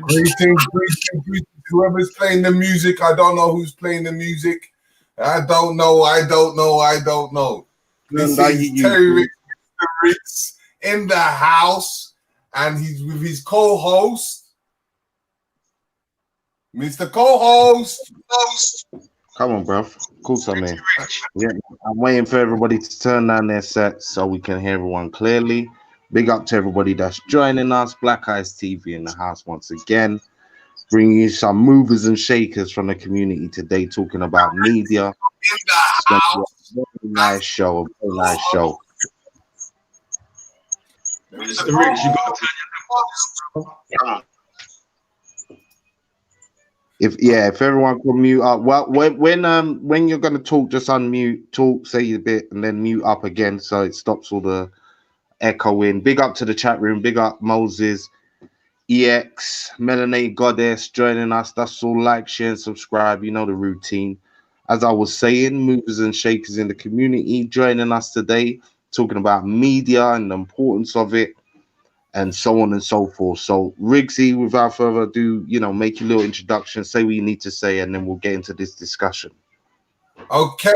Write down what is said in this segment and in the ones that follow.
Greetings. Whoever's playing the music, I don't know who's playing the music. I don't know. This is Terry Riggs in the house, and he's with his co-host, Mr. Co-host. Come on, bruv. Of course I'm in. Yeah, I'm waiting for everybody to turn down their sets so we can hear everyone clearly. Big up to everybody that's joining us. Black Eyes TV in the house once again. Bringing you some movers and shakers from the community today, talking about media. It's going to be a very nice show. Mr. Riggs, you got to turn your If everyone can mute up. Well, when you're going to talk, just unmute, talk, say a bit, and then mute up again so it stops all the echoing. Big up to the chat room. Big up Moses, EX, Melanated Goddess joining us. That's all. Like, share, and subscribe. You know the routine. As I was saying, movers and shakers in the community joining us today, talking about media and the importance of it, and so on and so forth. So, Riggsy, without further ado, make your little introduction, say what you need to say, and then we'll get into this discussion. Okay,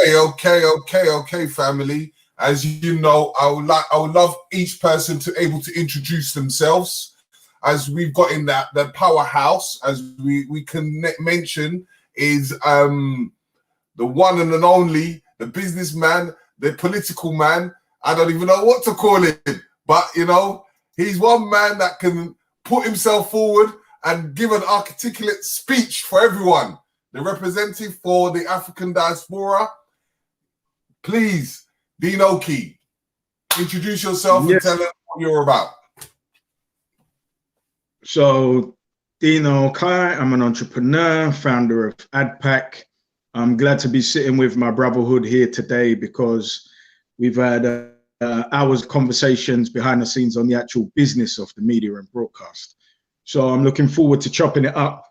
family. As you know, I would love each person to able to introduce themselves. As we've got in that the powerhouse, as we can mention, is the one and only, the businessman, the political man. I don't even know what to call him, but he's one man that can put himself forward and give an articulate speech for everyone. The representative for the African diaspora, please, Dino Key, introduce yourself and tell them what you're about. So, Dino Kai, I'm an entrepreneur, founder of Adpack. I'm glad to be sitting with my brotherhood here today because we've had hours of conversations behind the scenes on the actual business of the media and broadcast. So I'm looking forward to chopping it up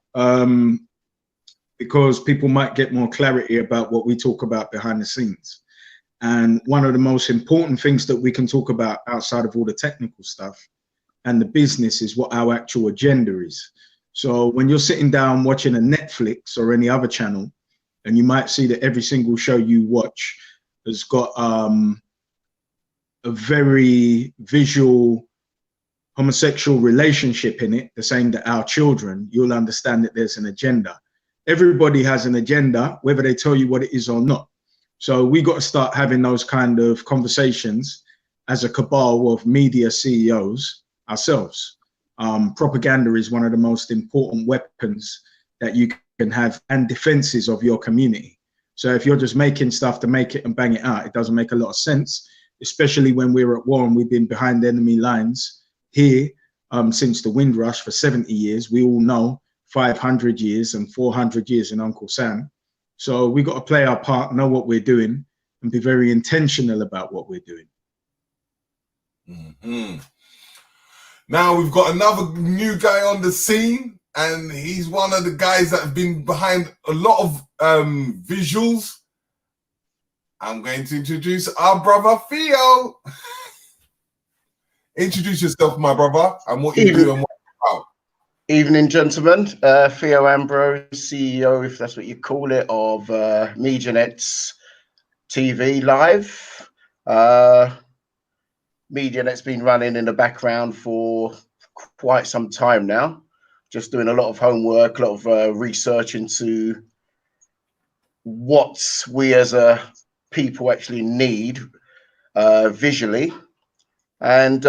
because people might get more clarity about what we talk about behind the scenes. And one of the most important things that we can talk about outside of all the technical stuff and the business is what our actual agenda is. So when you're sitting down watching a Netflix or any other channel, and you might see that every single show you watch has got a very visual homosexual relationship in it, the same that our children, you'll understand that there's an agenda. Everybody has an agenda, whether they tell you what it is or not. So we got to start having those kind of conversations as a cabal of media CEOs ourselves. Propaganda is one of the most important weapons that you can have and defenses of your community. So if you're just making stuff to make it and bang it out, it doesn't make a lot of sense, especially when we're at war and we've been behind enemy lines here since the Windrush for 70 years. We all know 500 years and 400 years in Uncle Sam. So we got to play our part, know what we're doing, and be very intentional about what we're doing. Mm-hmm. Now we've got another new guy on the scene, and he's one of the guys that have been behind a lot of visuals. I'm going to introduce our brother Theo. Introduce yourself, my brother, and what you do and what you're about. Evening, gentlemen. Theo Ambrose, CEO, if that's what you call it, of MediaNet's TV Live. MediaNet's been running in the background for quite some time now. Just doing a lot of homework, a lot of research into what we as a people actually need visually. And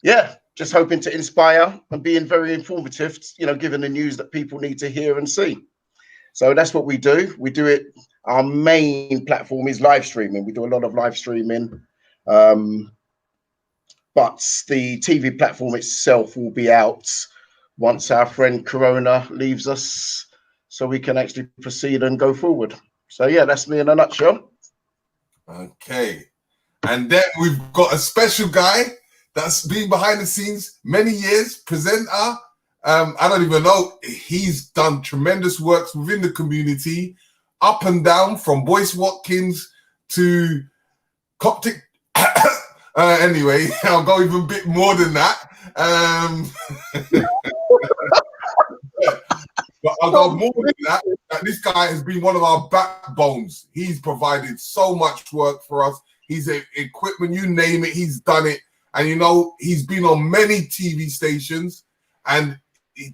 yeah, just hoping to inspire and being very informative, you know, given the news that people need to hear and see. So that's what we do. We do it. Our main platform is live streaming. We do a lot of live streaming. But the TV platform itself will be out once our friend Corona leaves us, so we can actually proceed and go forward. So yeah, that's me in a nutshell. Okay. And then we've got a special guy that's been behind the scenes many years, presenter. I don't even know. He's done tremendous works within the community, up and down, from Boyce Watkins to Coptic. Anyway, I'll go even a bit more than that. But I'll go more than that. This guy has been one of our backbones. He's provided so much work for us. He's equipment, you name it, he's done it. And you know, he's been on many TV stations, and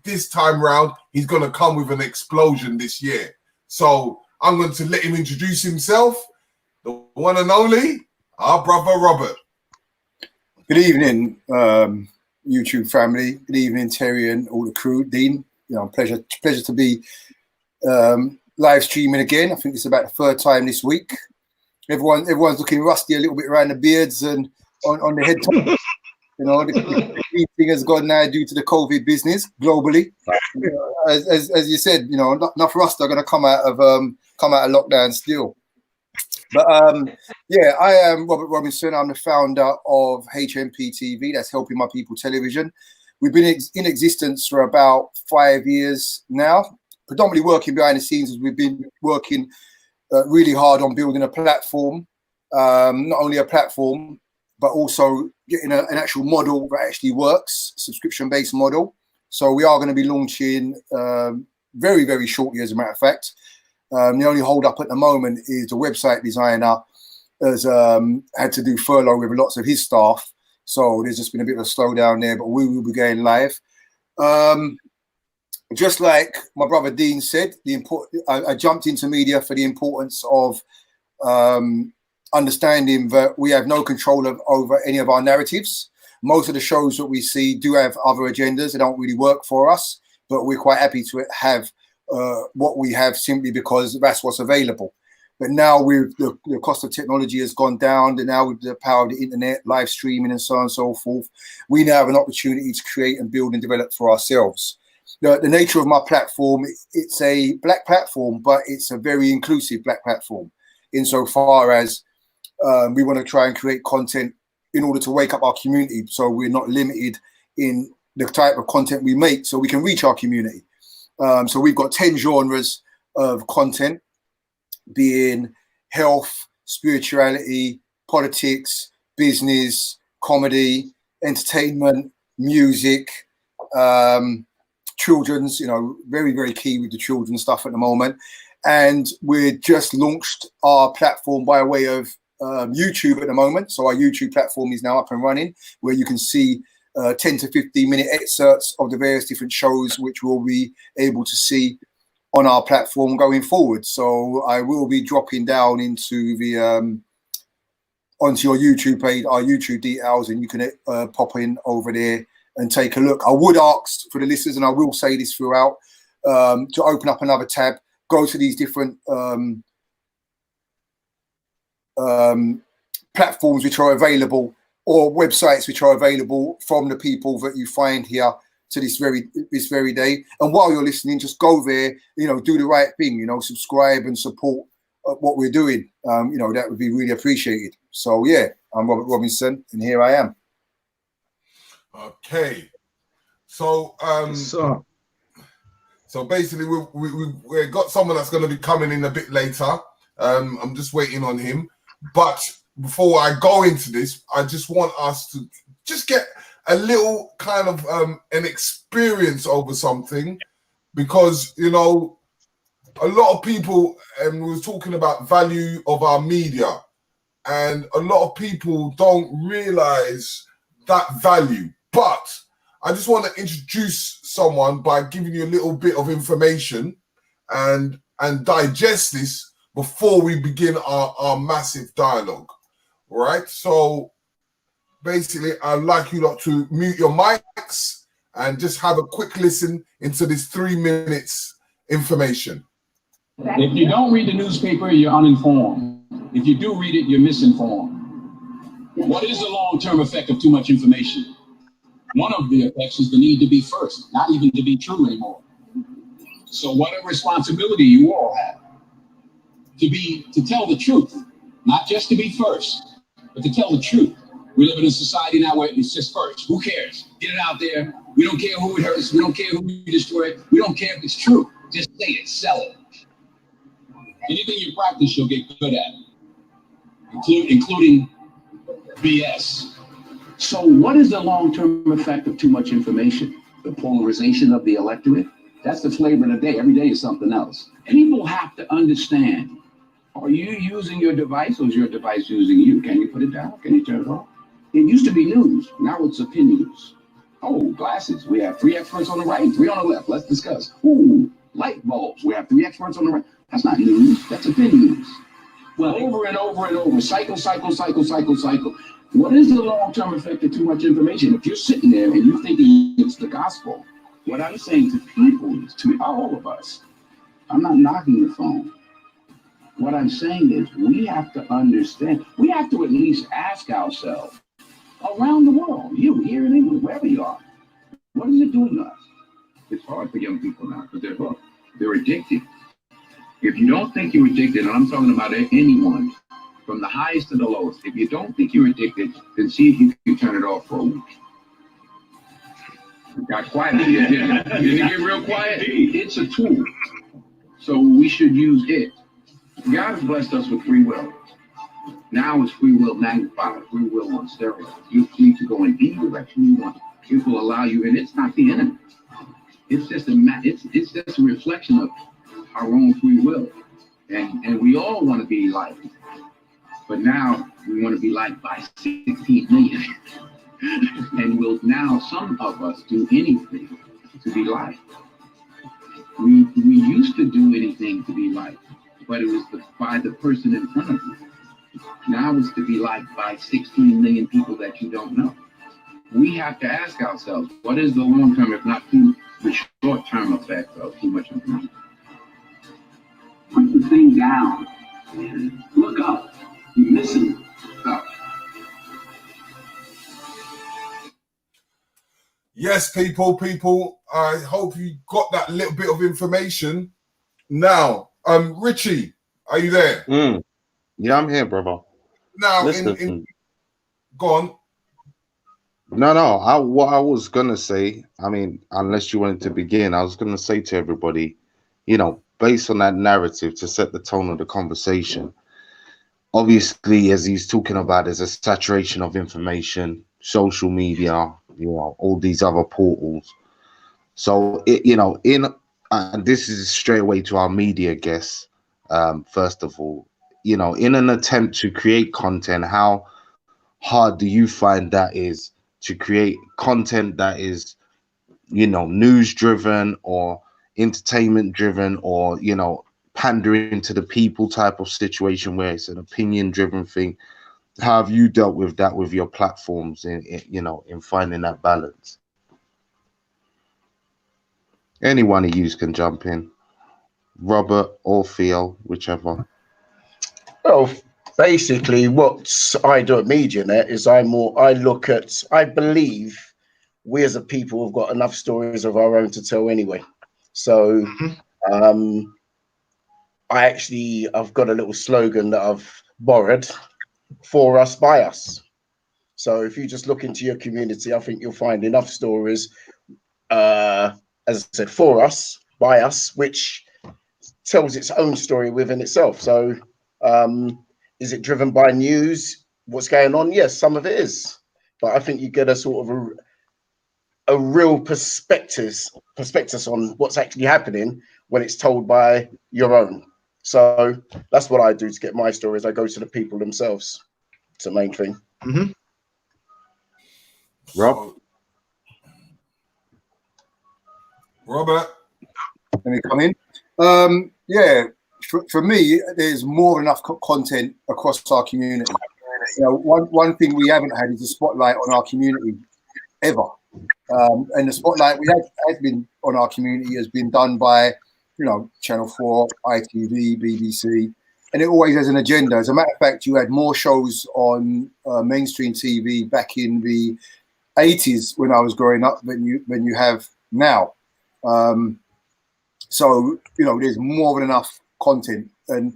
this time round, he's going to come with an explosion this year. So I'm going to let him introduce himself, the one and only, our brother Robert. Good evening, YouTube family. Good evening, Terry and all the crew. Dean, you know, pleasure to be live streaming again. I think it's about the third time this week. Everyone's looking rusty a little bit around the beards and on the head top. You know, the thing has gone now due to the COVID business globally. As you said, you know, enough rust are going to come out of lockdown still. But yeah, I am Robert Robinson. I'm the founder of HMP TV. That's Helping My People Television. We've been in existence for about 5 years now, predominantly working behind the scenes as we've been working really hard on building a platform, not only a platform, but also getting an actual model that actually works, subscription-based model. So we are going to be launching very, very shortly, as a matter of fact. The only hold up at the moment is the website designer has had to do furlough with lots of his staff. So there's just been a bit of a slowdown there, but we will be going live. Just like my brother Dean said, I jumped into media for the importance of understanding that we have no control over any of our narratives. Most of the shows that we see do have other agendas. They don't really work for us, but we're quite happy to have what we have simply because that's what's available. But now with the cost of technology has gone down, and now with the power of the internet, live streaming and so on and so forth, we now have an opportunity to create and build and develop for ourselves. The nature of my platform, it's a black platform, but it's a very inclusive black platform insofar as we want to try and create content in order to wake up our community, so we're not limited in the type of content we make, so we can reach our community. So we've got 10 genres of content, being health, spirituality, politics, business, comedy, entertainment, music, children's, you know, very, very key with the children's stuff at the moment. And we're just launched our platform by way of YouTube at the moment. So our YouTube platform is now up and running, where you can see 10 to 15 minute excerpts of the various different shows, which we'll be able to see on our platform going forward. So I will be dropping down into the onto your YouTube page, our YouTube details, and you can pop in over there and take a look. I would ask for the listeners, and I will say this throughout, to open up another tab, go to these different platforms which are available, or websites which are available from the people that you find here to this very day. And while you're listening, just go there, you know, do the right thing, you know, subscribe and support what we're doing. You know, that would be really appreciated. So yeah, I'm Robert Robinson, and here I am. Okay, so so basically we've got someone that's going to be coming in a bit later. I'm just waiting on him, but before I go into this, I just want us to just get a little kind of an experience over something, because you know a lot of people, and we were talking about value of our media, and a lot of people don't realize that value. But I just want to introduce someone by giving you a little bit of information and digest this before we begin our massive dialogue. All right, so basically I'd like you lot to mute your mics and just have a quick listen into this 3 minutes information. If you don't read the newspaper, you're uninformed. If you do read it, you're misinformed. What is the long-term effect of too much information? One of the effects is the need to be first, not even to be true anymore. So what a responsibility you all have to tell the truth, not just to be first, but to tell the truth. We live in a society now where it's just first. Who cares? Get it out there. We don't care who it hurts. We don't care who you destroy. We don't care if it's true. Just say it, sell it. Anything you practice, you'll get good at, including BS. So what is the long-term effect of too much information? The polarization of the electorate? That's the flavor of the day. Every day is something else. People have to understand, are you using your device or is your device using you? Can you put it down? Can you turn it off? It used to be news. Now it's opinions. Oh, glasses. We have 3 experts on the right, 3 on the left. Let's discuss. Ooh, light bulbs. We have 3 experts on the right. That's not news. That's opinions. Well, over and over and over. Cycle, cycle, cycle, cycle, cycle. What is the long-term effect of too much information? If you're sitting there and you're thinking it's the gospel, what I'm saying to people is, to all of us, I'm not knocking the phone. What I'm saying is we have to understand, we have to at least ask ourselves, around the world, you here in England, wherever you are, what is it doing to us? It's hard for young people now because they're hooked. They're addicted. If you don't think you're addicted, and I'm talking about anyone, from the highest to the lowest, if you don't think you're addicted, then see if you can turn it off for a week. It got quiet. Didn't it get real quiet? It's a tool. So we should use it. God has blessed us with free will. Now it's free will magnified, free will on steroids. You need to go in any direction you want. It will allow you, and it's not the enemy. It's just a reflection of our own free will. And we all want to be liked. But now we want to be liked by 16 million. And will now some of us do anything to be liked. We used to do anything to be liked, but it was by the person in front of you. Now it's to be liked by 16 million people that you don't know. We have to ask ourselves, what is the long-term, if not the short-term effect of too much information? Put the thing down and look up. You're missing stuff. Yes, people, I hope you got that little bit of information. Now, Richie, are you there? Yeah, I'm here, brother. Now, go on. No. What I was gonna say, I mean, unless you wanted to begin, I was gonna say to everybody, you know, based on that narrative to set the tone of the conversation. Obviously, as he's talking about, there's a saturation of information, social media, you know, all these other portals. So, and this is straight away to our media guests. First of all, you know, in an attempt to create content, how hard do you find that is to create content that is, you know, news driven or entertainment driven, or, you know, pandering to the people type of situation where it's an opinion driven thing? How have you dealt with that with your platforms in finding that balance? Any one of you can jump in, Robert or Theo, whichever. Well, basically what I do at MediaNet is I believe we as a people have got enough stories of our own to tell anyway. So I've got a little slogan that I've borrowed: for us, by us. So if you just look into your community, I think you'll find enough stories, as I said, for us, by us, which tells its own story within itself. So is it driven by news? What's going on? Yes, some of it is. But I think you get a sort of a real perspectives on what's actually happening when it's told by your own. So that's what I do to get my stories. I go to the people themselves. It's the main thing. Mm-hmm. Rob? Robert? Let me come in. Yeah, for me, there's more than enough content across our community. You know, one thing we haven't had is a spotlight on our community ever. And the spotlight we has been on our community has been done by, you know, Channel 4, ITV, BBC, and it always has an agenda. As a matter of fact, you had more shows on mainstream TV back in the 80s when I was growing up than you have now. So, you know, there's more than enough content. And,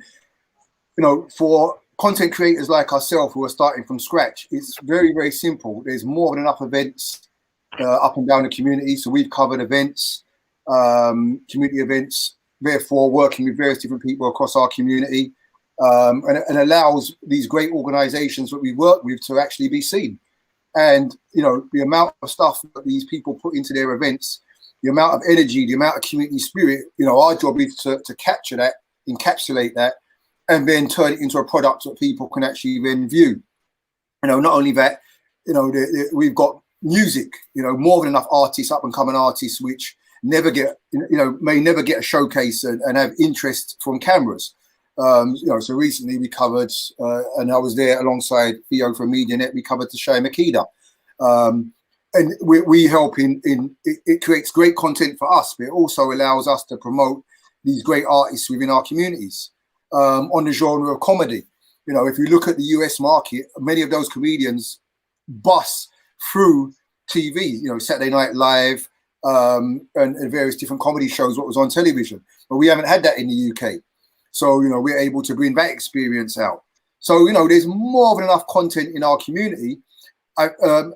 you know, for content creators like ourselves who are starting from scratch, it's very, very simple. There's more than enough events up and down the community. So we've covered events, community events, therefore working with various different people across our community, and allows these great organizations that we work with to actually be seen. And, you know, the amount of stuff that these people put into their events, the amount of energy, the amount of community spirit, you know, our job is to capture that, encapsulate that, and then turn it into a product that people can actually then view. You know, not only that, you know, we've got music, you know, more than enough artists, up and coming artists, which never get, you know, may never get a showcase and have interest from cameras. You know, so recently we covered, and I was there alongside Theo from MediaNet, we covered Tashaya Makeda. And we help in it creates great content for us, but it also allows us to promote these great artists within our communities on the genre of comedy. You know, if you look at the US market, many of those comedians bust through TV, you know, Saturday Night Live and various different comedy shows, what was on television. But we haven't had that in the UK. So, you know, we're able to bring that experience out. So, you know, there's more than enough content in our community.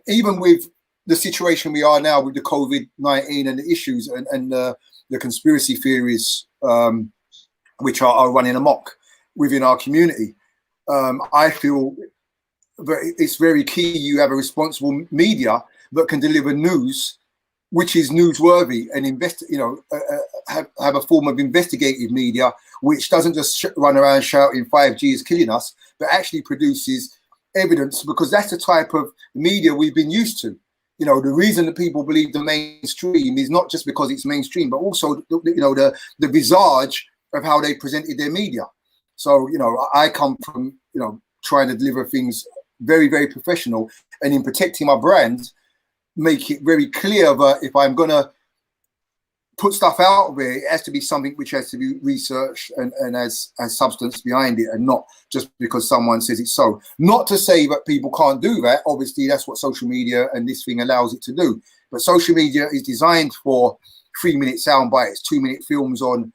Even with the situation we are now with the COVID-19 and the issues and the conspiracy theories, which are running amok within our community, I feel that it's very key you have a responsible media that can deliver news which is newsworthy and have a form of investigative media which doesn't just run around shouting 5G is killing us, but actually produces evidence, because that's the type of media we've been used to. You know, the reason that people believe the mainstream is not just because it's mainstream, but also, you know, the visage of how they presented their media. So, you know, I come from, you know, trying to deliver things very, very professional, and in protecting my brand, make it very clear that if I'm going to put stuff out there, it has to be something which has to be researched and has substance behind it, and not just because someone says it's so. Not to say that people can't do that. Obviously, that's what social media and this thing allows it to do. But social media is designed for 3-minute sound bites, 2-minute films on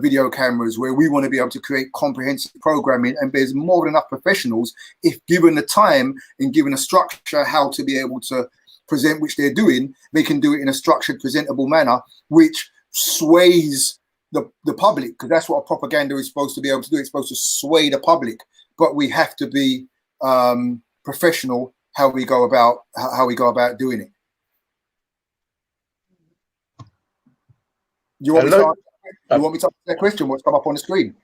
video cameras, where we want to be able to create comprehensive programming. And there's more than enough professionals, if given the time and given a structure, how to be able to present, which they're doing. They can do it in a structured, presentable manner, which sways the public, because that's what a propaganda is supposed to be able to do. It's supposed to sway the public, but we have to be professional how we go about doing it. You want me to answer that question? What's come up on the screen?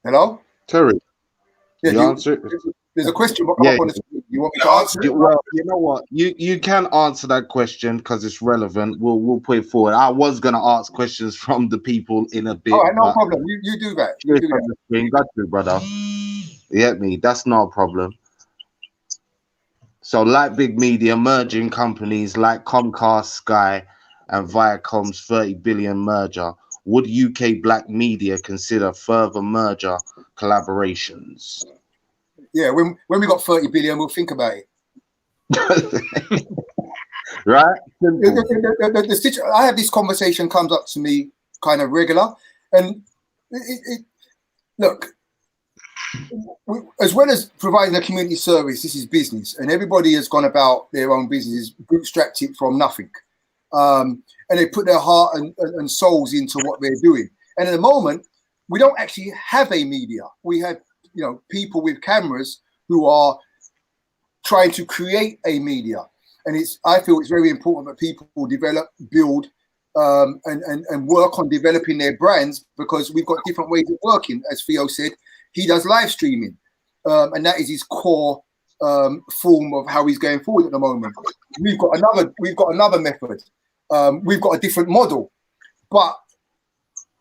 Hello, Terry. Yeah, you answer it. There's a question up on the screen. You want me to answer it? Well, you know what? You can answer that question because it's relevant. We'll put it forward. I was gonna ask questions from the people in a bit. All right, no problem. You do that. You do that. Got you, brother. You get me? That's not a problem. So, like big media, merging companies like Comcast, Sky, and Viacom's 30 billion merger, would UK black media consider further merger collaborations? Yeah, when we got 30 billion, we'll think about it. Right? I have this conversation comes up to me kind of regular, and look, as well as providing a community service, this is business, and everybody has gone about their own businesses, bootstrapped it from nothing, and they put their heart and souls into what they're doing. And at the moment, we don't actually have a media. We have, you know, people with cameras who are trying to create a media. And I feel it's very important that people develop, build, and work on developing their brands, because we've got different ways of working. As Theo said, he does live streaming, and that is his core form of how he's going forward at the moment. We've got another method. We've got a different model, but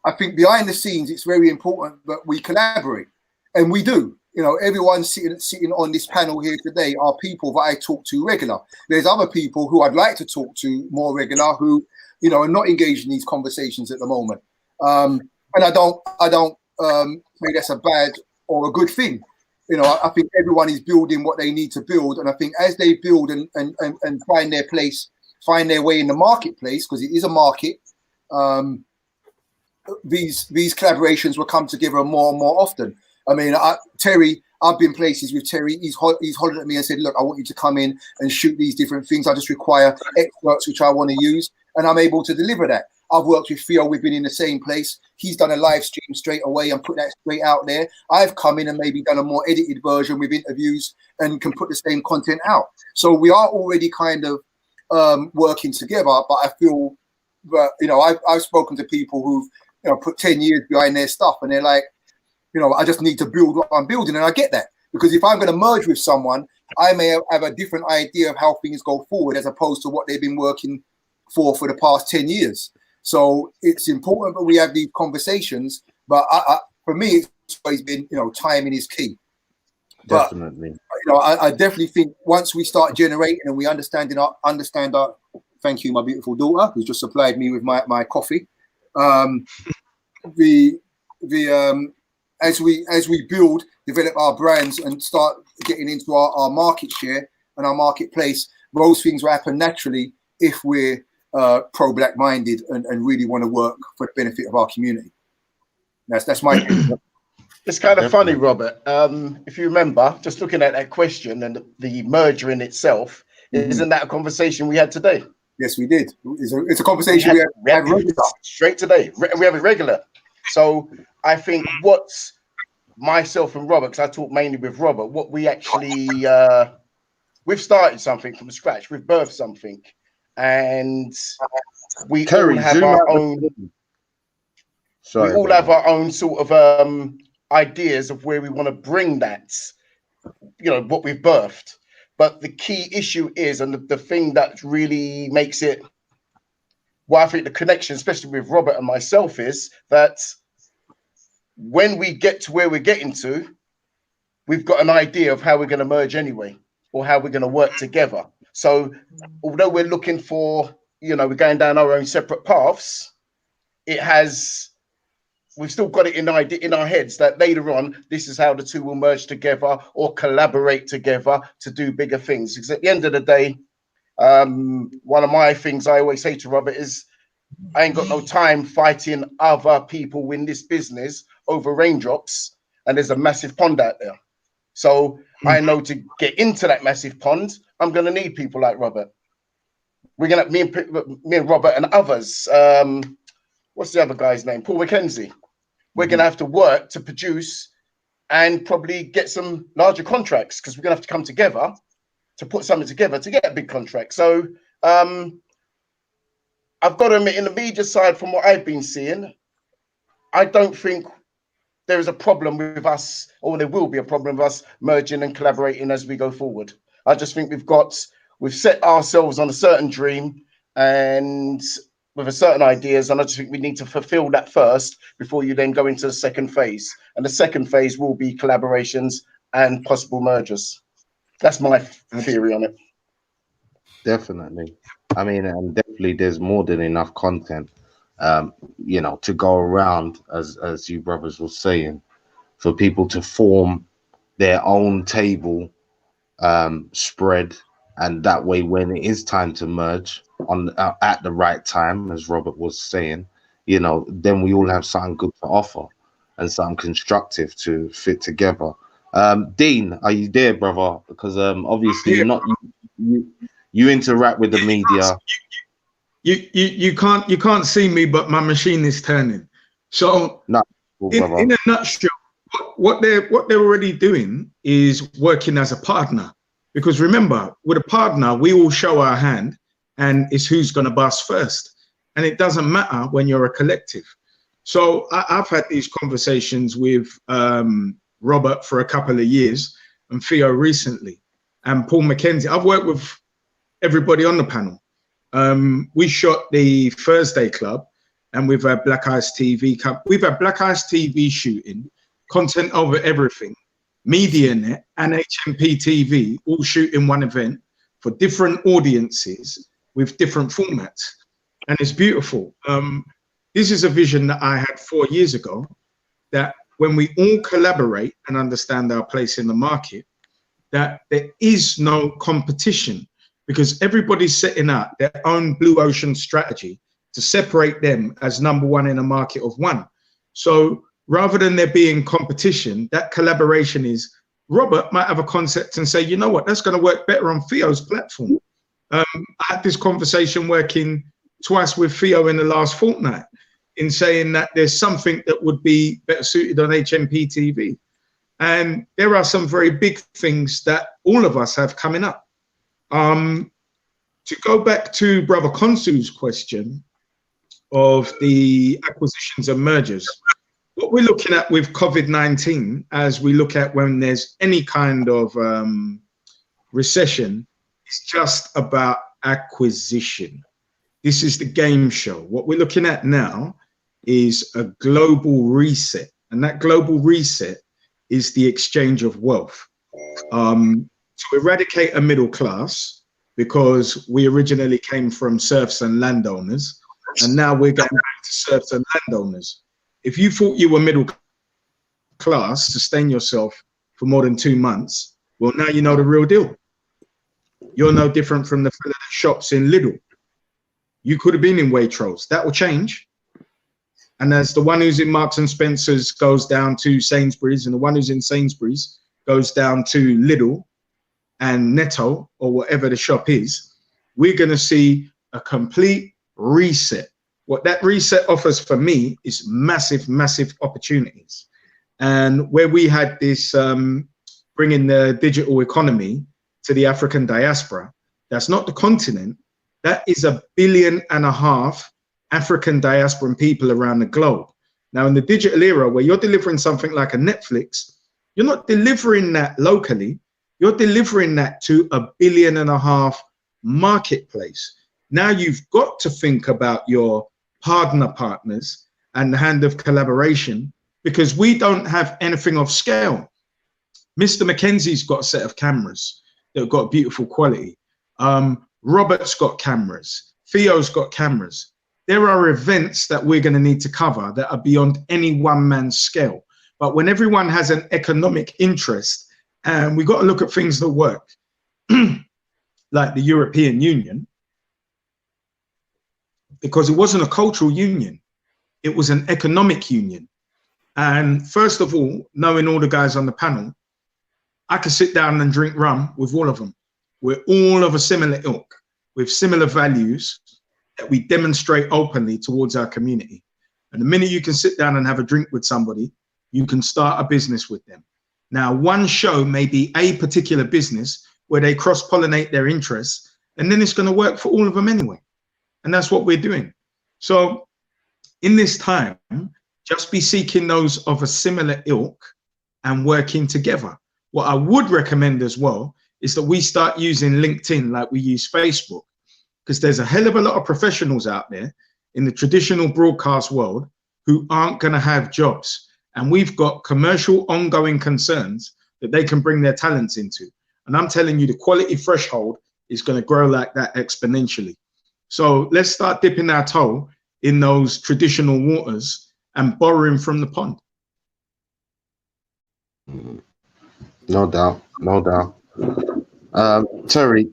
I think behind the scenes it's very important that we collaborate, and we do. You know, everyone sitting on this panel here today are people that I talk to regular. There's other people who I'd like to talk to more regular who, you know, are not engaged in these conversations at the moment. And I don't say that's a bad or a good thing. You know, I think everyone is building what they need to build, and I think as they build and find their place, find their way in the marketplace, because it is a market, these collaborations will come together more and more often. I mean, Terry, I've been places with Terry. He's hollered at me and said, look, I want you to come in and shoot these different things. I just require experts which I want to use, and I'm able to deliver that. I've worked with Theo. We've been in the same place. He's done a live stream straight away and put that straight out there. I've come in and maybe done a more edited version with interviews and can put the same content out. So we are already kind of working together, but I feel that, you know, I've spoken to people who've, you know, put 10 years behind their stuff, and they're like, you know, I just need to build what I'm building. And I get that, because if I'm going to merge with someone, I may have a different idea of how things go forward as opposed to what they've been working for the past 10 years. So it's important that we have these conversations. But for me, it's always been, you know, timing is key. Definitely. But, you know, I definitely think once we start generating and we understand our, thank you, my beautiful daughter, who's just supplied me with my coffee. As we build, develop our brands and start getting into our market share and our marketplace, those things will happen naturally if we're pro-black minded and really want to work for the benefit of our community. That's my opinion. It's kind of funny, Robert. If you remember, just looking at that question and the merger in itself, isn't that a conversation we had today? Yes, we did. It's a conversation we had regular. Straight today. We have it regular. So I think what's myself and Robert, because I talk mainly with Robert, what we actually, we've started something from scratch. We've birthed something. And we all have our own... Sorry, we all have our own sort of ideas of where we want to bring that, you know, what we've birthed. But the key issue is, and the thing that really makes it, well, I think the connection, especially with Robert and myself, is that when we get to where we're getting to, we've got an idea of how we're going to merge anyway, or how we're going to work together. So although we're looking for, you know, we're going down our own separate paths, we've still got it in our heads that later on, this is how the two will merge together or collaborate together to do bigger things. Because at the end of the day, one of my things I always say to Robert is, I ain't got no time fighting other people in this business over raindrops, and there's a massive pond out there. So I know to get into that massive pond, I'm going to need people like Robert. We're going to, me and Robert and others, what's the other guy's name? Paul McKenzie. We're going to have to work to produce and probably get some larger contracts, because we're going to have to come together to put something together to get a big contract. So I've got to admit, in the media side, from what I've been seeing, I don't think there is a problem with us, or there will be a problem with us merging and collaborating as we go forward. I just think we've set ourselves on a certain dream and with a certain ideas, and I just think we need to fulfill that first before you then go into the second phase. And the second phase will be collaborations and possible mergers. That's my theory on it. Definitely. I mean, and definitely there's more than enough content, you know, to go around, as you brothers were saying, for people to form their own table spread, and that way when it is time to merge at the right time, as Robert was saying, you know, then we all have something good to offer and something constructive to fit together. Dean, are you there, brother? Because obviously you interact with the media. You can't see me, but my machine is turning. So no, in a nutshell, what they're already doing is working as a partner. Because remember, with a partner, we all show our hand, and it's who's going to bust first. And it doesn't matter when you're a collective. So I've had these conversations with Robert for a couple of years, and Theo recently, and Paul McKenzie. I've worked with everybody on the panel. We shot the Thursday Club, and we've had Black Ice TV. We've had Black Ice TV shooting, content over everything, MediaNet and HMP TV, all shooting one event for different audiences with different formats. And it's beautiful. This is a vision that I had 4 years ago, that when we all collaborate and understand our place in the market, that there is no competition, because everybody's setting out their own blue ocean strategy to separate them as number one in a market of one. So rather than there being competition, that collaboration is, Robert might have a concept and say, you know what, that's going to work better on Theo's platform. I had this conversation working twice with Theo in the last fortnight, in saying that there's something that would be better suited on HMP TV. And there are some very big things that all of us have coming up. To go back to Brother Konsu's question of the acquisitions and mergers, what we're looking at with COVID-19, as we look at when there's any kind of recession, is just about acquisition. This is the game show. What we're looking at now is a global reset, and that global reset is the exchange of wealth. To eradicate a middle class, because we originally came from serfs and landowners, and now we're going back to serfs and landowners. If you thought you were middle class, sustain yourself for more than 2 months, well, now you know the real deal. You're no different from the fella that shops in Lidl. You could have been in Waitrose. That will change. And as the one who's in Marks and Spencer's goes down to Sainsbury's, and the one who's in Sainsbury's goes down to Lidl and Netto, or whatever the shop is, we're going to see a complete reset. What that reset offers for me is massive, massive opportunities. And where we had this bringing the digital economy to the African diaspora, that's not the continent. That is 1.5 billion African diasporan people around the globe. Now, in the digital era, where you're delivering something like a Netflix, you're not delivering that locally. You're delivering that to 1.5 billion marketplace. Now you've got to think about your partners and the hand of collaboration, because we don't have anything of scale. Mr. Mackenzie's got a set of cameras that have got beautiful quality. Robert's got cameras. Theo's got cameras. There are events that we're going to need to cover that are beyond any one man's scale. But when everyone has an economic interest, and we've got to look at things that work, like the European Union, because it wasn't a cultural union, it was an economic union. And first of all, knowing all the guys on the panel, I could sit down and drink rum with all of them. We're all of a similar ilk, with similar values that we demonstrate openly towards our community. And the minute you can sit down and have a drink with somebody, you can start a business with them. Now, one show may be a particular business where they cross-pollinate their interests, and then it's going to work for all of them anyway. And that's what we're doing. So in this time, just be seeking those of a similar ilk and working together. What I would recommend as well is that we start using LinkedIn like we use Facebook, because there's a hell of a lot of professionals out there in the traditional broadcast world who aren't going to have jobs. And we've got commercial ongoing concerns that they can bring their talents into. And I'm telling you, the quality threshold is going to grow like that exponentially. So let's start dipping our toe in those traditional waters and borrowing from the pond. No doubt, no doubt. Terry,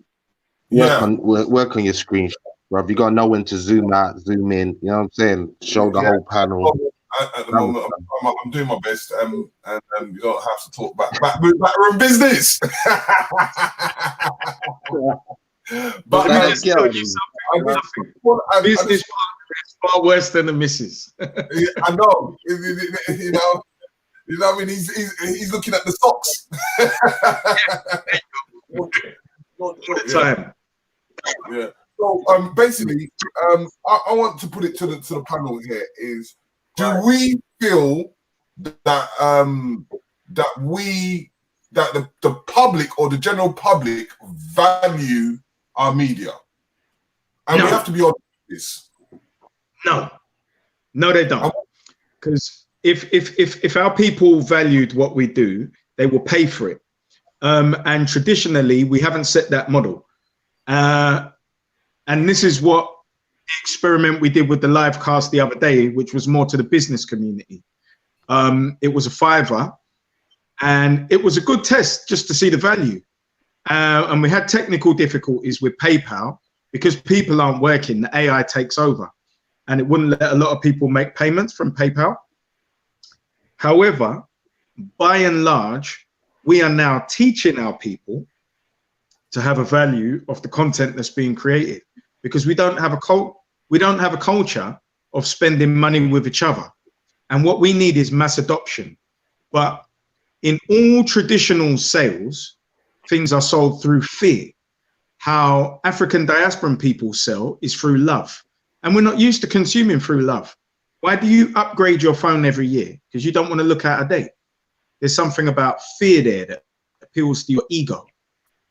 work on your screen, bro. You gotta know when to zoom out, zoom in. You know what I'm saying? Show the whole panel. At the moment, I'm doing my best, and you don't have to talk backroom business. But business is far worse than the missus. I know. You know what I mean? He's looking at the socks. All the time. Yeah. So basically, I want to put it to the panel here is: do we feel that the public or the general public value our media? And we have to be honest with this. No, they don't. Because if our people valued what we do, they will pay for it. And traditionally, we haven't set that model. And this is what the experiment we did with the live cast the other day, which was more to the business community. It was a $5, and it was a good test just to see the value. And we had technical difficulties with PayPal because people aren't working, the AI takes over, and it wouldn't let a lot of people make payments from PayPal. However, by and large, we are now teaching our people to have a value of the content that's being created, because we don't have a culture of spending money with each other. And what we need is mass adoption. But in all traditional sales, things are sold through fear. How African diasporan people sell is through love. And we're not used to consuming through love. Why do you upgrade your phone every year? Because you don't want to look out of date. There's something about fear there that appeals to your ego,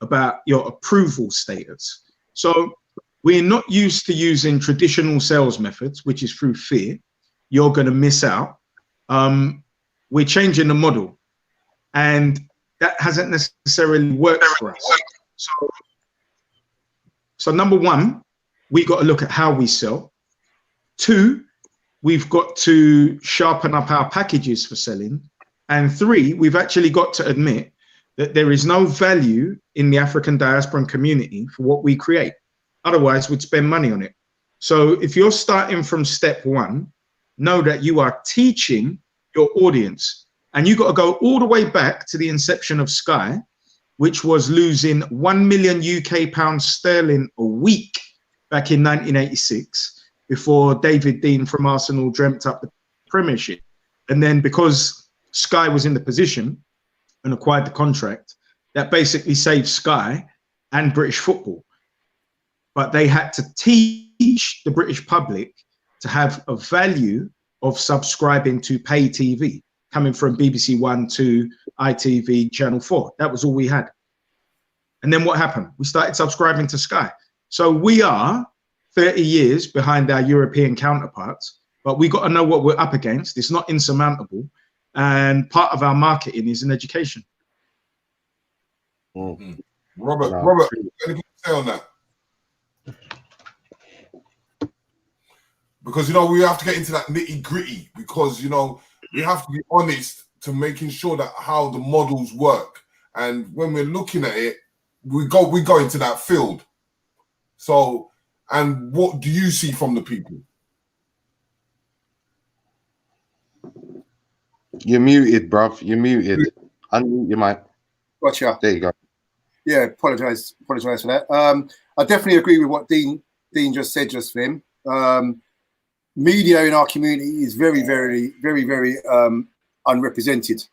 about your approval status. So we're not used to using traditional sales methods, which is through fear. You're going to miss out. We're changing the model, and that hasn't necessarily worked for us. So number one, we got to look at how we sell. Two, we've got to sharpen up our packages for selling. And three, we've actually got to admit that there is no value in the African diasporan community for what we create. Otherwise, we'd spend money on it. So if you're starting from step one, know that you are teaching your audience. And you got to go all the way back to the inception of Sky, which was losing 1 million UK pounds sterling a week back in 1986, before David Dean from Arsenal dreamt up the Premiership. And then because Sky was in the position and acquired the contract, that basically saved Sky and British football. But they had to teach the British public to have a value of subscribing to pay TV, coming from BBC One to ITV Channel 4. That was all we had. And then what happened? We started subscribing to Sky. So we are 30 years behind our European counterparts, but we got to know what we're up against. It's not insurmountable. And part of our marketing is in education. Robert, anything to say on that? Because, you know, we have to get into that nitty gritty, because, you know, we have to be honest to making sure that how the models work. And when we're looking at it, we go into that field. So, and what do you see from the people? You're muted, bruv. You're muted. Unmute your mic. Gotcha. There you go. Yeah, apologize for that. I definitely agree with what Dean just said just then. Media in our community is very, very, very, very unrepresented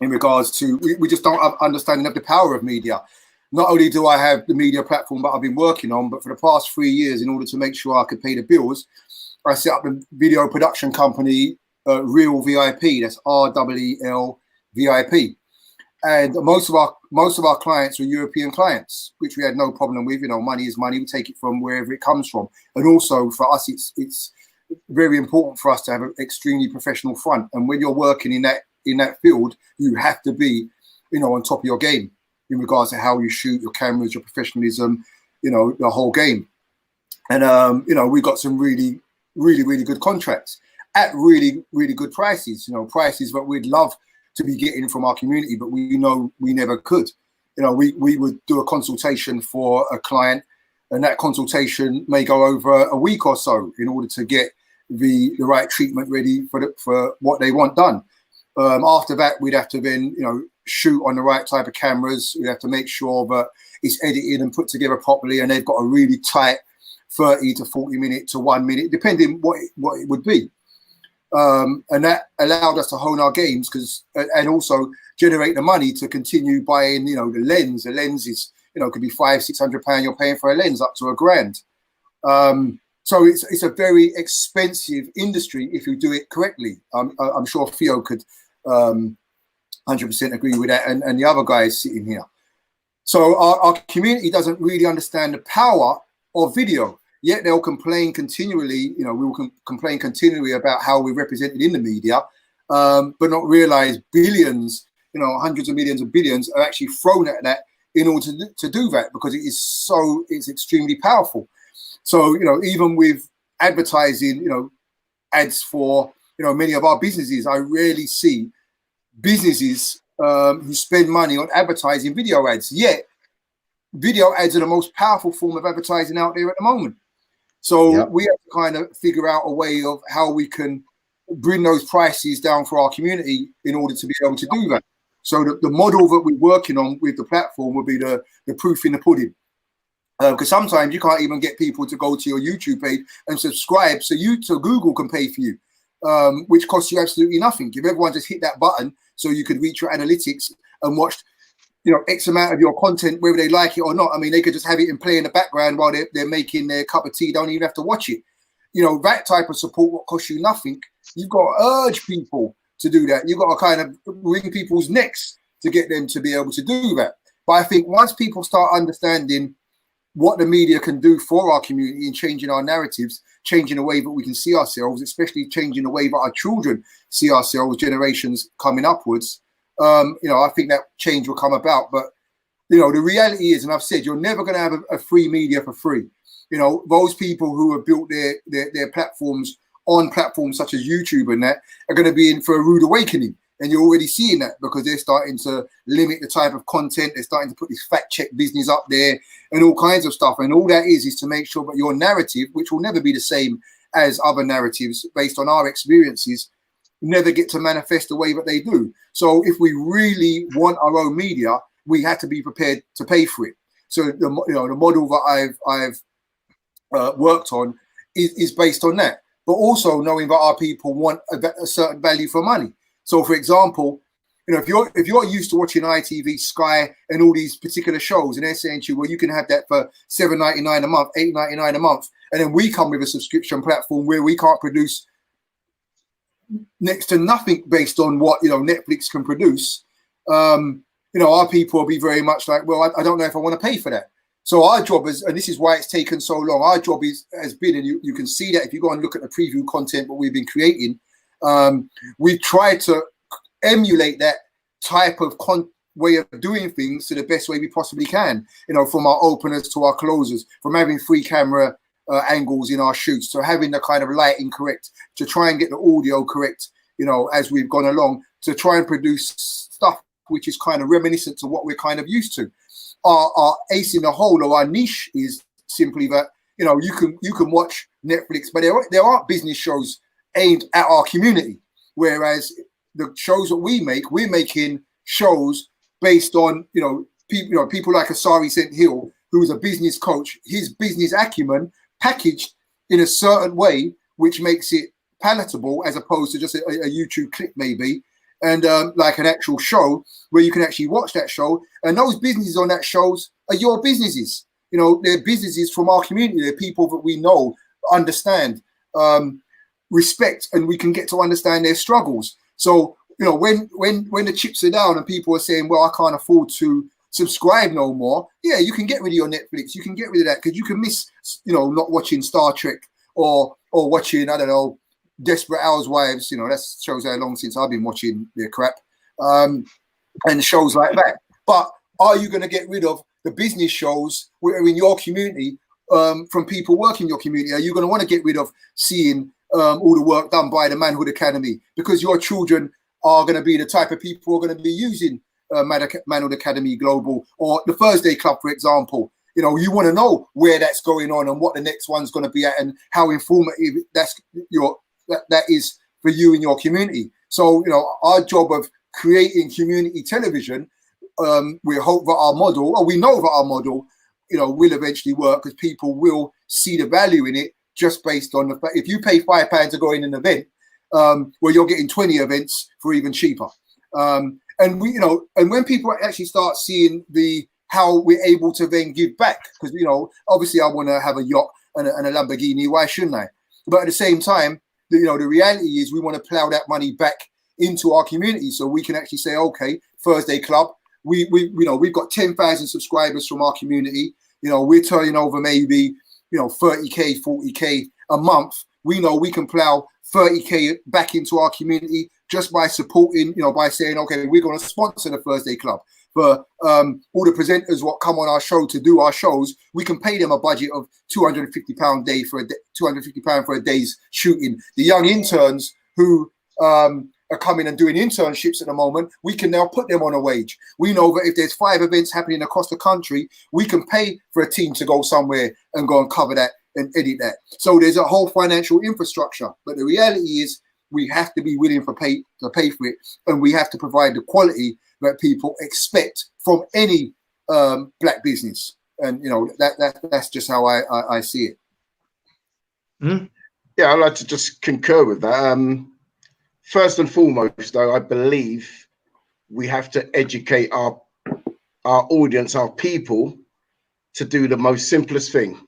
in regards to, we just don't have understanding of the power of media. Not only do I have the media platform that I've been working on, but for the past 3 years, in order to make sure I could pay the bills, I set up a video production company, Real VIP. That's REEL VIP. And most of our clients are European clients, which we had no problem with. You know, money is money. We take it from wherever it comes from. And also for us, it's very important for us to have an extremely professional front. And when you're working in that field, you have to be, you know, on top of your game in regards to how you shoot, your cameras, your professionalism, you know, the whole game. And you know, we got some really, really, really good contracts at really, really good prices. You know, prices that we'd love to be getting from our community, but we know we never could. You know, we would do a consultation for a client, and that consultation may go over a week or so in order to get the right treatment ready for what they want done. After that, we'd have to then, you know, shoot on the right type of cameras. We have to make sure that it's edited and put together properly, and they've got a really tight 30 to 40 minute to 1 minute, depending what it would be. And that allowed us to hone our games and also generate the money to continue buying, you know, the lens. The lens is, you know, could be £500-600 you're paying for a lens, up to £1,000. So it's a very expensive industry if you do it correctly. I'm sure Theo could 100% agree with that, and the other guys sitting here. So our community doesn't really understand the power of video, yet they'll complain continually. You know, we will complain continually about how we're represented in the media, but not realize billions, you know, hundreds of millions of billions are actually thrown at that in order to do that, because it's extremely powerful. So, you know, even with advertising, you know, ads for, you know, many of our businesses, I rarely see businesses who spend money on advertising video ads. Yet video ads are the most powerful form of advertising out there at the moment. So we have to kind of figure out a way of how we can bring those prices down for our community in order to be able to do that. So the model that we're working on with the platform will be the proof in the pudding. Because sometimes you can't even get people to go to your YouTube page and subscribe so Google can pay for you, which costs you absolutely nothing. If everyone just hit that button so you could reach your analytics and watch, you know, X amount of your content, whether they like it or not. I mean, they could just have it in play in the background while they're making their cup of tea. Don't even have to watch it. You know, that type of support will cost you nothing. You've got to urge people to do that. You've got to kind of wring people's necks to get them to be able to do that. But I think once people start understanding what the media can do for our community and changing our narratives, changing the way that we can see ourselves, especially changing the way that our children see ourselves, generations coming upwards, you know, I think that change will come about. But, you know, the reality is, and I've said, you're never going to have a free media for free. You know, those people who have built their platforms on platforms such as YouTube and that are going to be in for a rude awakening. And you're already seeing that, because they're starting to limit the type of content. They're starting to put this fact check business up there and all kinds of stuff. And all that is to make sure that your narrative, which will never be the same as other narratives based on our experiences, never get to manifest the way that they do. So if we really want our own media, we have to be prepared to pay for it. So the model that I've worked on is based on that, but also knowing that our people want a certain value for money. So, for example, you know, if you're used to watching ITV, Sky, and all these particular shows, and they're saying to you, well, you can have that for $7.99 a month, $8.99 a month, and then we come with a subscription platform where we can't produce next to nothing based on what, you know, Netflix can produce. You know, our people will be very much like, well, I don't know if I want to pay for that. So our job is, and this is why it's taken so long, our job has been, and you can see that if you go and look at the preview content that we've been creating, we try to emulate that type of way of doing things to the best way we possibly can, you know, from our openers to our closers, from having free camera angles in our shoots to having the kind of lighting correct, to try and get the audio correct, you know, as we've gone along, to try and produce stuff which is kind of reminiscent to what we're kind of used to. Our ace in the hole, or our niche, is simply that, you know, you can watch Netflix, but there aren't business shows aimed at our community. Whereas the shows that we're making shows based on, you know, people like Asari St. Hill, who's a business coach, his business acumen packaged in a certain way, which makes it palatable as opposed to just a YouTube clip maybe, and like an actual show where you can actually watch that show. And those businesses on that shows are your businesses. You know, they're businesses from our community. They're people that we know, understand, respect, and we can get to understand their struggles. So, you know, when the chips are down and people are saying, well, I can't afford to subscribe no more, yeah, you can get rid of your Netflix, you can get rid of that, because you can miss, you know, not watching Star Trek or watching, I don't know, Desperate Housewives. You know, that shows how long since I've been watching their crap, and shows like that. But are you going to get rid of the business shows that are in your community from people working in your community? Are you going to want to get rid of seeing all the work done by the Manhood Academy, because your children are going to be the type of people who are going to be using Manhood Academy Global or the Thursday Club, for example? You know, you want to know where that's going on and what the next one's going to be at, and how informative that is for you and your community. So, you know, our job of creating community television, we hope that our model, or we know that our model, you know, will eventually work, because people will see the value in it just based on the fact, if you pay £5 to go in an event, where you're getting 20 events for even cheaper. And we, and when people actually start seeing how we're able to then give back, because obviously I want to have a yacht and a Lamborghini. Why shouldn't I? But at the same time, the reality is we want to plow that money back into our community, so we can actually say, okay, Thursday Club, we've got 10,000 subscribers from our community. We're turning over maybe 30k, 40k a month. We know we can plow 30k back into our community just by supporting, by saying, okay, we're going to sponsor the Thursday Club. For all the presenters what come on our show to do our shows, we can pay them a budget of £250 a day for £250 for a day's shooting. The young interns who are coming and doing internships at the moment, we can now put them on a wage. We know that if there's 5 events happening across the country, we can pay for a team to go somewhere and go and cover that and edit that. So there's a whole financial infrastructure. But the reality is we have to be willing to pay for it, and we have to provide the quality that people expect from any black business. And that's just how I see it. Yeah, I'd like to just concur with that. First and foremost, though, I believe we have to educate our audience, our people, to do the most simplest thing,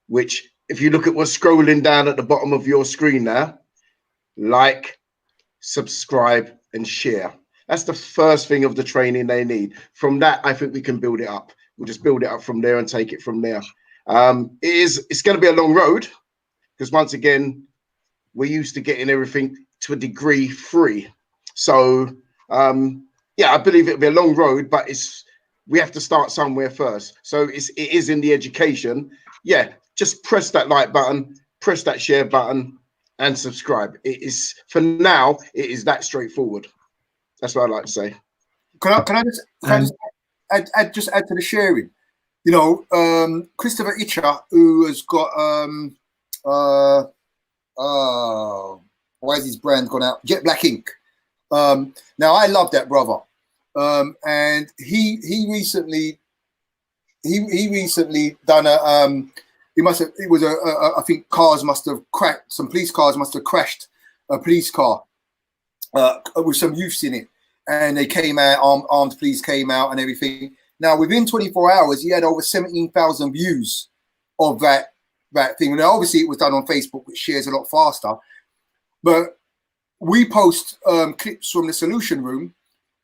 which, if you look at what's scrolling down at the bottom of your screen now, like, subscribe, and share. That's the first thing of the training they need. From that, I think we can build it up. We'll just build it up from there and take it from there. It's going to be a long road, because once again, we're used to getting everything to a degree free. So yeah, I believe it'll be a long road, but we have to start somewhere first. So it is in the education. Yeah, just press that like button, press that share button, and subscribe. It is, for now, it is that straightforward. That's what I'd like to say. Can I just add to the sharing? Christopher Itcher, who has got why is his brand gone out? Jet Black Ink. Now I love that brother, and he recently done a I think cars must have cracked. Some police cars must have crashed a police car with some youths in it, and they came out, armed police came out and everything. Now within 24 hours, he had over 17,000 views of that thing. Now obviously it was done on Facebook, which shares a lot faster. But we post clips from the Solution Room.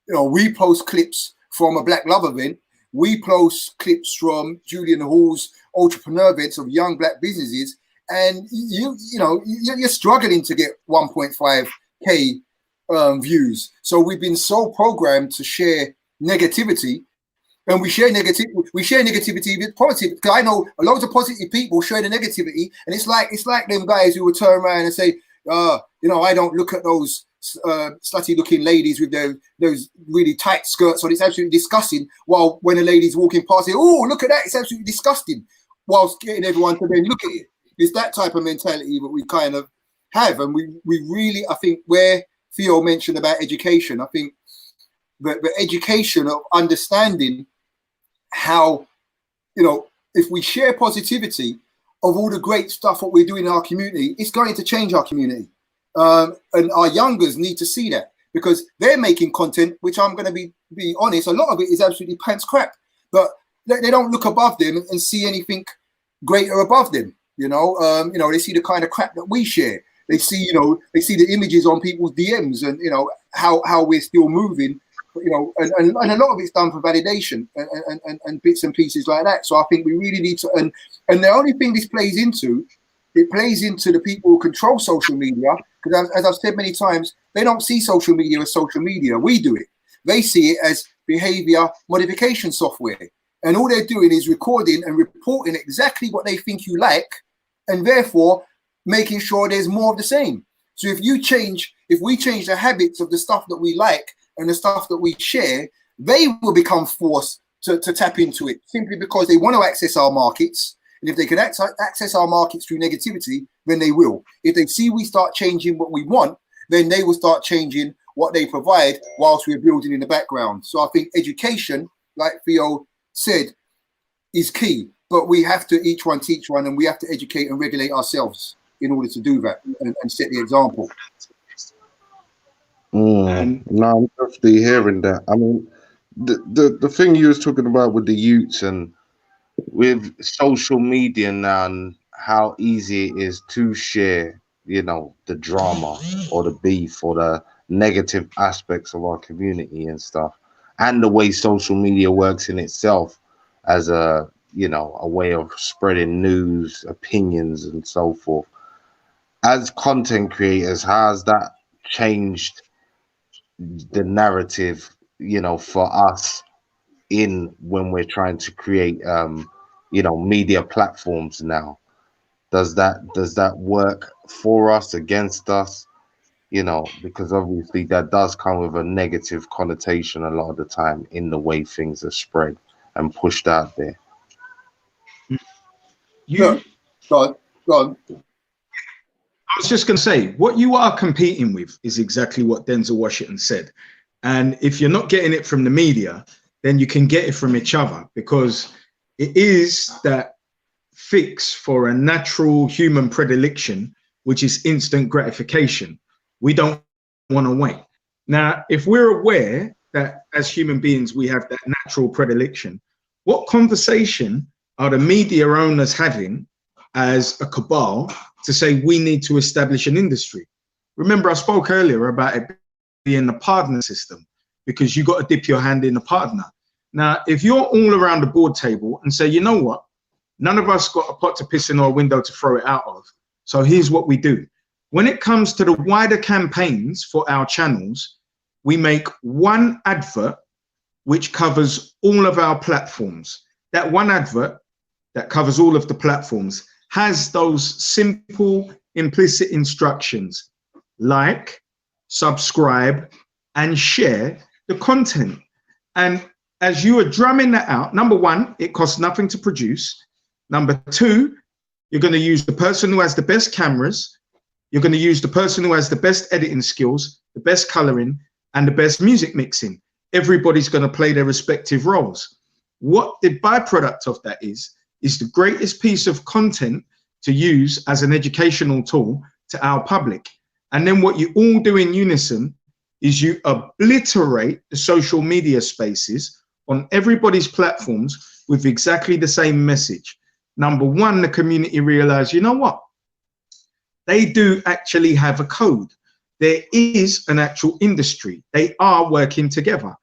We post clips from a Black Love event. We post clips from Julian Hall's entrepreneur events of young black businesses, and you're struggling to get 1.5k views. So we've been so programmed to share negativity, and we share negativity with positive. Because I know a lot of positive people share the negativity, and it's like them guys who would turn around and say, I don't look at those slutty looking ladies with those really tight skirts on. It's absolutely disgusting. While when a lady's walking past, say, oh, look at that, it's absolutely disgusting, whilst getting everyone to then look at it. It's that type of mentality that we kind of have. And we really, I think, where Theo mentioned about education, I think the education of understanding how, if we share positivity of all the great stuff that we're doing in our community, it's going to change our community. And our youngers need to see that, because they're making content, which I'm going to be honest, a lot of it is absolutely pants crap, but they don't look above them and see anything greater above them. They see the kind of crap that we share. They see, they see the images on people's DMs and, how we're still moving, and a lot of it's done for validation and bits and pieces like that. So I think we really need to, and the only thing this plays into the people who control social media, because as I've said many times, they don't see social media as social media. We do it. They see it as behavior modification software. And all they're doing is recording and reporting exactly what they think you like, and therefore making sure there's more of the same. So if we change the habits of the stuff that we like and the stuff that we share, they will become forced to tap into it, simply because they want to access our markets. And if they can access our markets through negativity, then they will. If they see we start changing what we want, then they will start changing what they provide whilst we're building in the background. So I think education, like Theo said, is key. But we have to each one teach one, and we have to educate and regulate ourselves in order to do that and set the example. And No, I'm definitely hearing that. I mean, the thing you was talking about with the youths and with social media now and how easy it is to share, you know, the drama or the beef or the negative aspects of our community and stuff, and the way social media works in itself as a, you know, a way of spreading news, opinions, and so forth. As content creators, how has that changed the narrative, you know, for us in when we're trying to create you know, media platforms now? Does that work for us, against us? You know, because obviously that does come with a negative connotation a lot of the time in the way things are spread and pushed out there. you, Go on, go on. I was just going to say, what you are competing with is exactly what Denzel Washington said. And if you're not getting it from the media, then you can get it from each other, because it is that fix for a natural human predilection, which is instant gratification. We don't want to wait. Now, if we're aware that as human beings, we have that natural predilection, what conversation are the media owners having as a cabal to say we need to establish an industry? Remember, I spoke earlier about it being the partner system, because you got to dip your hand in the partner. Now, if you're all around the board table and say, you know what, none of us got a pot to piss in or a window to throw it out of, so here's what we do. When it comes to the wider campaigns for our channels, we make one advert which covers all of our platforms. That one advert that covers all of the platforms has those simple implicit instructions: like, subscribe, and share the content. And as you are drumming that out, number one, it costs nothing to produce. Number two, you're going to use the person who has the best cameras. You're going to use the person who has the best editing skills, the best coloring, and the best music mixing. Everybody's going to play their respective roles. What the byproduct of that is the greatest piece of content to use as an educational tool to our public. And then what you all do in unison is you obliterate the social media spaces on everybody's platforms with exactly the same message. Number one, the community realize, you know what? They do actually have a code. There is an actual industry. They are working together.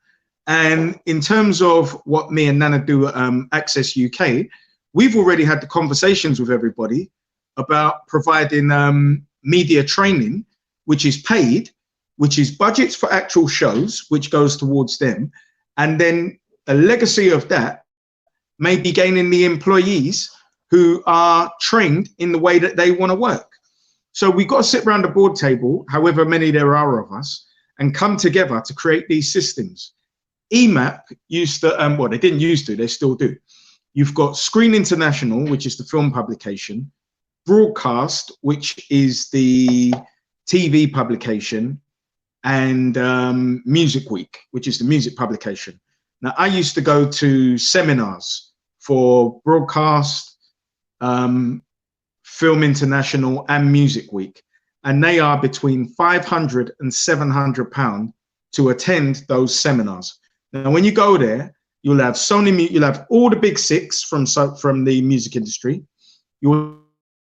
And in terms of what me and Nana do at Access UK, we've already had the conversations with everybody about providing media training, which is paid, which is budgets for actual shows, which goes towards them. And then a legacy of that may be gaining the employees who are trained in the way that they want to work. So we've got to sit around the board table, however many there are of us, and come together to create these systems. EMAP used to, well, they didn't used to, they still do. You've got Screen International, which is the film publication, Broadcast, which is the TV publication, and Music Week, which is the music publication. Now, I used to go to seminars for Broadcast, Film International, and Music Week, and they are between £500 and £700 to attend those seminars. Now, when you go there, you'll have Sony, you'll have all the big six from the music industry. You'll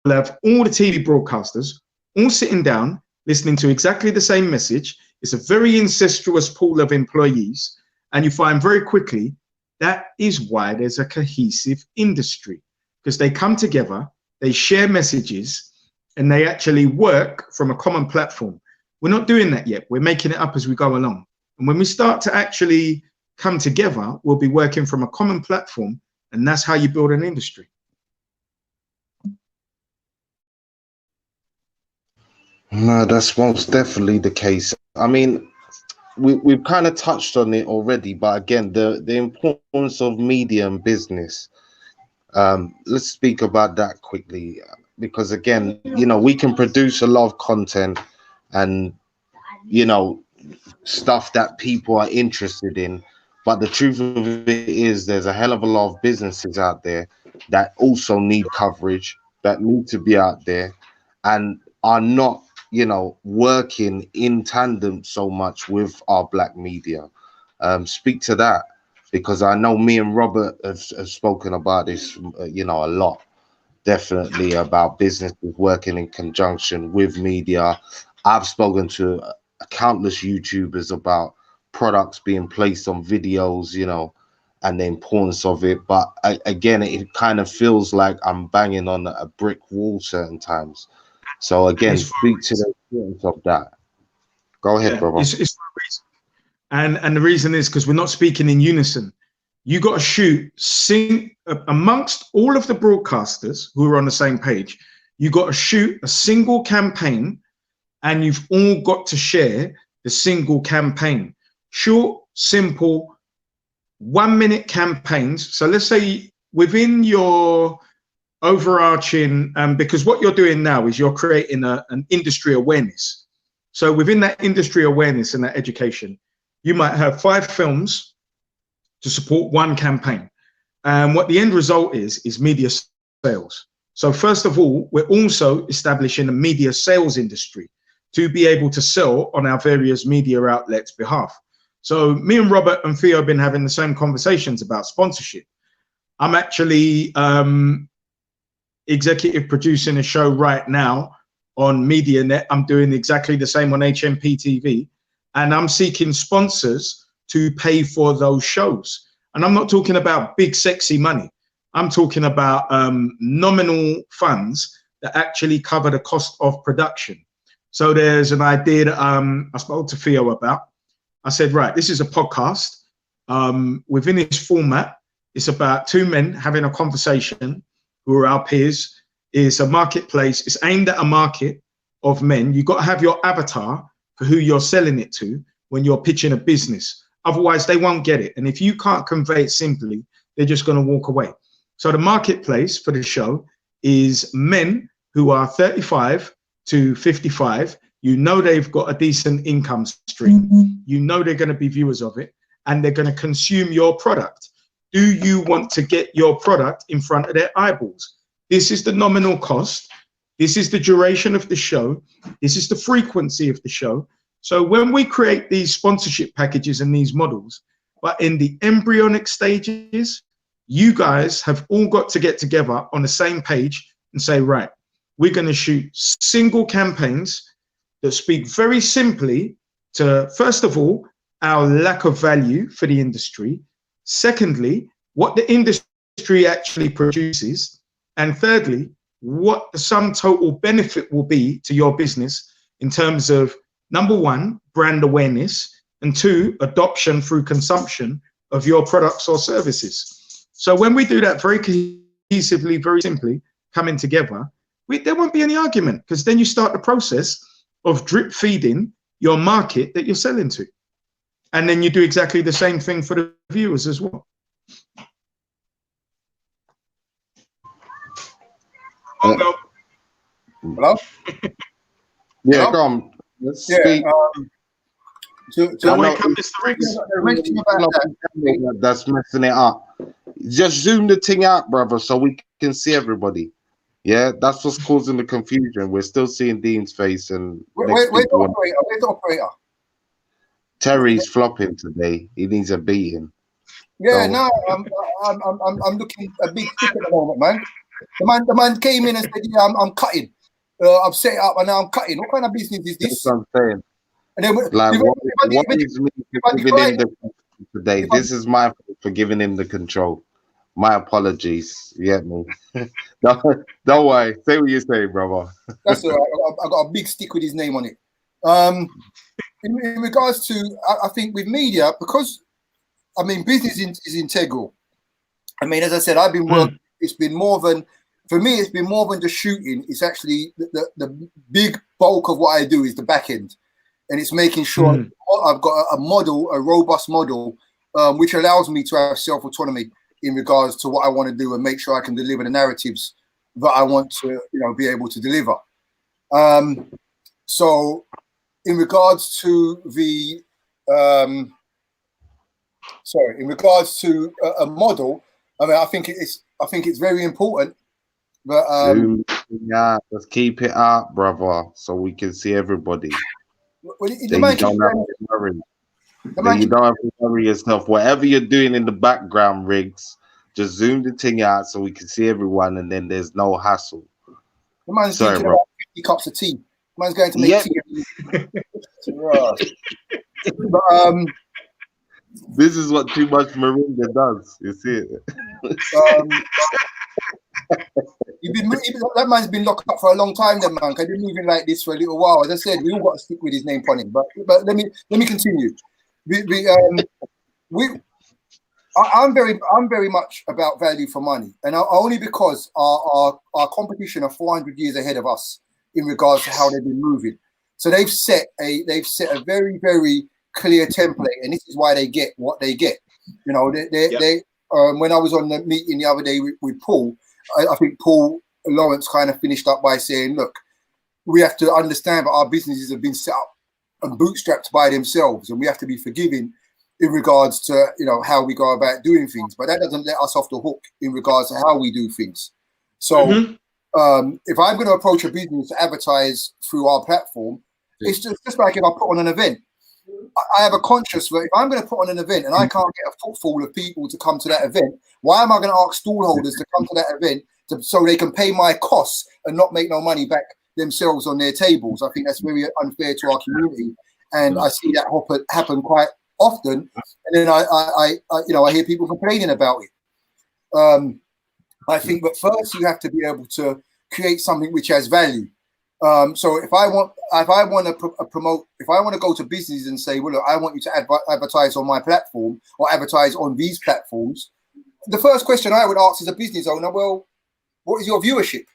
have all the TV broadcasters all sitting down, listening to exactly the same message. It's a very incestuous pool of employees, and you find very quickly that is why there's a cohesive industry, because they come together, they share messages, and they actually work from a common platform. We're not doing that yet. We're making it up as we go along. And when we start to actually come together, we'll be working from a common platform, and that's how you build an industry. No, that's most definitely the case. I mean, we've kind of touched on it already, but again, the importance of media and business. Let's speak about that quickly, because again, you know, we can produce a lot of content and, you know, stuff that people are interested in, but the truth of it is there's a hell of a lot of businesses out there that also need coverage, that need to be out there and are not you know, working in tandem so much with our black media. Speak to that, because I know me and Robert have spoken about this, you know, a lot. Definitely about businesses working in conjunction with media. I've spoken to countless YouTubers about products being placed on videos, you know, and the importance of it. But again, it kind of feels like I'm banging on a brick wall certain times. So again, speak to the importance of that. Go ahead, brother. It's for a reason. And the reason is because we're not speaking in unison. You got to shoot amongst all of the broadcasters who are on the same page. You got to shoot a single campaign, and you've all got to share the single campaign. Short, simple, 1 minute campaigns. So let's say within your overarching, because what you're doing now is you're creating an industry awareness. So within that industry awareness and that education, you might have 5 films to support one campaign. And what the end result is media sales. So first of all, we're also establishing a media sales industry to be able to sell on our various media outlets' behalf. So me and Robert and Theo have been having the same conversations about sponsorship. I'm actually executive producing a show right now on MediaNet. I'm doing exactly the same on HMP TV, and I'm seeking sponsors to pay for those shows. And I'm not talking about big, sexy money. I'm talking about nominal funds that actually cover the cost of production. So there's an idea that I spoke to Theo about. I said, right, this is a podcast. Within its format, it's about 2 men having a conversation who are our peers. It's a marketplace. It's aimed at a market of men. You've got to have your avatar for who you're selling it to when you're pitching a business. Otherwise, they won't get it. And if you can't convey it simply, they're just going to walk away. So the marketplace for the show is men who are 35 to 55. You know they've got a decent income stream. You know they're going to be viewers of it, and they're going to consume your product. Do you want to get your product in front of their eyeballs? This is the nominal cost. This is the duration of the show. This is the frequency of the show. So when we create these sponsorship packages and these models, but in the embryonic stages, you guys have all got to get together on the same page and say, right, we're going to shoot single campaigns that speak very simply to, first of all, our lack of value for the industry. Secondly, what the industry actually produces. And thirdly, what the sum total benefit will be to your business in terms of, number 1, brand awareness, and 2, adoption through consumption of your products or services. So when we do that very cohesively, very simply, coming together, there won't be any argument, because then you start the process of drip feeding your market that you're selling to. And then you do exactly the same thing for the viewers as well. Hello? Yeah, Hello? go on. Let's Yeah, speak. Wake up, Mr. Riggs. That's messing it up. Just zoom the thing out, brother, so we can see everybody. Yeah, that's what's causing the confusion. We're still seeing Dean's face, and Where's the operator? Where's the operator? Terry's flopping today. He needs a beating. Yeah, So- no, I'm looking a big stick at the moment, man. The man came in and said, yeah, I'm cutting. I've set it up and now I'm cutting. What kind of business is That's this? what I'm saying. And then Like, what is me for giving him the control today? This is my fault for giving him the control. My apologies. You get me? Don't worry. Say what you say, brother. That's all right. I got a big stick with his name on it. In regards to, I think with media, because, I mean, business is integral. I mean, as I said, I've been working, it's been more than, for me, it's been more than just shooting. It's actually the big bulk of what I do is the back end. And it's making sure I've got a model, a robust model, which allows me to have self-autonomy in regards to what I want to do and make sure I can deliver the narratives that I want to, be able to deliver. So in regards to the, in regards to a model, I mean, I think it's very important that Yeah, let's keep it up, brother, so we can see everybody. Well, Then you don't have to worry. Then you don't have to worry yourself. Whatever you're doing in the background, Riggs, just zoom the thing out so we can see everyone, and then there's no hassle. The man's Sorry, drinking bro. about 50 cups of tea. The man's going to make tea. But, this is what too much Moringa does. You see it? That man's been locked up for a long time, then, man. He's been moving like this for a little while. As I said, we all got to stick with his name on him. But let me continue. I'm very much about value for money, and only because our competition are 400 years ahead of us in regards to how they've been moving. So they've set a very, very clear template, and this is why they get what they get. You know, they when I was on the meeting the other day with Paul, I think Paul Lawrence kind of finished up by saying, look, we have to understand that our businesses have been set up and bootstrapped by themselves, and we have to be forgiving in regards to, you know, how we go about doing things. But that doesn't let us off the hook in regards to how we do things. So if I'm going to approach a business to advertise through our platform, it's just like if I put on an event. I have a conscious that if I'm going to put on an event and I can't get a footfall of people to come to that event, why am I going to ask stallholders to come to that event so they can pay my costs and not make no money back themselves on their tables? I think that's very unfair to our community, and I see that happen quite often. And then I hear people complaining about it. I think, but first you have to be able to create something which has value. So if I want to go to business and say, well, look, I want you to advertise on my platform or advertise on these platforms, the first question I would ask as a business owner, well, what is your viewership?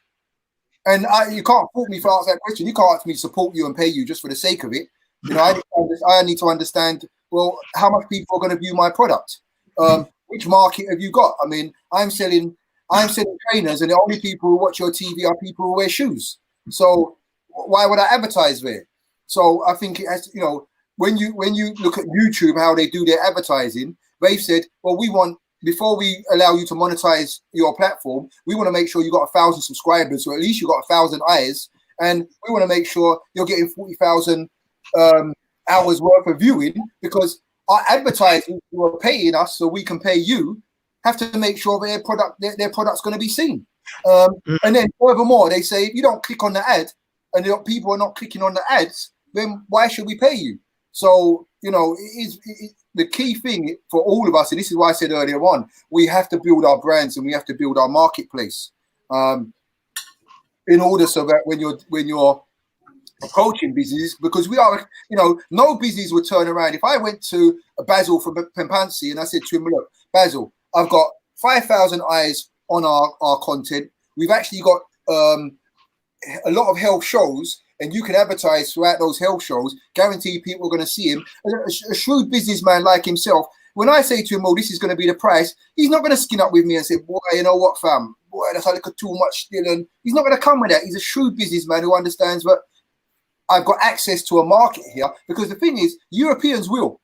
And you can't fault me for asking that question. You can't ask me to support you and pay you just for the sake of it. You know, I need to understand, well, how much people are going to view my product? Which market have you got? I mean, I'm selling trainers, and the only people who watch your TV are people who wear shoes. So why would I advertise there? So I think it has, you know, when you look at YouTube, how they do their advertising, they've said, well, before we allow you to monetize your platform, we want to make sure you got 1,000 subscribers, or at least you got 1,000 eyes, and we want to make sure you're getting 40,000 hours worth of viewing, because our advertisers who are paying us so we can pay you have to make sure their product's going to be seen. And then furthermore, they say, if you don't click on the ad and people are not clicking on the ads, then why should we pay you? So, you know, the key thing for all of us, and this is why I said earlier on, we have to build our brands and we have to build our marketplace in order so that when you're approaching business, because we are, you know, no business would turn around. If I went to Basil from Pempansi and I said to him, look, Basil, I've got 5,000 eyes on our content. We've actually got a lot of health shows, and you can advertise throughout those health shows, guarantee people are going to see him. A shrewd businessman like himself, when I say to him, oh, this is going to be the price, he's not going to skin up with me and say, boy, you know what, fam, boy, that's a little too much still. And he's not going to come with that. He's a shrewd businessman who understands that I've got access to a market here, because the thing is, Europeans will.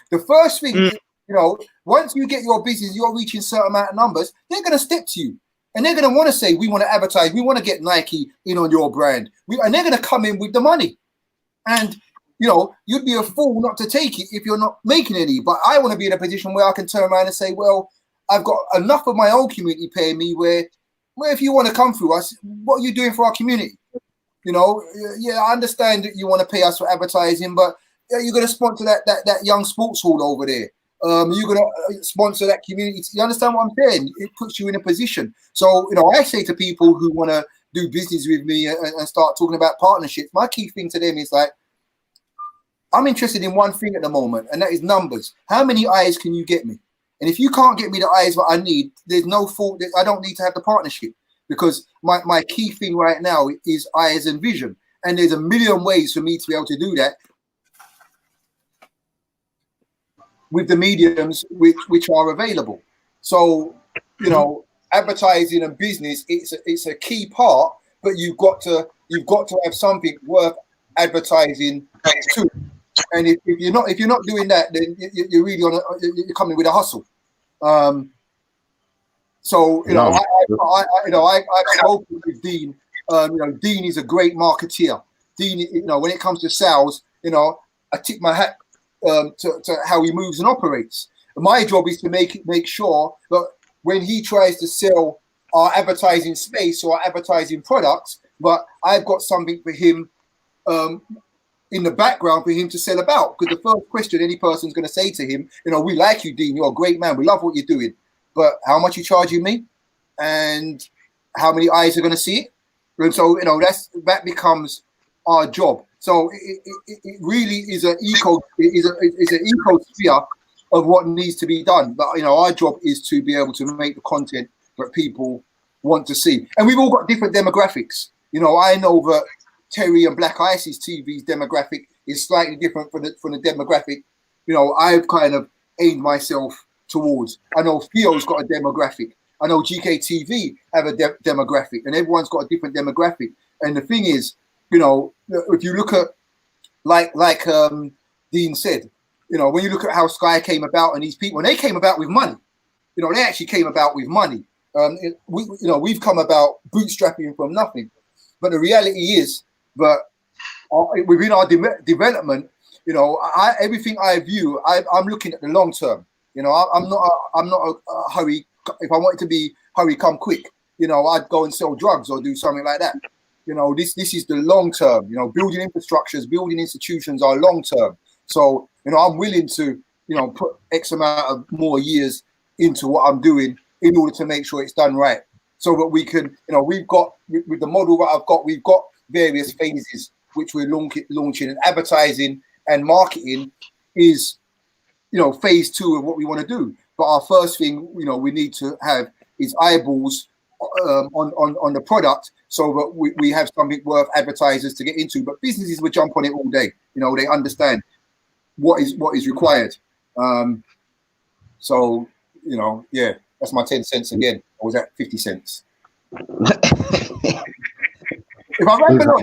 The first thing, you know, once you get your business, you're reaching a certain amount of numbers, they're going to step to you. And they're going to want to say, we want to advertise, we want to get Nike in on your brand. And they're going to come in with the money. And, you know, you'd be a fool not to take it if you're not making any. But I want to be in a position where I can turn around and say, well, I've got enough of my own community paying me where if you want to come through us, what are you doing for our community? You know, yeah, I understand that you want to pay us for advertising, but you're going to sponsor that young sports hall over there. You're going to sponsor that community. You understand what I'm saying? It puts you in a position. So, you know, I say to people who want to do business with me and start talking about partnerships, my key thing to them is like, I'm interested in one thing at the moment, and that is numbers. How many eyes can you get me? And if you can't get me the eyes that I need, there's no fault. I don't need to have the partnership, because my key thing right now is eyes and vision. And there's a million ways for me to be able to do that with the mediums which are available. So, you know, advertising and business, it's a key part, but you've got to have something worth advertising to. And if you're not doing that, then you're really you're coming with a hustle. So, you know, I've spoken with Dean Dean is a great marketeer. Dean, when it comes to sales, I tip my hat to how he moves and operates. My job is to make sure that when he tries to sell our advertising space or our advertising products, but I've got something for him in the background for him to sell about. Because the first question any person's going to say to him, we like you, Dean, you're a great man, we love what you're doing, but how much you charging me, and how many eyes are going to see it? And so that becomes our job. So it really is an ecosphere of what needs to be done. But our job is to be able to make the content that people want to see. And we've all got different demographics. I know that Terry and Black Ice's TV's demographic is slightly different from the demographic I've kind of aimed myself towards. I know Theo's got a demographic. I know GKTV have a demographic, and everyone's got a different demographic. And the thing is, if you look at like Dean said, when you look at how Sky came about and these people, when they came about with money, they actually came about with money. We've come about bootstrapping from nothing. But the reality is that within our development, everything I view, I'm looking at the long term. I'm not a hurry. If I wanted to be hurry come quick, I'd go and sell drugs or do something like that. This is the long term. Building infrastructures, building institutions are long term. So I'm willing to put X amount of more years into what I'm doing in order to make sure it's done right. So that we can, we've got with the model that I've got, we've got various phases which we're launching, and advertising and marketing is phase 2 of what we want to do. But our first thing we need to have is eyeballs on the product, so that we have something worth advertisers to get into. But businesses will jump on it all day. They understand what is required. So yeah, that's my 10 cents again. Or was that 50 cents? If I remember,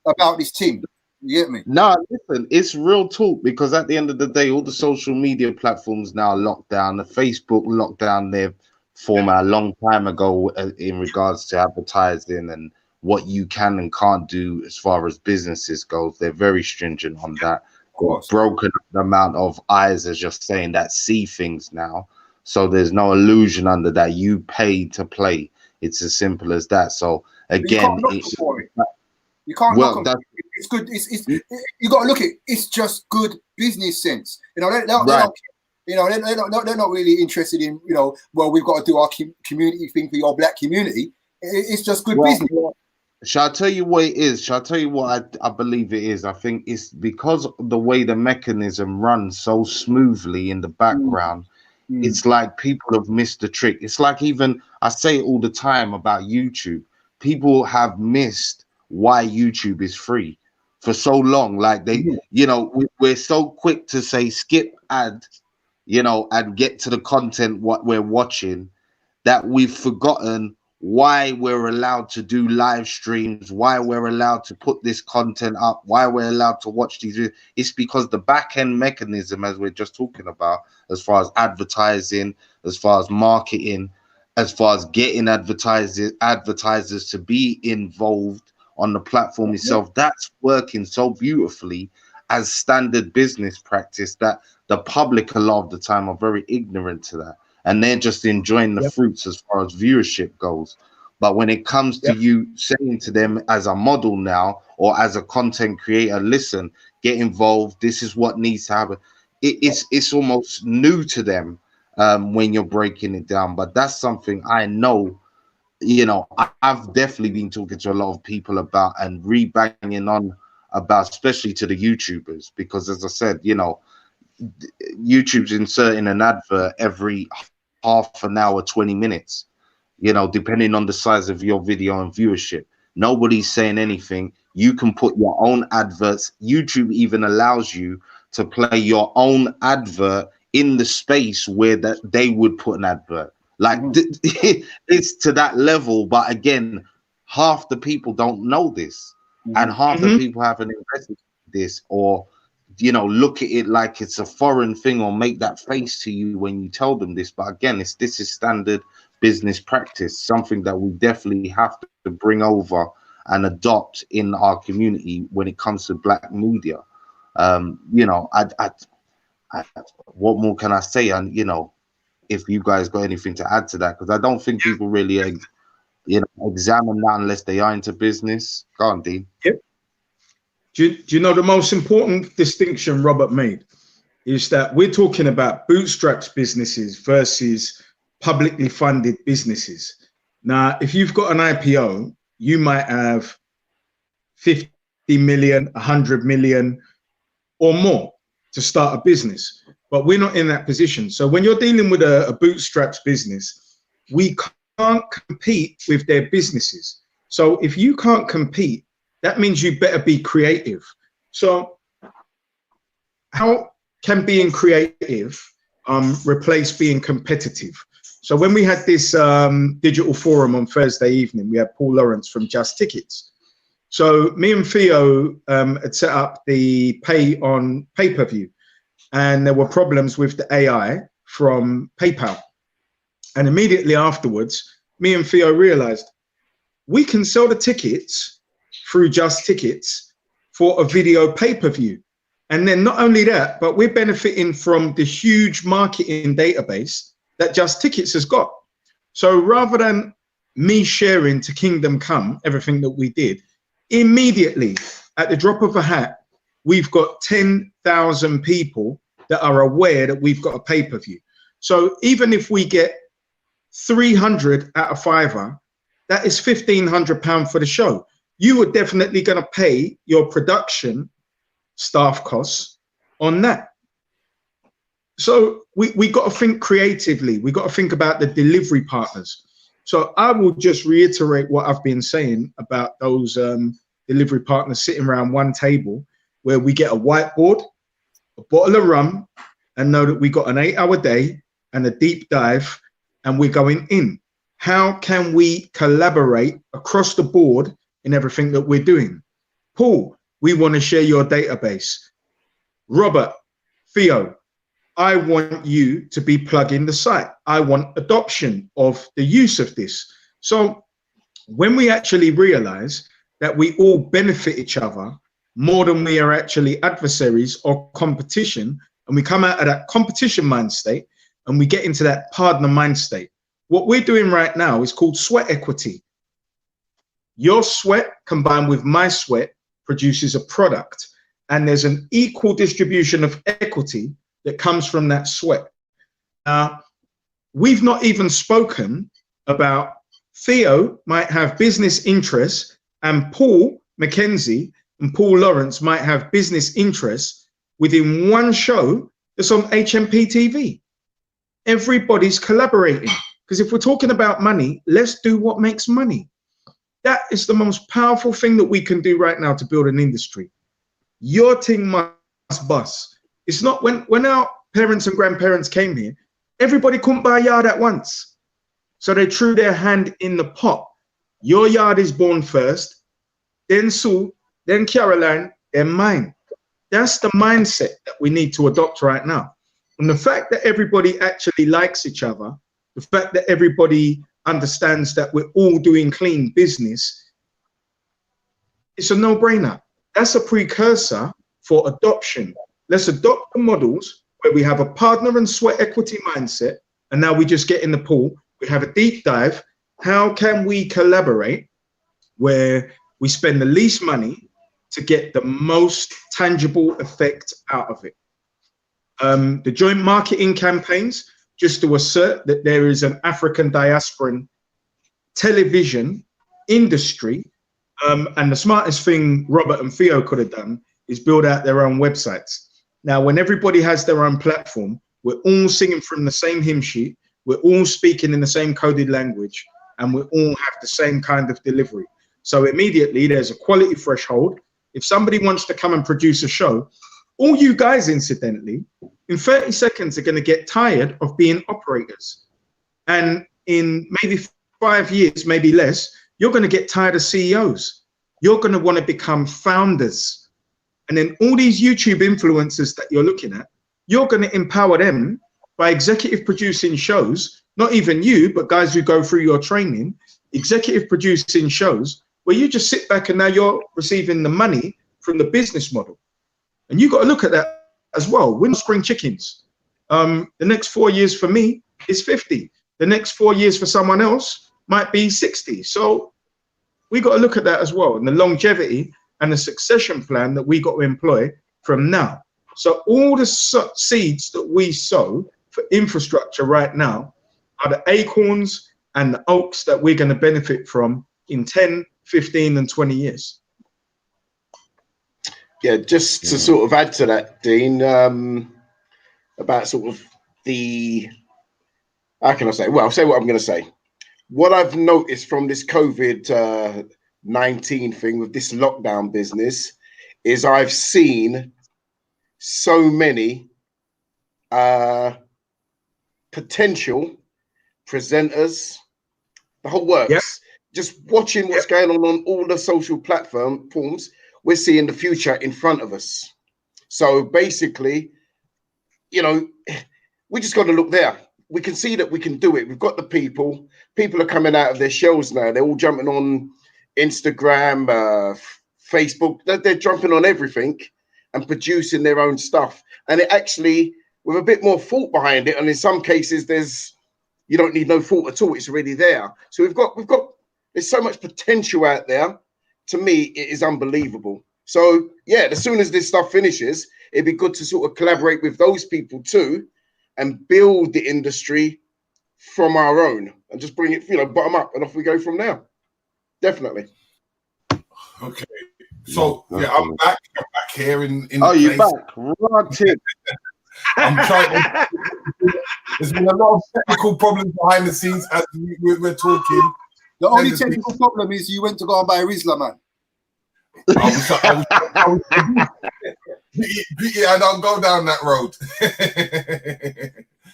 about this team. You get me? No, listen, it's real talk, because at the end of the day, all the social media platforms now are locked down. The Facebook locked down their format a long time ago in regards to advertising and what you can and can't do as far as businesses goes. They're very stringent on that. Broken the amount of eyes, as you're saying, that see things now. So there's no illusion under that. You pay to play. It's as simple as that. So again, you can't look at it. It's good. You got to look at it. It's just good business sense. They're not really interested in well, we've got to do our community thing for your black community. It's just good business. Shall I tell you what it is? Shall I tell you what I believe it is? I think it's because of the way the mechanism runs so smoothly in the background. It's like people have missed the trick. It's like, even I say it all the time about YouTube. People have missed why YouTube is free for so long. Like we're so quick to say skip ad, and get to the content what we're watching, that we've forgotten why we're allowed to do live streams, why we're allowed to put this content up, why we're allowed to watch these videos. It's because the back end mechanism, as we're just talking about, as far as advertising, as far as marketing, as far as getting advertisers to be involved on the platform itself, that's working so beautifully as standard business practice that the public a lot of the time are very ignorant to that. And they're just enjoying the fruits as far as viewership goes. But when it comes to you saying to them as a model now, or as a content creator, listen, get involved, this is what needs to happen, it's almost new to them when you're breaking it down. But that's something I know, I've definitely been talking to a lot of people about and rebanging on about, especially to the YouTubers, because as I said, YouTube's inserting an advert every half an hour, 20 minutes, depending on the size of your video and viewership. Nobody's saying anything. You can put your own adverts. YouTube even allows you to play your own advert in the space where that they would put an advert. Like it's to that level. But again, half the people don't know this, and half the people haven't invested in this, or look at it like it's a foreign thing, or make that face to you when you tell them this. But again, this is standard business practice, something that we definitely have to bring over and adopt in our community when it comes to Black media. You know, what more can I say? And you know, if you guys got anything to add to that, because I don't think people really, you know, examine that unless they are into business. Go on, Dean. Yep. Do you know the most important distinction Robert made is that we're talking about bootstraps businesses versus publicly funded businesses. Now, if you've got an IPO, you might have 50 million, 100 million or more to start a business, but we're not in that position. So when you're dealing with a bootstraps business, we can't compete with their businesses. So if you can't compete, that means you better be creative. So how can being creative replace being competitive? So when we had this digital forum on Thursday evening, we had Paul Lawrence from Just Tickets. So me and Theo had set up the pay-per-view, and there were problems with the AI from PayPal. And immediately afterwards, me and Theo realized we can sell the tickets through Just Tickets for a video pay-per-view. And then not only that, but we're benefiting from the huge marketing database that Just Tickets has got. So rather than me sharing to Kingdom Come everything that we did, immediately at the drop of a hat, we've got 10,000 people that are aware that we've got a pay-per-view. So even if we get 300 at a fiver, that is £1,500 for the show. You are definitely going to pay your production staff costs on that. So we got to think creatively. We got to think about the delivery partners. So I will just reiterate what I've been saying about those delivery partners sitting around one table where we get a whiteboard, a bottle of rum, and know that we got an 8-hour day and a deep dive, and we're going in. How can we collaborate across the board in everything that we're doing? Paul, we want to share your database. Robert, Theo, I want you to be plugging the site. I want adoption of the use of this. So when we actually realize that we all benefit each other more than we are actually adversaries or competition, and we come out of that competition mind state and we get into that partner mind state, what we're doing right now is called sweat equity. Your sweat combined with my sweat produces a product, and there's an equal distribution of equity that comes from that sweat. Now, we've not even spoken about Theo might have business interests, and Paul Mackenzie and Paul Lawrence might have business interests within one show that's on HMP TV. Everybody's collaborating, because if we're talking about money, let's do what makes money. That is the most powerful thing that we can do right now to build an industry. Your thing must bust. It's not when our parents and grandparents came here, everybody couldn't buy a yard at once. So they threw their hand in the pot. Your yard is born first, then Sue, then Caroline, then mine. That's the mindset that we need to adopt right now. And the fact that everybody actually likes each other, the fact that everybody understands that we're all doing clean business, it's a no-brainer. That's a precursor for adoption. Let's adopt the models where we have a partner and sweat equity mindset, and now we just get in the pool, we have a deep dive. How can we collaborate where we spend the least money to get the most tangible effect out of it? The joint marketing campaigns, just to assert that there is an African diasporan television industry, and the smartest thing Robert and Theo could have done is build out their own websites. Now, when everybody has their own platform, we're all singing from the same hymn sheet, we're all speaking in the same coded language, and we all have the same kind of delivery. So immediately there's a quality threshold. If somebody wants to come and produce a show, all you guys, incidentally, in 30 seconds are going to get tired of being operators. And in maybe 5 years, maybe less, you're going to get tired of CEOs. You're going to want to become founders. And then all these YouTube influencers that you're looking at, you're going to empower them by executive producing shows not even you, but guys who go through your training, executive producing shows where you just sit back and now you're receiving the money from the business model. And you got to look at that as well. We're not spring chickens. The next 4 years for me is 50. The next 4 years for someone else might be 60. So we got to look at that as well, and the longevity and the succession plan that we got to employ from now. So all the seeds that we sow for infrastructure right now are the acorns and the oaks that we're going to benefit from in 10, 15, and 20 years. Yeah, just to sort of add to that, Dean, about sort of the, how can I say? Well, I'll say what I'm going to say. What I've noticed from this COVID-19 thing with this lockdown business is I've seen so many potential presenters, the whole works. Yep. Just watching what's going on all the social platforms, we're seeing the future in front of us. So basically, you know, we just got to look there. We can see that we can do it. We've got the people. People are coming out of their shells now. They're all jumping on Instagram, Facebook. They're jumping on everything and producing their own stuff. And it actually, with a bit more thought behind it, and in some cases, you don't need no thought at all. It's already there. So there's so much potential out there. To me, it is unbelievable. So yeah, as soon as this stuff finishes, it'd be good to sort of collaborate with those people too, and build the industry from our own, and just bring it, bottom up, and off we go from there. Definitely. Okay. So yeah, I'm back here in oh, the you're place. back. Right. I'm trying. There's been a lot of technical problems behind the scenes as we're talking. The only technical problem is you went to go and buy Rizla, man. Yeah, I don't go down that road.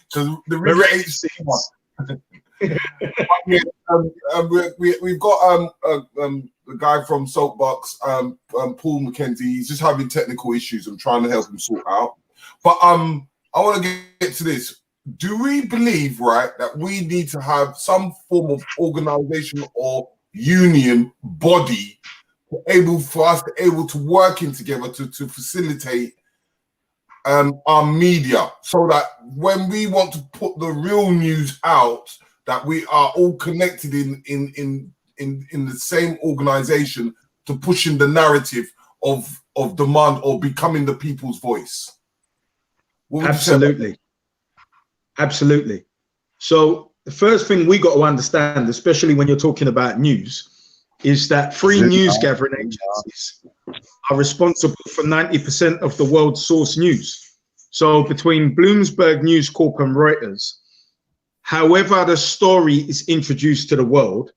Because the Rizla we've got the guy from Soapbox, Paul McKenzie. He's just having technical issues. I'm trying to help him sort out. But I want to get to this. Do we believe, right, that we need to have some form of organization or union body for us to working together to facilitate our media, so that when we want to put the real news out, that we are all connected in the same organization to pushing the narrative of demand or becoming the people's voice? Absolutely. Absolutely. So the first thing we got to understand, especially when you're talking about news, is that free news gathering agencies are responsible for 90% of the world's source news. So between Bloomberg News Corp and Reuters, however the story is introduced to the world,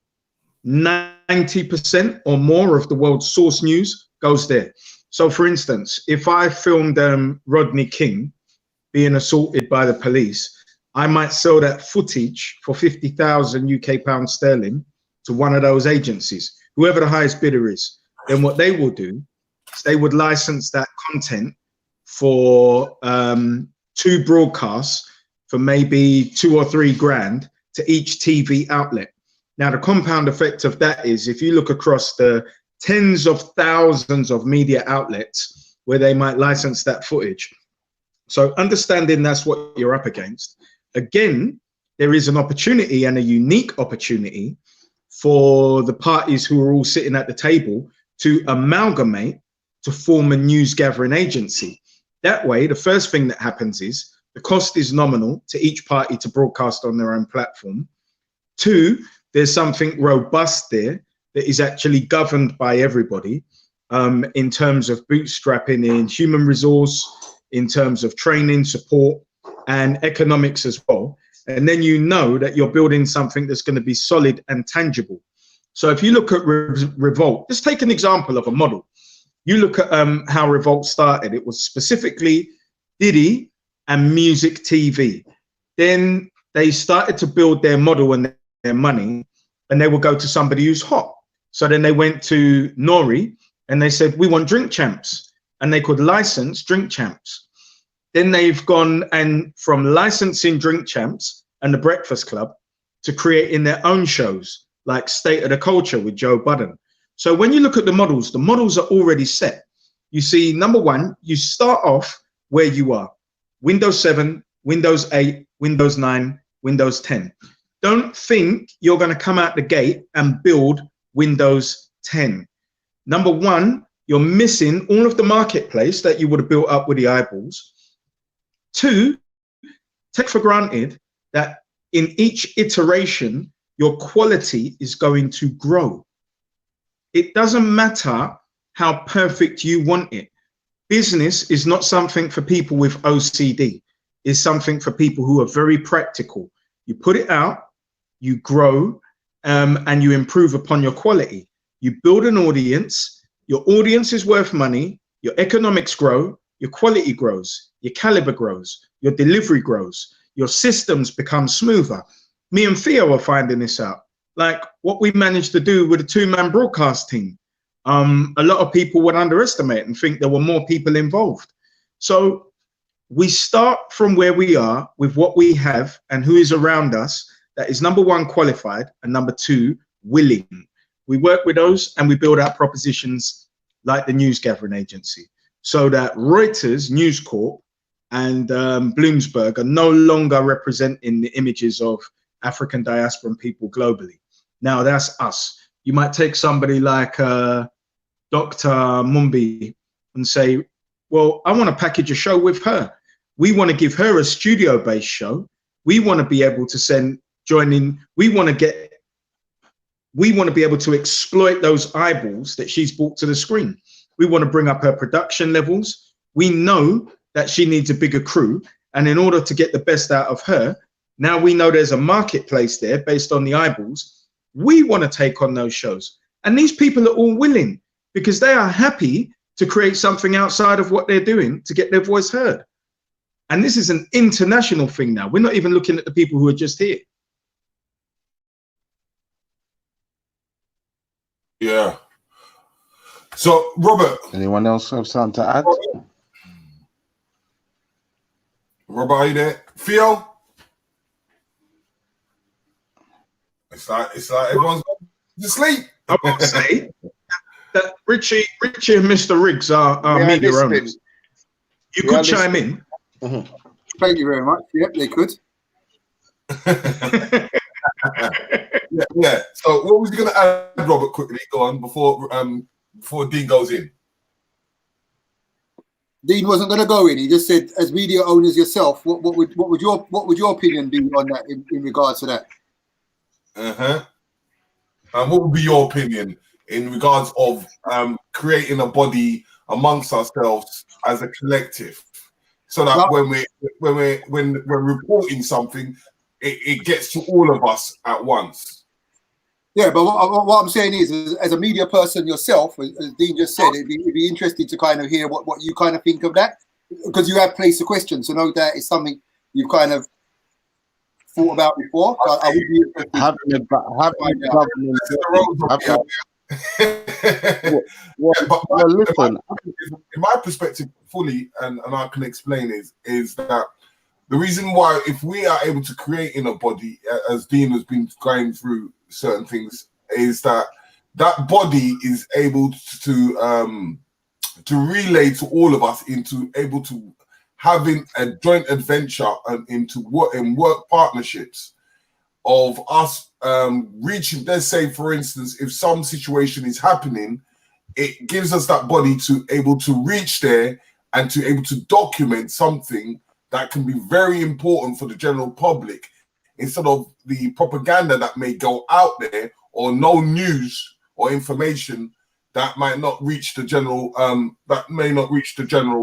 90% or more of the world's source news goes there. So for instance, if I filmed Rodney King being assaulted by the police, I might sell that footage for 50,000 UK pounds sterling to one of those agencies, whoever the highest bidder is. Then what they will do is they would license that content for 2 broadcasts for maybe 2 or 3 grand to each TV outlet. Now, the compound effect of that is, if you look across the tens of thousands of media outlets where they might license that footage. So understanding that's what you're up against. Again, there is an opportunity, and a unique opportunity, for the parties who are all sitting at the table to amalgamate to form a news gathering agency. That way, the first thing that happens is the cost is nominal to each party to broadcast on their own platform. 2, there's something robust there that is actually governed by everybody, in terms of bootstrapping in human resource, in terms of training, support, and economics as well. And then you know that you're building something that's going to be solid and tangible. So if you look at Revolt, just take an example of a model. You look at how Revolt started. It was specifically Diddy and music TV. Then they started to build their model and their money, and they would go to somebody who's hot. So then they went to Nori and they said, we want Drink Champs, and they could license Drink Champs. Then they've gone, and from licensing Drink Champs and the Breakfast Club to creating their own shows like State of the Culture with Joe Budden. So when you look at the models are already set. You see, number one, you start off where you are. Windows 7, Windows 8, Windows 9, Windows 10. Don't think you're going to come out the gate and build Windows 10. Number one, you're missing all of the marketplace that you would have built up with the eyeballs. Two, take for granted that in each iteration, your quality is going to grow. It doesn't matter how perfect you want it. Business is not something for people with OCD. It's something for people who are very practical. You put it out, you grow, and you improve upon your quality. You build an audience, your audience is worth money, your economics grow, your quality grows, your caliber grows, your delivery grows, your systems become smoother. Me and Theo are finding this out. Like what we managed to do with a two-man broadcast team. A lot of people would underestimate and think there were more people involved. So we start from where we are with what we have and who is around us that is number one, qualified, and number two, willing. We work with those and we build out propositions like the news gathering agency so that Reuters, News Corp, and Bloomsburg are no longer representing the images of African diaspora people globally. Now that's us. You might take somebody like Dr. Mumbi and say, well, I want to package a show with her. We want to give her a studio-based show. We want to be able to join in. We want to be able to exploit those eyeballs that she's brought to the screen. We want to bring up her production levels. We know that she needs a bigger crew. And in order to get the best out of her, now we know there's a marketplace there based on the eyeballs. We want to take on those shows. And these people are all willing because they are happy to create something outside of what they're doing to get their voice heard. And this is an international thing now. We're not even looking at the people who are just here. Yeah. So, Robert. Anyone else have something to add? Robert, are you there? Theo? It's like everyone's going to sleep. I would say that Richie and Mr. Riggs are media owners. You could chime in. Mm-hmm. Thank you very much. Yep, they could. yeah. So what was you going to add, Robert, quickly? Go on before Dean goes in. Dean wasn't going to go in. He just said, as media owners yourself, what would your opinion be on that in regards to that? And what would be your opinion in regards of creating a body amongst ourselves as a collective, so that when we're reporting something, it gets to all of us at once? Yeah, but what I'm saying is, as a media person yourself, as Dean just said, it'd be interesting to kind of hear what you kind of think of that, because you have placed a question, so no doubt it's something you've kind of thought about before. I would be interested. Listen, in my perspective, fully, and I can explain is that the reason why, if we are able to create in a body, as Dean has been going through certain things, is that body is able to relay to all of us into able to having a joint adventure and into work partnerships of us reaching. Let's say, for instance, if some situation is happening, it gives us that body to able to reach there and to able to document something that can be very important for the general public, instead of the propaganda that may go out there, or no news or information that might not reach the general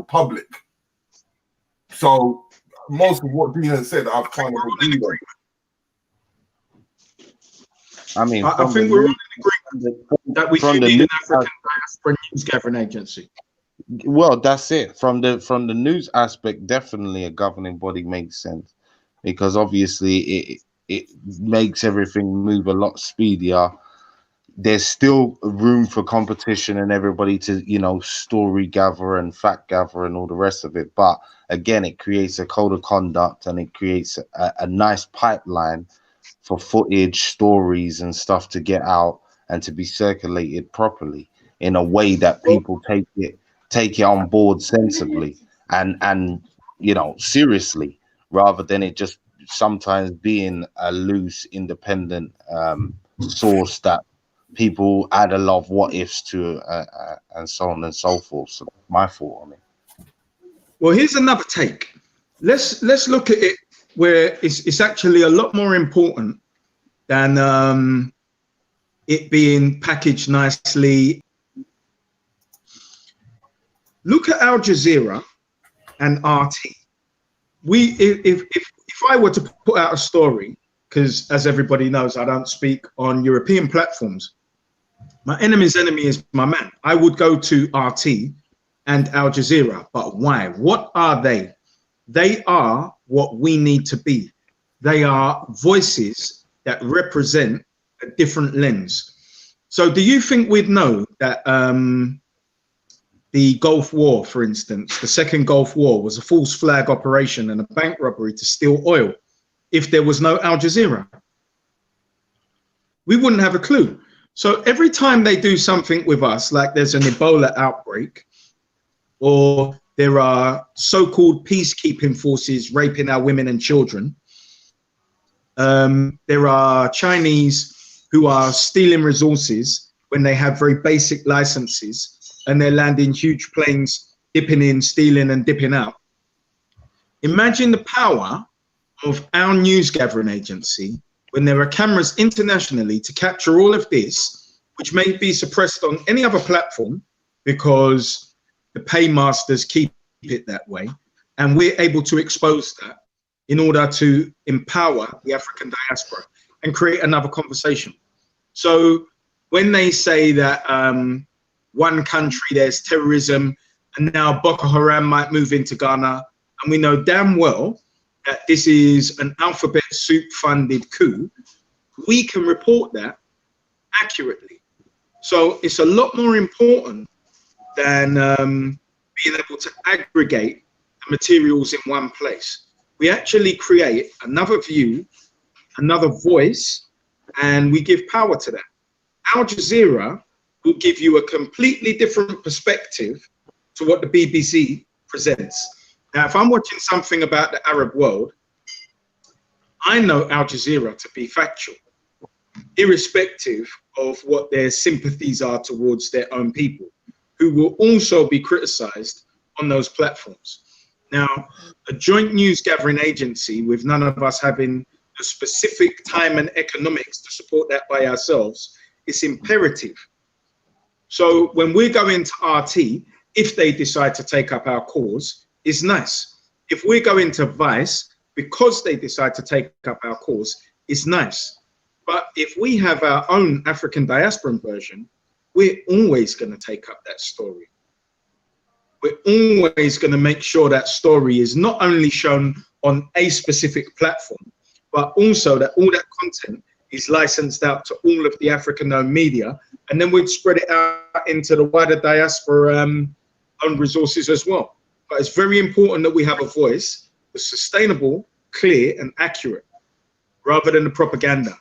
public. So most of what Dean has said, I've kind of agreed on. I mean, I think we're all in agreement that we should need an African diaspora news gathering agency. Well, that's it. From the news aspect, definitely a governing body makes sense, because obviously it makes everything move a lot speedier. there's still room for competition and everybody to, you know, story gather and fact gather and all the rest of it. But again, it creates a code of conduct and it creates a nice pipeline for footage, stories and stuff to get out and to be circulated properly in a way that people take it on board sensibly and you know, seriously, rather than it just sometimes being a loose independent source that people add a lot of what ifs to and so on and so forth. So my thought on it. Well, here's another take. Let's look at it where it's actually a lot more important than it being packaged nicely. Look at Al Jazeera and RT. If I were to put out a story, because as everybody knows, I don't speak on European platforms. My enemy's enemy is my man. I would go to RT and Al Jazeera. But why? What are they? They are what we need to be. They are voices that represent a different lens. So do you think we'd know that the Gulf War, for instance, the second Gulf War was a false flag operation and a bank robbery to steal oil if there was no Al Jazeera? We wouldn't have a clue. So every time they do something with us, like there's an Ebola outbreak, or there are so-called peacekeeping forces raping our women and children, there are Chinese who are stealing resources when they have very basic licenses and they're landing huge planes, dipping in, stealing and dipping out. Imagine the power of our news gathering agency when there are cameras internationally to capture all of this, which may be suppressed on any other platform because the paymasters keep it that way. And we're able to expose that in order to empower the African diaspora and create another conversation. So when they say that one country there's terrorism and now Boko Haram might move into Ghana, and we know damn well that this is an alphabet soup funded coup, we can report that accurately. So it's a lot more important than being able to aggregate the materials in one place. We actually create another view, another voice, and we give power to that. Al Jazeera will give you a completely different perspective to what the BBC presents. Now, if I'm watching something about the Arab world, I know Al Jazeera to be factual, irrespective of what their sympathies are towards their own people, who will also be criticized on those platforms. Now, a joint news gathering agency with none of us having the specific time and economics to support that by ourselves, is imperative. So when we go into RT, if they decide to take up our cause, is nice. If we go into Vice, because they decide to take up our cause, is nice. But if we have our own African diaspora version, we're always going to take up that story. We're always going to make sure that story is not only shown on a specific platform, but also that all that content is licensed out to all of the African-owned media, and then we'd spread it out into the wider diaspora owned resources as well. But it's very important that we have a voice that's sustainable, clear, and accurate, rather than the propaganda.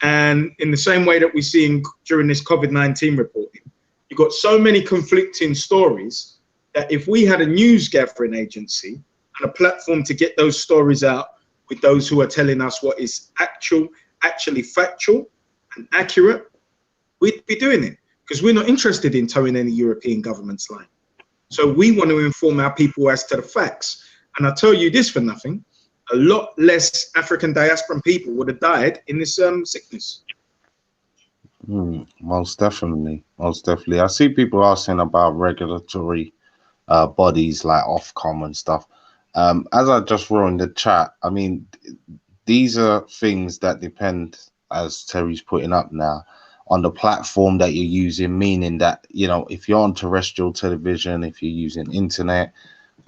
And in the same way that we're seeing during this COVID-19 reporting, you've got so many conflicting stories that if we had a news gathering agency and a platform to get those stories out with those who are telling us what is actually factual and accurate, we'd be doing it, because we're not interested in towing any European government's line. So we want to inform our people as to the facts. And I tell you this for nothing, a lot less African diasporan people would have died in this sickness. Most definitely. Most definitely. I see people asking about regulatory bodies like Ofcom and stuff. As I just wrote in the chat, I mean, these are things that depend, as Terry's putting up now, on the platform that you're using, meaning that, you know, if you're on terrestrial television, if you're using internet,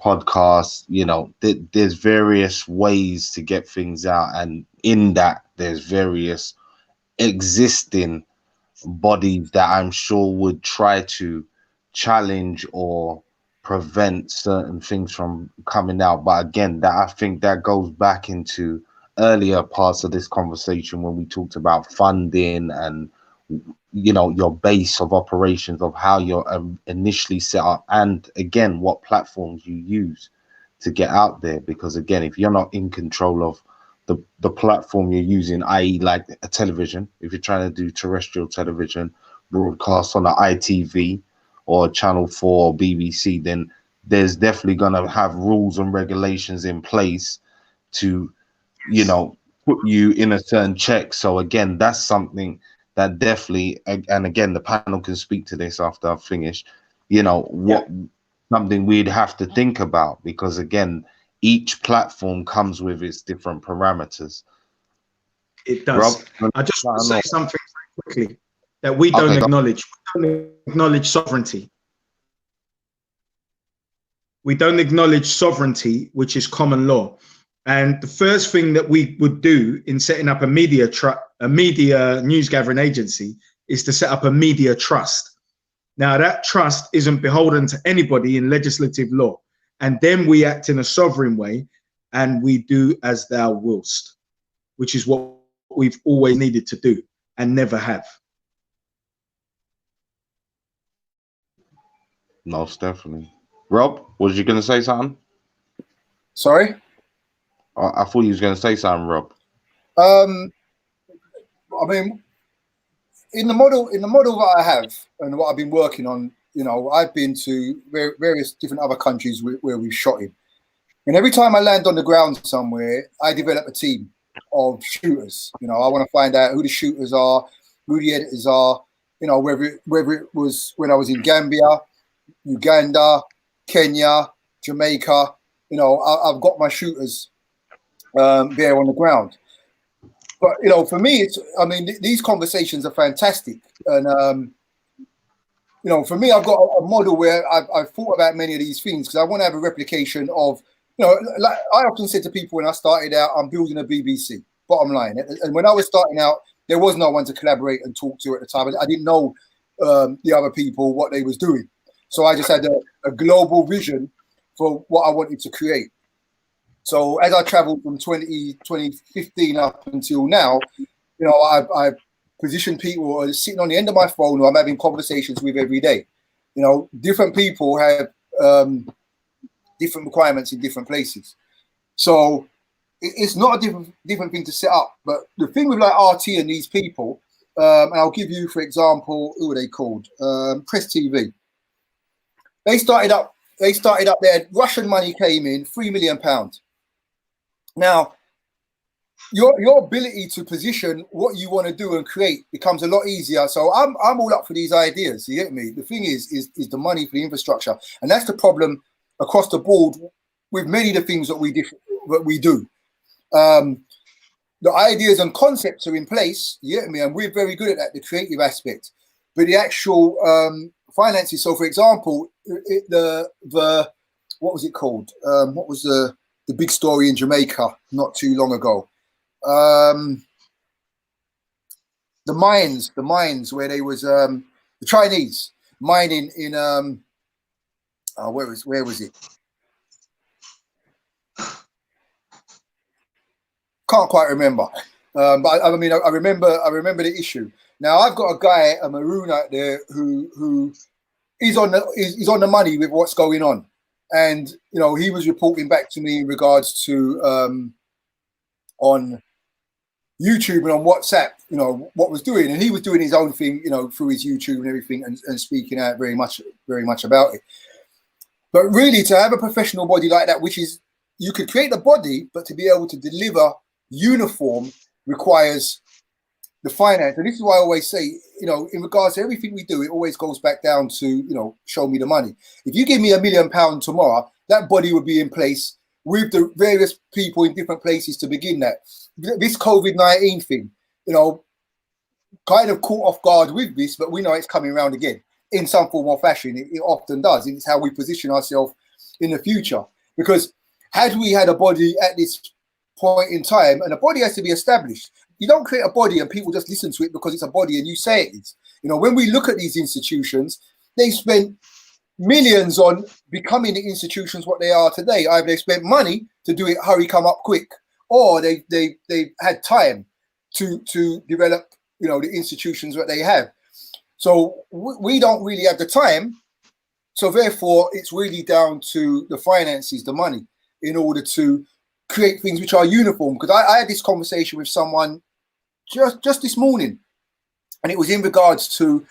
podcasts, you know, there's various ways to get things out. And in that, there's various existing bodies that I'm sure would try to challenge or prevent certain things from coming out. But again, that I think that goes back into earlier parts of this conversation when we talked about funding and, you know, your base of operations, of how you're initially set up, and again, what platforms you use to get out there. Because again, if you're not in control of the platform you're using, i.e. like a television, if you're trying to do terrestrial television broadcast on the ITV or Channel 4 or BBC, then there's definitely going to have rules and regulations in place to, you know, put you in a certain check. So again, that's something that definitely, and again, the panel can speak to this after I've finished, you know, what something we'd have to think about, because again, each platform comes with its different parameters. It does. Rob, I just want to say something very quickly that we don't acknowledge. We don't acknowledge sovereignty. We don't acknowledge sovereignty, which is common law. And the first thing that we would do in setting up a media news gathering agency is to set up a media trust. Now, that trust isn't beholden to anybody in legislative law. And then we act in a sovereign way, and we do as thou willst, which is what we've always needed to do and never have. Most definitely. Rob, was you going to say something? Sorry? I thought you was going to say something, Rob. I mean, in the model that I have and what I've been working on, you know, I've been to various different other countries where we've shot in. And every time I land on the ground somewhere, I develop a team of shooters. You know, I want to find out who the shooters are, who the editors are, you know, whether it was when I was in Gambia, Uganda, Kenya, Jamaica, you know, I've got my shooters there on the ground. But, you know, for me, these conversations are fantastic. And, you know, for me, I've got a model where I've thought about many of these things because I want to have a replication of, you know, like I often said to people when I started out, I'm building a BBC, bottom line. And when I was starting out, there was no one to collaborate and talk to at the time. I didn't know the other people, what they was doing. So I just had a global vision for what I wanted to create. So as I traveled from 2015 up until now, you know, I position people sitting on the end of my phone who I'm having conversations with every day. You know, different people have different requirements in different places. So it's not a different thing to set up. But the thing with like RT and these people, and I'll give you, for example, who are they called? Press TV. They started up there. Russian money came in, £3 million. Now, your ability to position what you want to do and create becomes a lot easier. So I'm all up for these ideas. You get me? The thing is the money for the infrastructure, and that's the problem across the board with many of the things that we do. The ideas and concepts are in place. You get me? And we're very good at that, the creative aspect. But the actual finances. So, for example, the what was it called? What was the big story in Jamaica not too long ago? The mines where they was the Chinese mining in where was it? Can't quite remember. But I mean I remember the issue. Now I've got a guy, a maroon out there who is on the money with what's going on. And you know, he was reporting back to me in regards to on YouTube and on WhatsApp, you know, what was doing, and he was doing his own thing, you know, through his YouTube and everything, and speaking out very much about it. But really, to have a professional body like that, which is, you could create the body, but to be able to deliver uniform requires the finance. And this is why I always say, you know, in regards to everything we do, it always goes back down to, you know, show me the money. If you give me £1 million tomorrow, that body would be in place with the various people in different places to begin that. This COVID-19 thing, you know, kind of caught off guard with this, but we know it's coming around again in some form or fashion. It often does. It's how we position ourselves in the future. Because had we had a body at this point in time, and a body has to be established. You don't create a body and people just listen to it because it's a body and you say it is. You know, when we look at these institutions, they spent millions on becoming the institutions what they are today. Either they spent money to do it, hurry, come up quick, or they had time to develop, you know, the institutions that they have. So we don't really have the time. So therefore, it's really down to the finances, the money, in order to create things which are uniform. Because I had this conversation with someone just this morning, and it was in regards to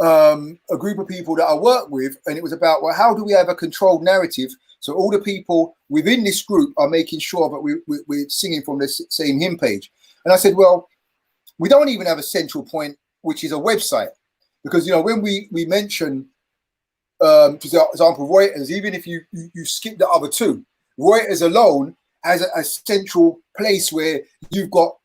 a group of people that I work with, and it was about, well, how do we have a controlled narrative so all the people within this group are making sure that we're singing from the same hymn page? And I said, well, we don't even have a central point, which is a website, because, you know, when we mention, for example, Reuters, even if you skip the other two, Reuters alone has a central place where you've got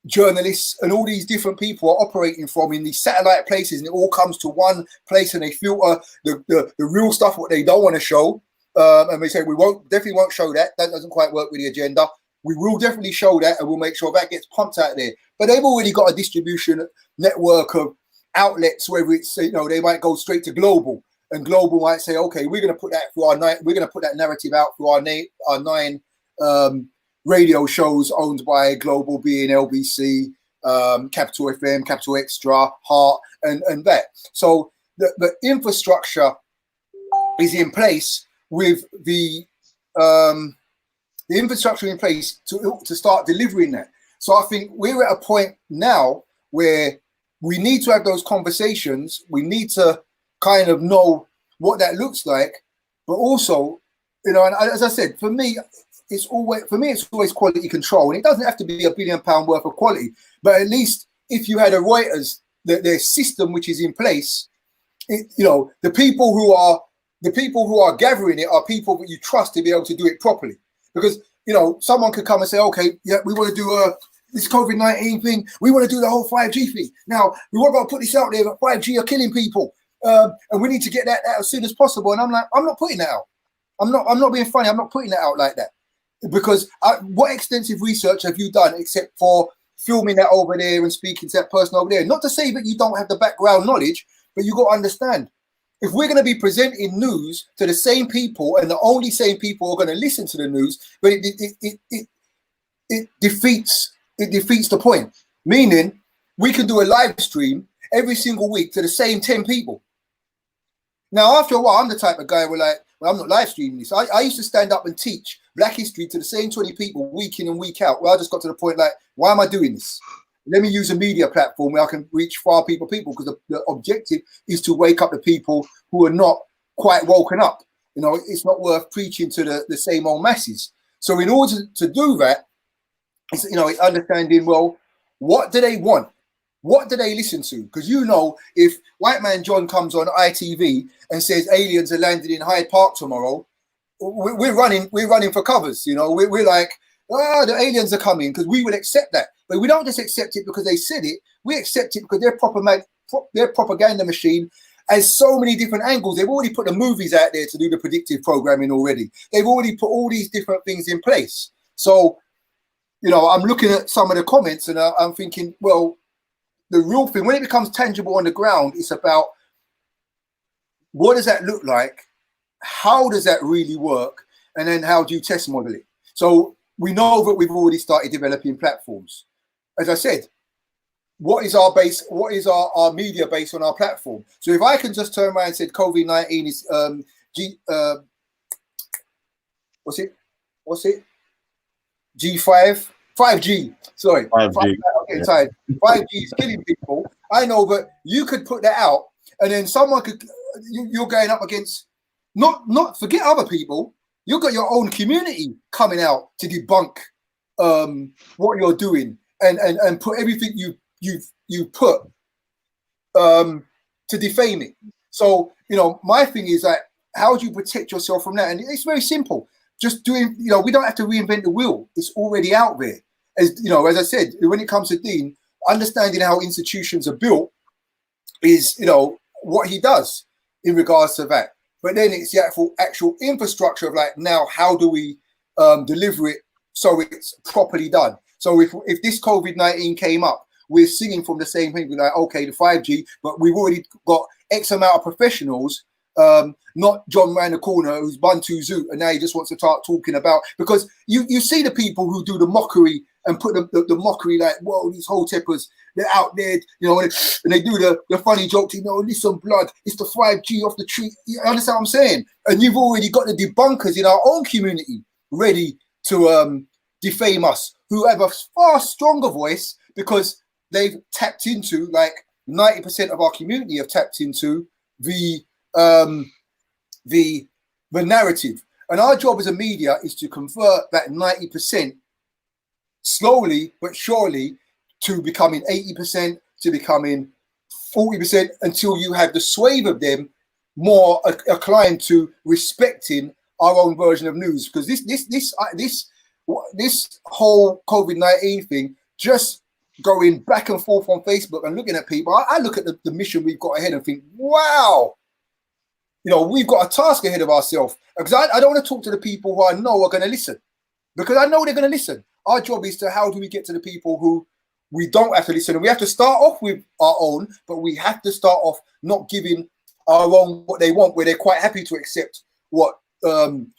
journalists and all these different people are operating from in these satellite places, and it all comes to one place, and they filter the real stuff, what they don't want to show, and they say we definitely won't show that doesn't quite work with the agenda. We will definitely show that, and we'll make sure that gets pumped out there. But they've already got a distribution network of outlets, whether it's, you know, they might go straight to global, and global might say, okay, we're going to put that through we're going to put that narrative out through our 9 radio shows owned by Global, being LBC, Capital FM, Capital Extra, Heart, and that. So the infrastructure is in place with the infrastructure in place to start delivering that. So I think we're at a point now where we need to have those conversations. We need to kind of know what that looks like, but also, you know, and as I said, for me, it's always quality control, and it doesn't have to be £1 billion worth of quality, but at least if you had a Reuters, their system which is in place, you know, the people who are gathering it are people that you trust to be able to do it properly. Because, you know, someone could come and say, okay, yeah, we want to do this COVID-19 thing, we want to do the whole 5G thing. Now we want to put this out there that 5G are killing people, and we need to get that out as soon as possible. And I'm like, I'm not putting that out. I'm not being funny. I'm not putting that out like that. Because what extensive research have you done except for filming that over there and speaking to that person over there? Not to say that you don't have the background knowledge, but you got to understand, if we're going to be presenting news to the same people, and the only same people who are going to listen to the news, but it defeats the point. Meaning, we can do a live stream every single week to the same 10 people. Now, after a while, I'm the type of guy where, like, well, I'm not live streaming this. I used to stand up and teach Black history to the same 20 people week in and week out. Well, I just got to the point, like, why am I doing this? Let me use a media platform where I can reach far people, because the objective is to wake up the people who are not quite woken up. You know, it's not worth preaching to the same old masses. So in order to do that, it's, you know, it's understanding, well, what do they want? What do they listen to? Because, you know, if White Man John comes on ITV and says aliens are landing in Hyde Park tomorrow, we're running for covers. You know, we're like, the aliens are coming, because we will accept that. But we don't just accept it because they said it. We accept it because their propaganda machine has so many different angles. They've already put the movies out there to do the predictive programming already. They've already put all these different things in place. So, you know, I'm looking at some of the comments and I'm thinking, well, the real thing, when it becomes tangible on the ground, it's about, what does that look like? How does that really work? And then how do you test model it? So we know that we've already started developing platforms. As I said, what is our base? What is our media base on our platform? So if I can just turn around and say COVID-19 is what's it? G5G. Sorry, 5G. I'm getting tired. 5G is killing people. I know, but you could put that out, and then someone could. You're going up against not forget other people. You've got your own community coming out to debunk what you're doing and put everything you put to defame it. So, you know, my thing is that, how do you protect yourself from that? And it's very simple. Just doing, you know, we don't have to reinvent the wheel. It's already out there. As you know, as I said, when it comes to Dean, understanding how institutions are built is, you know, what he does in regards to that. But then it's the actual infrastructure of, like, now how do we deliver it so it's properly done? So if this COVID-19 came up, we're singing from the same thing. We're like, okay, the 5G, but we've already got X amount of professionals, not John round the corner who's Bantu Zoot, and now he just wants to start talking about, because you see the people who do the mockery and put the mockery like, whoa, these Hoteppers, they're out there, you know, and they do the funny joke, you know, listen, blood, it's the 5G off the tree. You understand what I'm saying? And you've already got the debunkers in our own community ready to defame us, who have a far stronger voice because they've tapped into, like 90% of our community have tapped into the narrative. And our job as a media is to convert that 90% slowly but surely to becoming 80%, to becoming 40%, until you have the swathe of them more inclined to respecting our own version of news. Because this whole COVID-19 thing, just going back and forth on Facebook and looking at people, I look at the mission we've got ahead and think, wow, you know, we've got a task ahead of ourselves. Because I don't want to talk to the people who I know are going to listen, because I know they're going to listen. Our job is to, how do we get to the people who we don't have to listen? And we have to start off with our own, but we have to start off not giving our own what they want, where they're quite happy to accept what John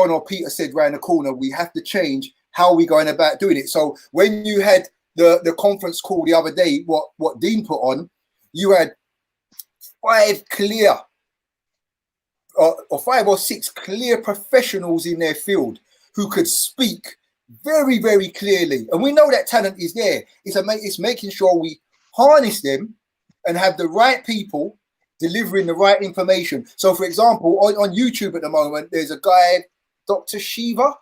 or Peter said round the corner. We have to change how we're going about doing it. So when you had the conference call the other day, what Dean put on, you had 5 or 6 clear professionals in their field who could speak very, very clearly. And we know that talent is there. It's making sure we harness them and have the right people delivering the right information. So, for example, on YouTube at the moment, there's a guy, Dr. Shiva,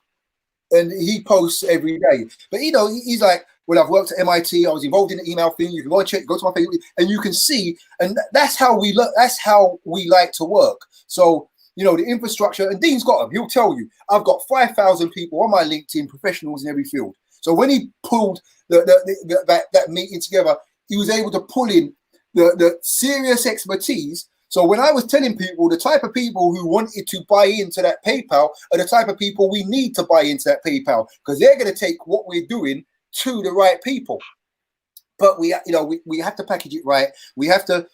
and he posts every day. But, you know, he's like, well, I've worked at MIT. I was involved in the email thing. You can go and check, go to my Facebook, and you can see. And that's how we look. That's how we like to work. So, you know, the infrastructure, and Dean's got them. He'll tell you, I've got 5,000 people on my LinkedIn, professionals in every field. So when he pulled that meeting together, he was able to pull in the serious expertise. So when I was telling people, the type of people who wanted to buy into that PayPal are the type of people we need to buy into that PayPal, because they're going to take what we're doing to the right people. But we have to package it right. We have to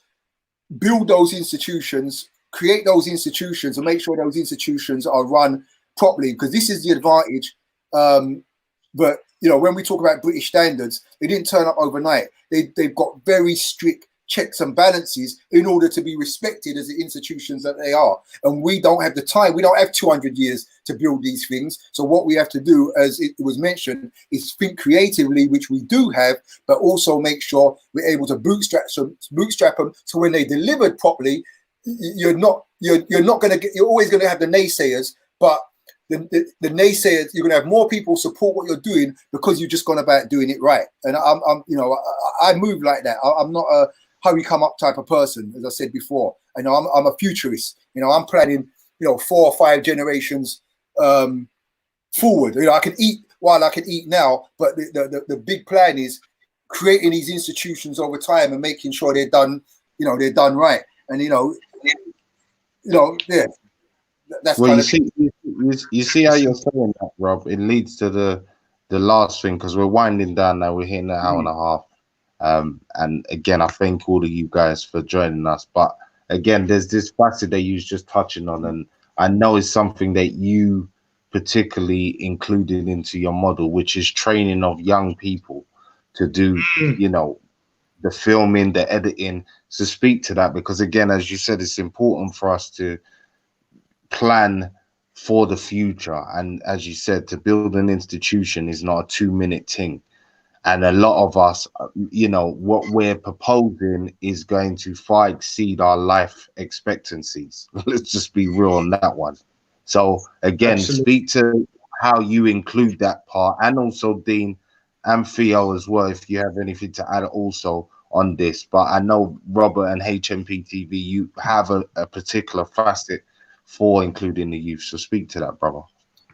build those institutions, create those institutions, and make sure those institutions are run properly, because this is the advantage. But you know, when we talk about British standards, they didn't turn up overnight. They've got very strict checks and balances in order to be respected as the institutions that they are. And we don't have the time. We don't have 200 years to build these things. So what we have to do, as it was mentioned, is think creatively, which we do have, but also make sure we're able to bootstrap them, so when they delivered properly, you're always going to have the naysayers, but the naysayers, you're going to have more people support what you're doing because you've just gone about doing it right. And I move like that. I'm not a hurry come up type of person, as I said before. I know I'm a futurist. You know, I'm planning, 4 or 5 generations forward. You know, I can eat while I can eat now, but the big plan is creating these institutions over time and making sure they're done right. And yeah. That's well, you see how you're saying that, Rob. It leads to the last thing, because we're winding down now. We're hitting an hour and a half. And again, I thank all of you guys for joining us. But again, there's this facet that you was just touching on, and I know it's something that you particularly included into your model, which is training of young people to do, the filming, the editing. So speak to that, because again, as you said, it's important for us to plan for the future. And as you said, to build an institution is not a 2-minute thing. And a lot of us, what we're proposing is going to far exceed our life expectancies. Let's just be real on that one. So again, Speak to how you include that part, and also Dean and Theo as well, if you have anything to add also on this. But I know Robert and HMP TV, you have a particular facet for including the youth. So speak to that, brother.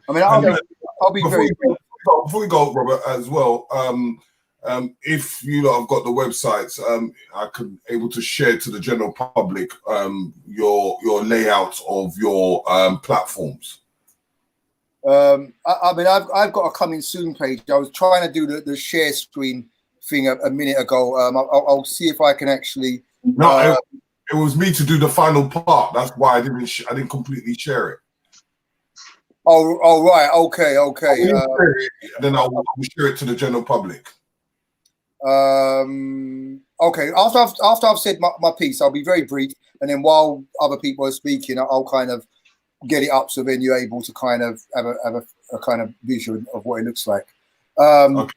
I mean, I'll be very... Before we go, Robert, as well, if you lot have got the websites, I could able to share to the general public your layout of your platforms. I mean, I've got a coming soon page. I was trying to do the share screen thing a minute ago. I'll see if I can actually. No, it was me to do the final part. That's why I didn't completely share it. Oh, right. Okay. Then I'll share it to the general public. Okay. After I've said my piece, I'll be very brief, and then while other people are speaking, I'll kind of get it up so then you're able to kind of have a kind of vision of what it looks like. Okay.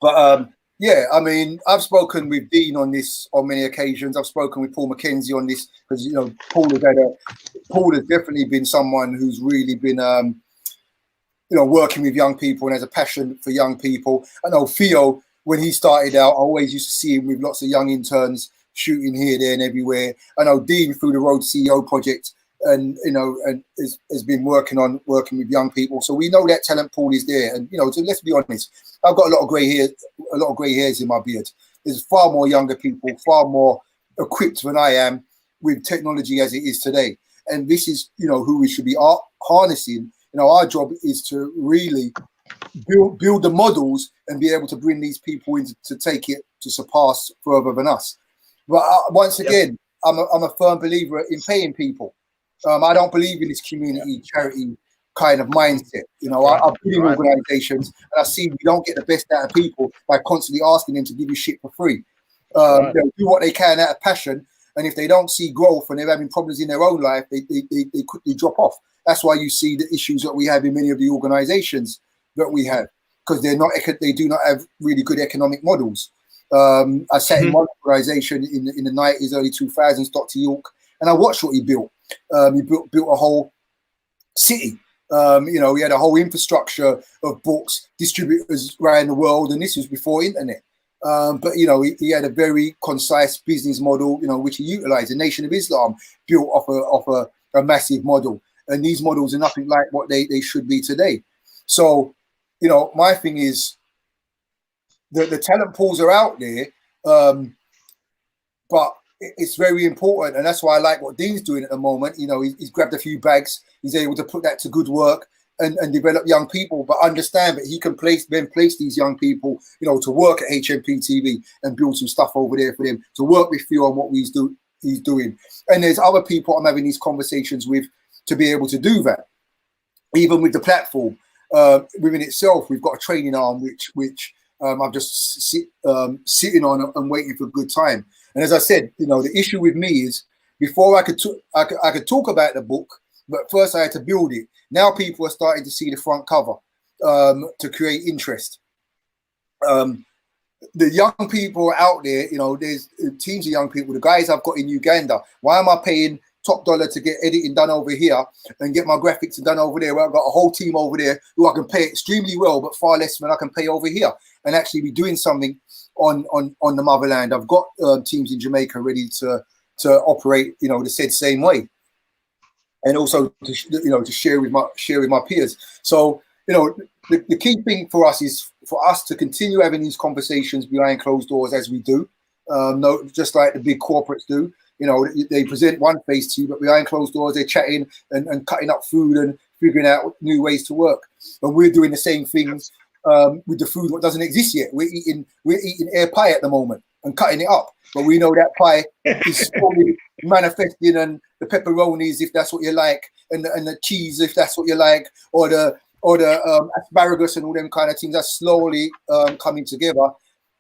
But yeah, I mean, I've spoken with Dean on this on many occasions. I've spoken with Paul McKenzie on this because, you know, Paul has definitely been someone who's really been, you know, working with young people and has a passion for young people. I know Theo, when he started out, I always used to see him with lots of young interns shooting here, there, and everywhere. I know Dean through the Road CEO project, and you know, and has been working with young people. So we know that talent pool is there. And you know, so let's be honest, I've got a lot of grey hairs in my beard. There's far more younger people, far more equipped than I am with technology as it is today. And this is, you know, who we should be harnessing. You know, our job is to really build the models and be able to bring these people in to take it to surpass further than us. But once again, I'm a firm believer in paying people. I don't believe in this community charity kind of mindset. You know, I've been in organizations and I see we don't get the best out of people by constantly asking them to give you shit for free. They'll do what they can out of passion, and if they don't see growth and they're having problems in their own life, they quickly drop off. That's why you see the issues that we have in many of the organizations that we have, because they do not have really good economic models. I sat in one organization in the 90s, early 2000s, Dr. York, and I watched what he built. He built a whole city. You know, he had a whole infrastructure of books, distributors around the world, and this was before internet. But you know, he had a very concise business model, you know, which he utilized. The Nation of Islam built off a massive model, and these models are nothing like what they should be today. So, you know, my thing is the talent pools are out there, but it's very important, and that's why I like what Dean's doing at the moment. You know, he's grabbed a few bags, he's able to put that to good work and develop young people, but understand that he can place these young people, you know, to work at HMP TV and build some stuff over there for them, to work with Theo on what he's doing. And there's other people I'm having these conversations with to be able to do that. Even with the platform within itself, we've got a training arm which I'm just sitting on and waiting for a good time. And as I said, you know, the issue with me is before I could talk about the book, but first I had to build it. Now people are starting to see the front cover to create interest. The young people out there, you know, there's teams of young people. The guys I've got in Uganda, why am I paying top dollar to get editing done over here and get my graphics done over there? Well, I've got a whole team over there who I can pay extremely well, but far less than I can pay over here, and actually be doing something on the motherland. I've got teams in Jamaica ready to operate, you know, the said same way, and also to share with my peers. So, you know, the key thing for us is for us to continue having these conversations behind closed doors as we do, just like the big corporates do. You know, they present one face to you, but behind closed doors, they're chatting and cutting up food and figuring out new ways to work. And we're doing the same things with the food what doesn't exist yet. We're eating air pie at the moment and cutting it up, but we know that pie is slowly manifesting, and the pepperonis, if that's what you like, and the cheese, if that's what you like, or the asparagus and all them kind of things are slowly coming together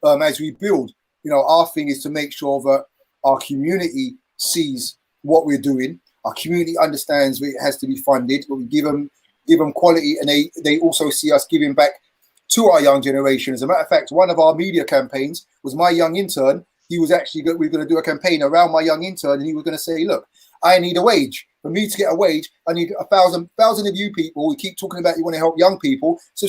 as we build. You know, our thing is to make sure that our community sees what we're doing. Our community understands it has to be funded, but we give them quality, and they also see us giving back to our young generation. As a matter of fact, one of our media campaigns was my young intern. He was actually we were going to do a campaign around my young intern, and he was going to say, look, I need a wage. For me to get a wage, I need 1,000 of you people. We keep talking about you want to help young people. Do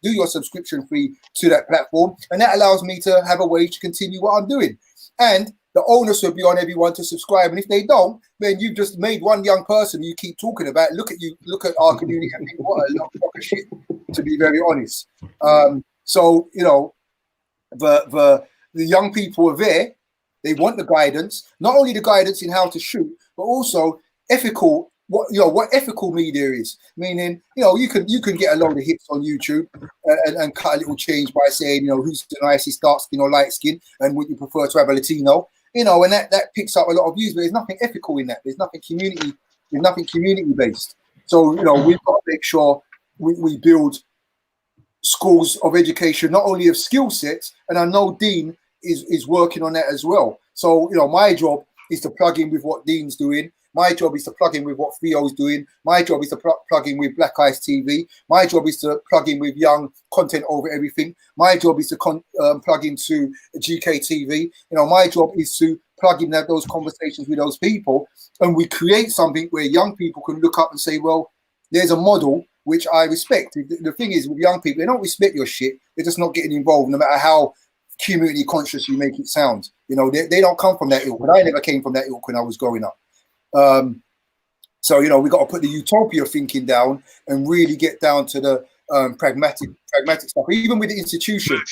your subscription fee to that platform, and that allows me to have a wage to continue what I'm doing. And the onus will be on everyone to subscribe. And if they don't, then you've just made one young person you keep talking about. Look at our community and think, what a lot of shit, to be very honest. So, you know, the young people are there. They want the guidance, not only the guidance in how to shoot, but also ethical what ethical media is. Meaning, you can get a load of hits on YouTube and cut a little change by saying, who's the nicest dark skin or light skin, and would you prefer to have a Latino? And that picks up a lot of views, but there's nothing ethical in that. There's nothing community based. So we've got to make sure we build schools of education, not only of skill sets, and I know Dean is working on that as well. So my job is to plug in with what Dean's doing. My job is to plug in with what Theo's doing. My job is to plug in with Black Ice TV. My job is to plug in with Young Content Over Everything. My job is to plug into GKTV. My job is to plug in those conversations with those people, and we create something where young people can look up and say, well, there's a model which I respect. The thing is, with young people, they don't respect your shit. They're just not getting involved, no matter how community conscious you make it sound. They don't come from that ilk, but I never came from that ilk when I was growing up. So we got to put the utopia thinking down and really get down to the pragmatic stuff. Even with the institution,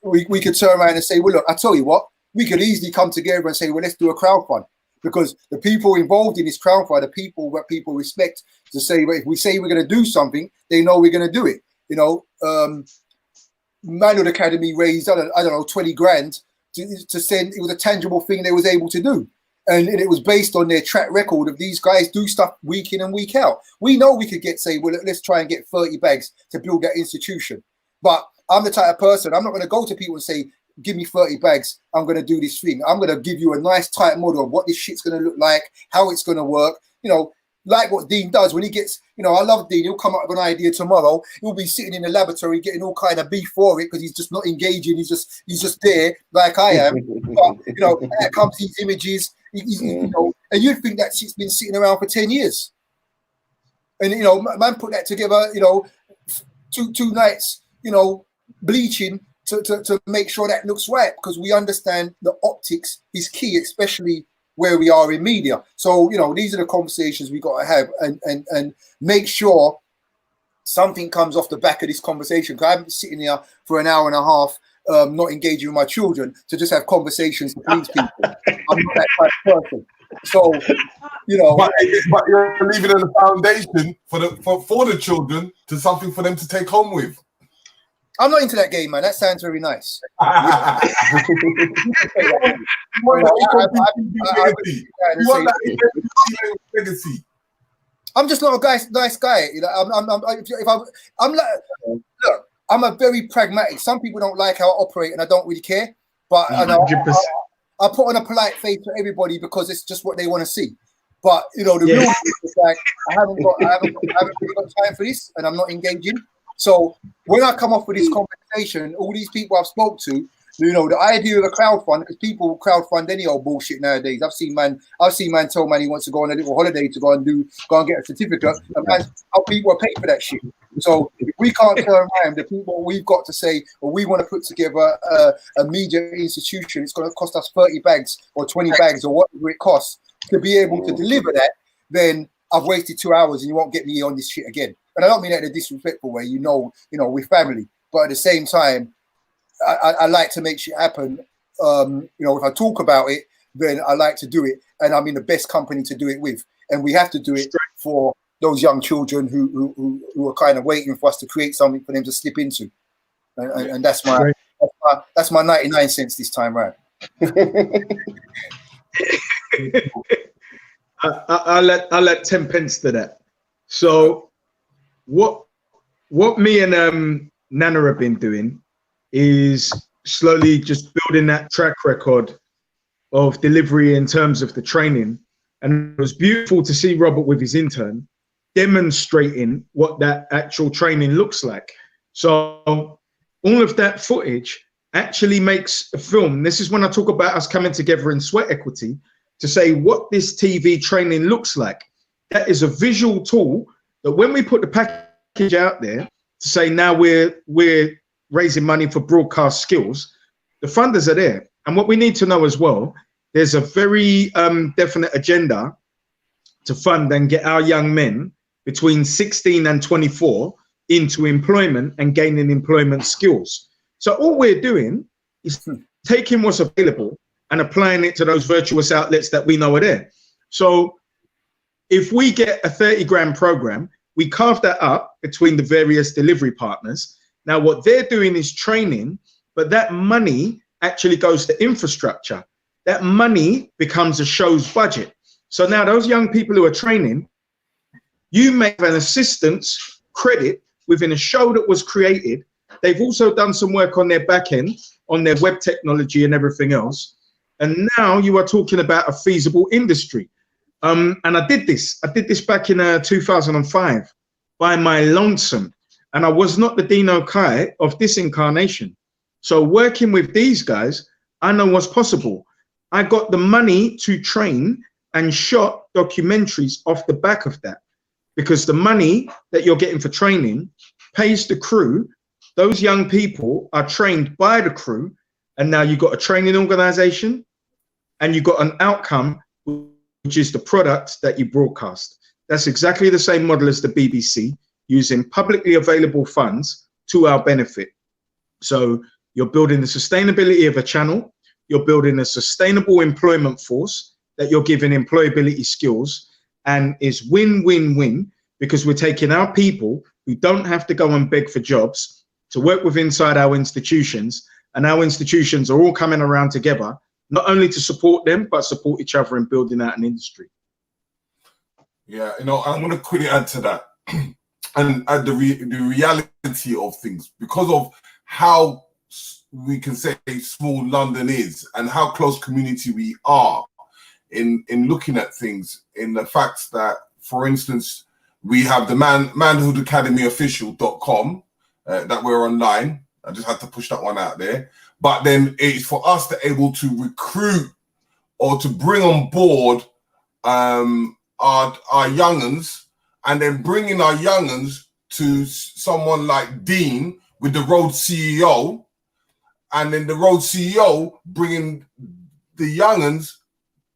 we could turn around and say, well, look, I tell you what, we could easily come together and say, well, let's do a crowdfund, because the people involved in this crowdfund are people that people respect. To say, well, if we say we're going to do something, they know we're going to do it. Manual Academy raised, I don't know, 20 grand to send. It was a tangible thing they was able to do. And it was based on their track record of these guys do stuff week in and week out. We know we could say, well, let's try and get 30 bags to build that institution. But I'm the type of person, I'm not going to go to people and say, give me 30 bags, I'm going to do this thing. I'm going to give you a nice tight model of what this shit's going to look like, how it's going to work. Like what Dean does when he gets, I love Dean. He'll come up with an idea tomorrow. He'll be sitting in the laboratory getting all kind of beef for it because he's just not engaging. He's just there like I am. But there comes these images. And you'd think that shit's been sitting around for 10 years. And man put that together. Two nights. Bleaching to make sure that looks right, because we understand the optics is key, especially where we are in media. So these are the conversations we got to have and make sure something comes off the back of this conversation, because I'm sitting here for an hour and a half not engaging with my children to just have conversations to please people. I'm not that type of person. So but you're leaving a foundation for the children to something for them to take home with. I'm not into that game, man. That sounds very nice. I'm just not a nice guy. Look, I'm a very pragmatic. Some people don't like how I operate, and I don't really care. But I put on a polite face for everybody because it's just what they want to see. But the real thing is like I haven't really got time for this, and I'm not engaging. So when I come off with this conversation, all these people I've spoke to, the idea of a crowdfund, because people crowdfund any old bullshit nowadays. I've seen man tell man he wants to go on a little holiday to go and get a certificate. And man, how people are paid for that shit. So if we can't turn around the people, we've got to say, well, we want to put together a media institution. It's going to cost us 30 bags or 20 bags or whatever it costs to be able to deliver that. Then I've wasted 2 hours and you won't get me on this shit again. And I don't mean that in a disrespectful way, we're family. But at the same time, I like to make shit happen. If I talk about it, then I like to do it. And I'm in the best company to do it with. And we have to do it for those young children who are kind of waiting for us to create something for them to slip into. And that's my 99 cents this time round. I'll let 10 pence to that. So what me and Nana have been doing is slowly just building that track record of delivery in terms of the training. And it was beautiful to see Robert with his intern demonstrating what that actual training looks like. So all of that footage actually makes a film. This is when I talk about us coming together in sweat equity to say what this TV training looks like. That is a visual tool that when we put the package out there to say now we're raising money for broadcast skills, the funders are there. And what we need to know as well, there's a very definite agenda to fund and get our young men between 16 and 24 into employment and gaining employment skills. So all we're doing is taking what's available and applying it to those virtuous outlets that we know are there. So if we get a 30 grand program, we carve that up between the various delivery partners. Now, what they're doing is training, but that money actually goes to infrastructure. That money becomes a show's budget. So now those young people who are training, you make an assistance credit within a show that was created. They've also done some work on their back end, on their web technology and everything else. And now you are talking about a feasible industry. And I did this back in 2005 by my lonesome. And I was not the Dino Kai of this incarnation. So working with these guys, I know what's possible. I got the money to train and shot documentaries off the back of that, because the money that you're getting for training pays the crew. Those young people are trained by the crew, and now you've got a training organization and you've got an outcome, which is the product that you broadcast. That's exactly the same model as the BBC, using publicly available funds to our benefit. So you're building the sustainability of a channel, you're building a sustainable employment force that you're giving employability skills, and is win-win-win, because we're taking our people who don't have to go and beg for jobs to work with inside our institutions, and our institutions are all coming around together, not only to support them, but support each other in building out an industry. Yeah, you know, I'm going to quickly add to that. And the reality of things, because of how we can say small London is and how close community we are in looking at things, in the fact that, for instance, we have the manhoodacademyofficial.com that we're online. I just had to push that one out there. But then it's for us to able to recruit or to bring on board our young'uns, and then bringing our young'uns to someone like Dean with the Road CEO, and then the Road CEO bringing the young'uns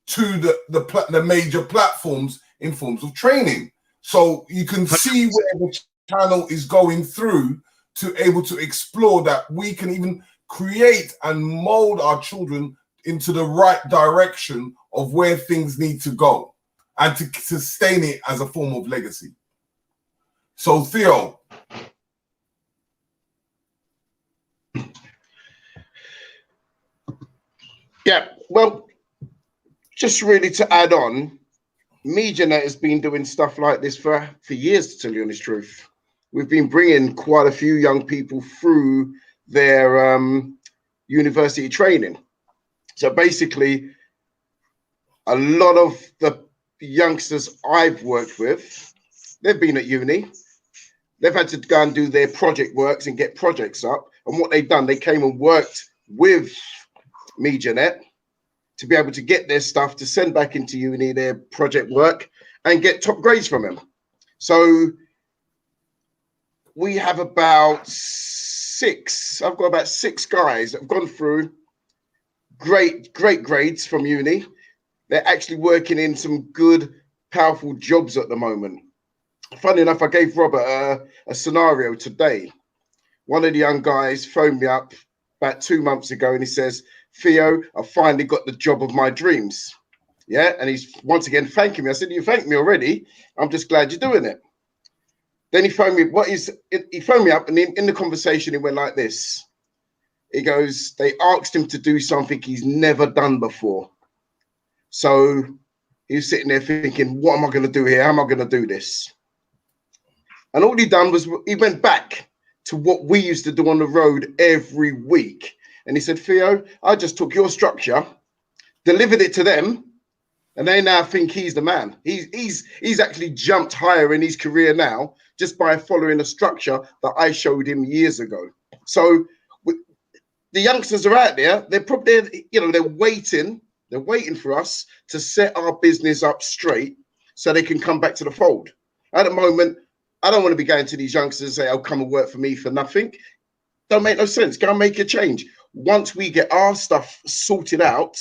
to the major platforms in forms of training. So you can see where the channel is going through to able to explore that we can even create and mold our children into the right direction of where things need to go, and to sustain it as a form of legacy. So Theo. Yeah, well, just really to add on, MediaNet has been doing stuff like this for years, to tell you the honest truth. We've been bringing quite a few young people through their university training. So basically, a lot of the youngsters I've worked with, they've been at uni. They've had to go and do their project works and get projects up. And what they've done, they came and worked with MediaNet to be able to get their stuff to send back into uni, their project work, and get top grades from them. So we have about I've got about 6 guys that have gone through great grades from uni. They're actually working in some good, powerful jobs at the moment. Funny enough, I gave Robert a scenario today. One of the young guys phoned me up about 2 months ago, and he says, Theo, I finally got the job of my dreams. Yeah, and he's once again thanking me. I said, you thanked me already. I'm just glad you're doing it. Then he phoned me. He phoned me up, and in the conversation, he went like this. He goes, they asked him to do something he's never done before. So he was sitting there thinking, what am I going to do here? How am I going to do this? And all he done was he went back to what we used to do on the road every week. And he said, Theo, I just took your structure, delivered it to them, and they now think he's the man. He's actually jumped higher in his career now just by following a structure that I showed him years ago. So the youngsters are out there. They're probably, they're waiting for us to set our business up straight so they can come back to the fold. At the moment, I don't want to be going to these youngsters and say, oh, come and work for me for nothing. Don't make no sense. Go and make a change. Once we get our stuff sorted out,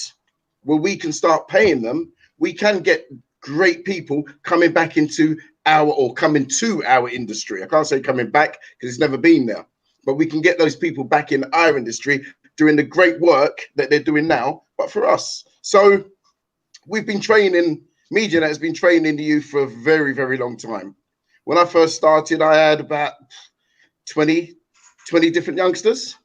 where we can start paying them, we can get great people coming back into coming to our industry. I can't say coming back because it's never been there, but we can get those people back in our industry doing the great work that they're doing now, but for us. So we've been training MediaNet has been training the youth for a very, very long time. When I first started, I had about 20 different youngsters.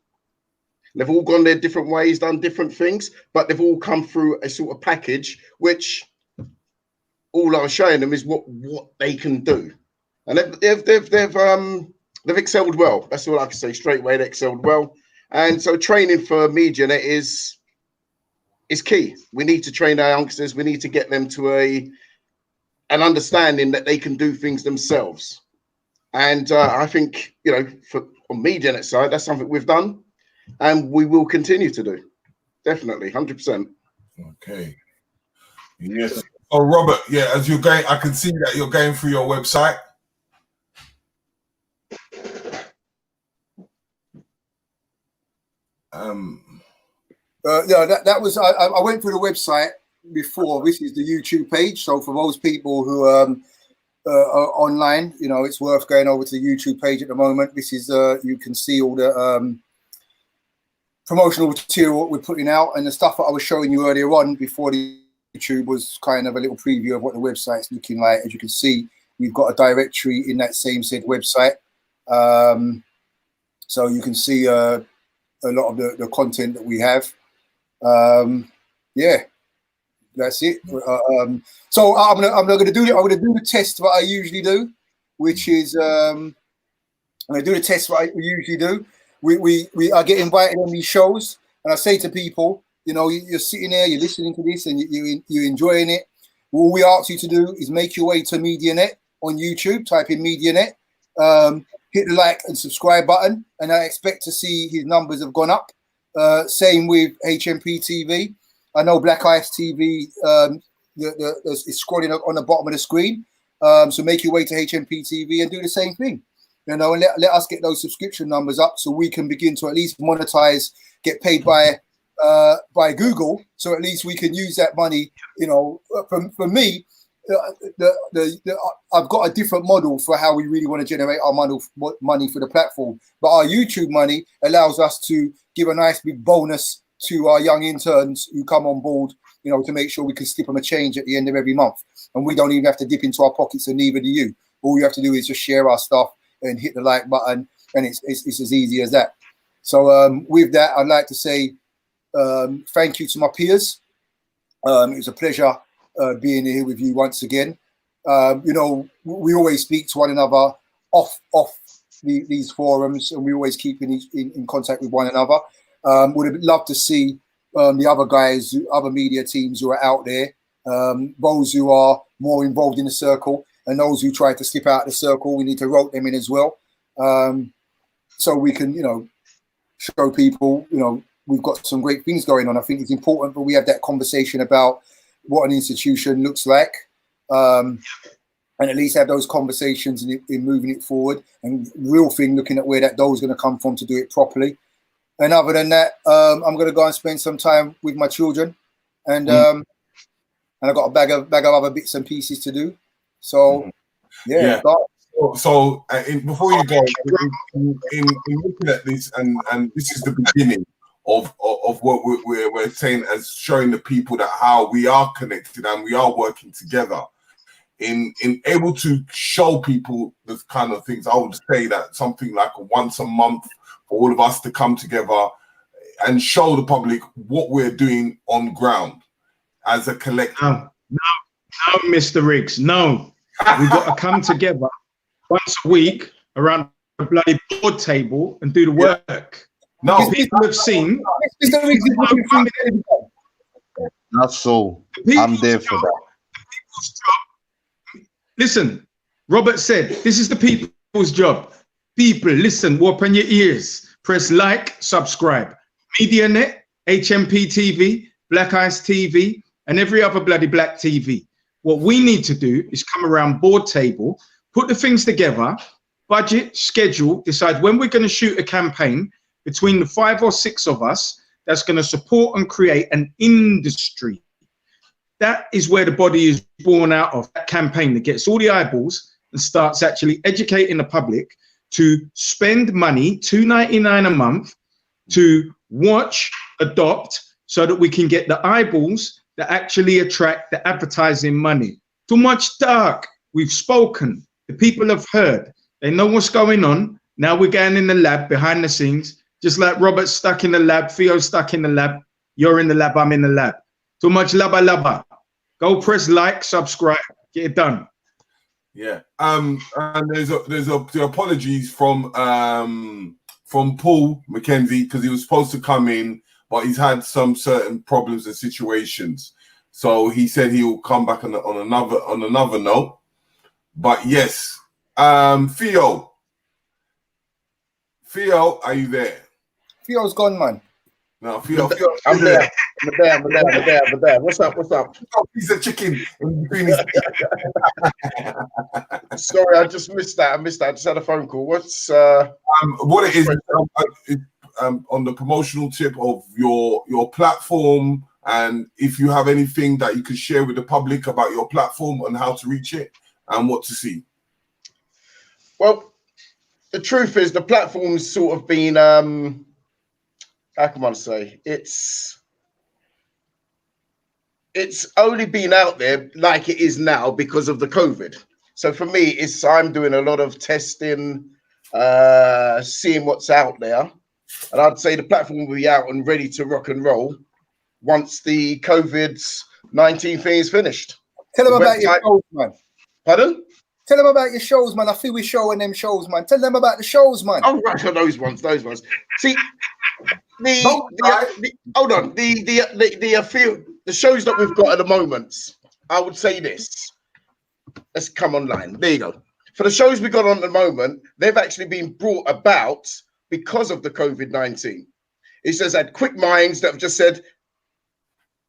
They've all gone their different ways, done different things, but they've all come through a sort of package, which all I was showing them is what they can do. And they've excelled well. That's all I can say straight away. They excelled well. And so training for MediaNet is key. We need to train our youngsters. We need to get them to an understanding that they can do things themselves. And I think, you know, on MediaNet side, that's something we've done and we will continue to do. Definitely, 100%. Okay. Yes. Oh, Robert, yeah, as you're going, I can see that you're going through your website. Yeah, that was I went through the website before. This is the YouTube page. So for those people who are online, you know, it's worth going over to the YouTube page at the moment. This is you can see all the promotional material we're putting out, and the stuff that I was showing you earlier on before the YouTube was kind of a little preview of what the website's looking like. As you can see, we've got a directory in that same said website, so you can see a lot of the content that we have. Yeah, that's it. So I'm gonna do the test that I usually do, which is I'm gonna do the test that I usually do. We I get invited on these shows, and I say to people, you know, you're sitting there, you're listening to this, and you're enjoying it. All we ask you to do is make your way to MediaNet on YouTube. Type in MediaNet, hit the like and subscribe button, and I expect to see his numbers have gone up. Same with HMP TV. I know Black Ice TV is scrolling on the bottom of the screen. So make your way to HMP TV and do the same thing. You know, and let us get those subscription numbers up so we can begin to at least monetize, get paid by Google. So at least we can use that money. You know, for me, I've got a different model for how we really want to generate our money for the platform. But our YouTube money allows us to give a nice big bonus to our young interns who come on board, you know, to make sure we can slip them a change at the end of every month. And we don't even have to dip into our pockets, and neither do you. All you have to do is just share our stuff and hit the like button, and it's as easy as that. So with that, I'd like to say thank you to my peers. It was a pleasure being here with you once again. You know, we always speak to one another off these forums, and we always keep in contact with one another. Would have loved to see the other guys, other media teams who are out there, those who are more involved in the circle, and those who try to slip out of the circle. We need to rope them in as well, so we can, you know, show people, you know, we've got some great things going on. I think it's important that we have that conversation about what an institution looks like, and at least have those conversations in moving it forward, and real thing looking at where that dough is going to come from to do it properly. And other than that, I'm going to go and spend some time with my children, and I've got a bag of other bits and pieces to do. So yeah. So before you go, in looking at this, and this is the beginning of what we're saying, as showing the people that how we are connected and we are working together in able to show people this kind of things. I would say that something like once a month for all of us to come together and show the public what we're doing on ground as a collective. No, Mr. Riggs, no. We've got to come together once a week around the bloody board table and do the work. No, people have seen. That's all. I'm there for that. Listen, Robert said, this is the people's job. People, listen, open your ears. Press like, subscribe. MediaNet, HMP TV, Black Ice TV, and every other bloody black TV. What we need to do is come around board table, put the things together, budget, schedule, decide when we're going to shoot a campaign between the 5 or 6 of us that's going to support and create an industry. That is where the body is born out of, that campaign that gets all the eyeballs and starts actually educating the public to spend money, $2.99 a month, to watch, adopt, so that we can get the eyeballs that actually attract the advertising money. Too much talk. We've spoken. The people have heard. They know what's going on. Now we're going in the lab behind the scenes, just like Robert's stuck in the lab, Theo's stuck in the lab. You're in the lab, I'm in the lab. Too much labba labba. Go press like, subscribe, get it done. Yeah. And there's the apologies from Paul McKenzie, because he was supposed to come in, but he's had some certain problems and situations. So he said he will come back on another note. But yes, Theo, are you there? Theo's gone, man. No, Theo, I'm there. I'm there. What's up? Piece of chicken in between his Sorry, I just missed that. I just had a phone call. What's what it is on the promotional tip of your platform, and if you have anything that you could share with the public about your platform and how to reach it and what to see. Well, the truth is the platform's sort of been how can one say, it's only been out there like it is now because of the COVID. So for me, I'm doing a lot of testing, seeing what's out there, and I'd say the platform will be out and ready to rock and roll once the COVID-19 thing is finished. Tell them about your shows, man. Pardon? Tell them about your shows, man. I feel we're showing them shows, man. Tell them about the shows, man. Oh, right, so those ones. See, hold on. The shows that we've got at the moment, I would say this. Let's come online. There you go. For the shows we got on at the moment, they've actually been brought about because of the COVID-19. It's just had quick minds that have just said,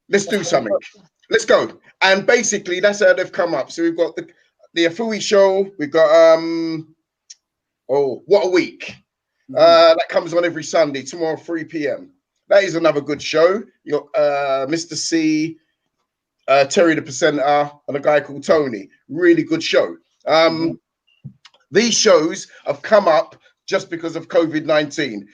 let's do something. Let's go. And basically, that's how they've come up. So we've got the Afui show. We've got, What a Week. That comes on every Sunday, tomorrow, 3 p.m. That is another good show. You got Mr. C, Terry the Presenter, and a guy called Tony. Really good show. These shows have come up just because of COVID-19.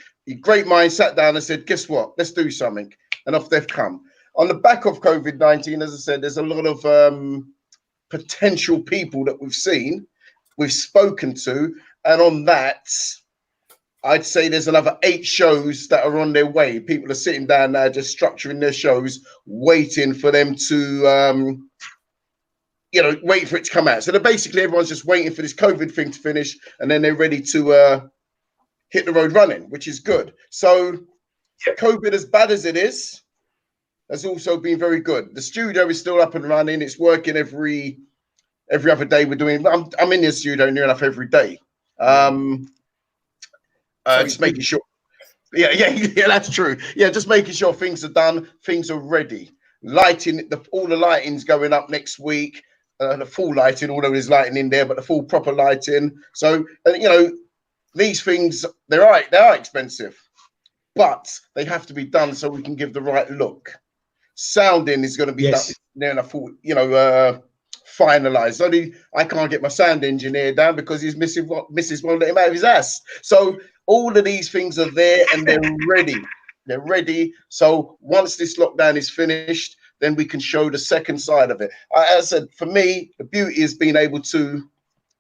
Great minds sat down and said, guess what? Let's do something. And off they've come. On the back of COVID-19, as I said, there's a lot of potential people that we've spoken to. And on that, I'd say there's another 8 shows that are on their way. People are sitting down now, just structuring their shows, waiting for them to, waiting for it to come out. So basically everyone's just waiting for this COVID thing to finish, and then they're ready to hit the road running, which is good. So COVID, as bad as it is, has also been very good. The studio is still up and running. It's working every other day. I'm in the studio near enough every day. Just making sure. Yeah, that's true. Yeah, just making sure things are done, things are ready. Lighting, all the lighting's going up next week. The full lighting, although there's lighting in there, but the full proper lighting. So these things they are expensive, but they have to be done so we can give the right look. Sounding is going to be done near enough, finalized. Only I can't get my sound engineer down because he's missing what Mrs. won't let him out of his ass. So all of these things are there and they're ready. They're ready. So once this lockdown is finished, then we can show the second side of it. As I said, for me, the beauty is being able to,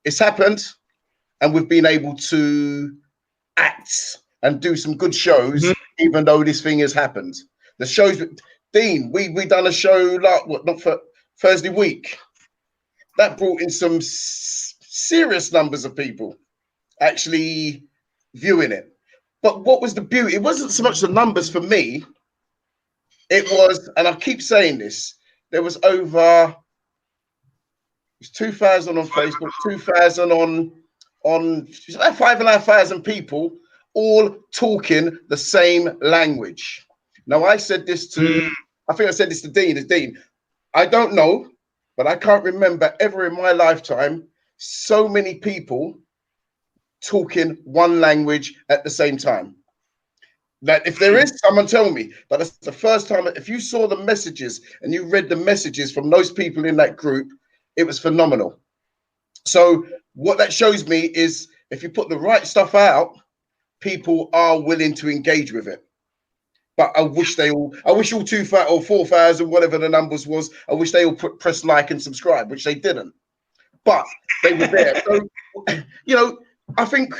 it's happened, and we've been able to act and do some good shows, even though this thing has happened. The shows, Dean, we done a show not for Thursday week. That brought in some serious numbers of people actually viewing it. But what was the beauty? It wasn't so much the numbers for me. It was, and I keep saying this, there was over 2,000 on Facebook, 2,000 on 5,500 people all talking the same language. Now, I said this to, I think I said this to Dean. I don't know, but I can't remember ever in my lifetime so many people talking one language at the same time. That if there is, someone tell me, but it's the first time. If you saw the messages and you read the messages from those people in that group, it was phenomenal. So what that shows me is if you put the right stuff out, people are willing to engage with it. But I wish all 2,000 or 4,000, whatever the numbers was, I wish they all press like and subscribe, which they didn't. But they were there. So, you know, I think,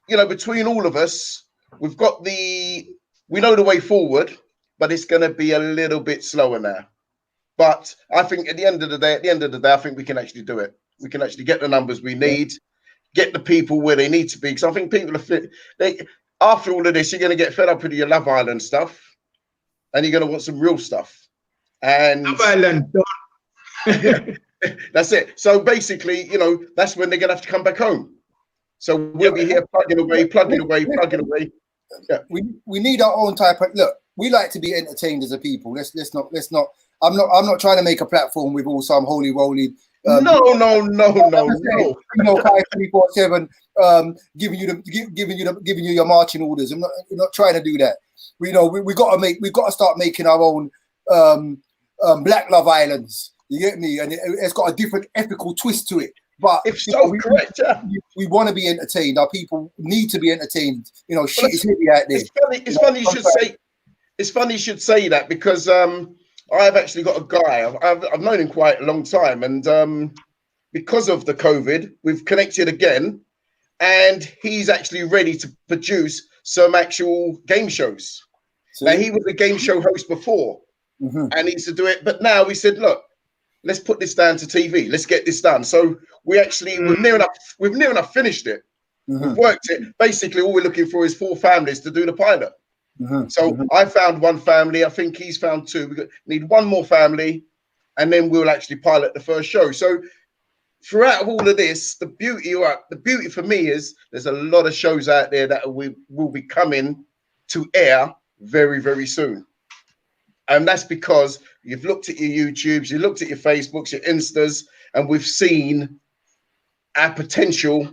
you know, between all of us, we know the way forward, but it's going to be a little bit slower now. But I think at the end of the day, I think we can actually do it. We can actually get the numbers we need, get the people where they need to be. Because I think people after all of this, you're going to get fed up with your Love Island stuff, and you're going to want some real stuff. And Love Island. That's it. So basically, you know, that's when they're going to have to come back home. So we'll be here plugging away. Yeah. We need our own type of look. We like to be entertained as a people. Let's not. I'm not trying to make a platform with all some holy roly. No. You know, 24/7, giving you your marching orders. I'm not trying to do that. We got to start making our own Black Love Islands. You get me? And it's got a different ethical twist to it. But if so, correct. Yeah. We want to be entertained. Our people need to be entertained. You know, shit is heavy out there. It's funny you should say. It's funny you should say that because I've actually got a guy. I've known him quite a long time, and because of the COVID, we've connected again, and he's actually ready to produce some actual game shows. Now he was a game show host before, and he used to do it, but now we said, look, let's put this down to TV. Let's get this done. So we've near enough finished it. We've worked it. Basically, all we're looking for is 4 families to do the pilot. So I found 1 family. I think he's found 2. We need 1 more family, and then we'll actually pilot the first show. So throughout all of this, the beauty for me is there's a lot of shows out there that will be coming to air very, very soon. And that's because you've looked at your YouTubes, you looked at your Facebooks, your Instas, and we've seen our potential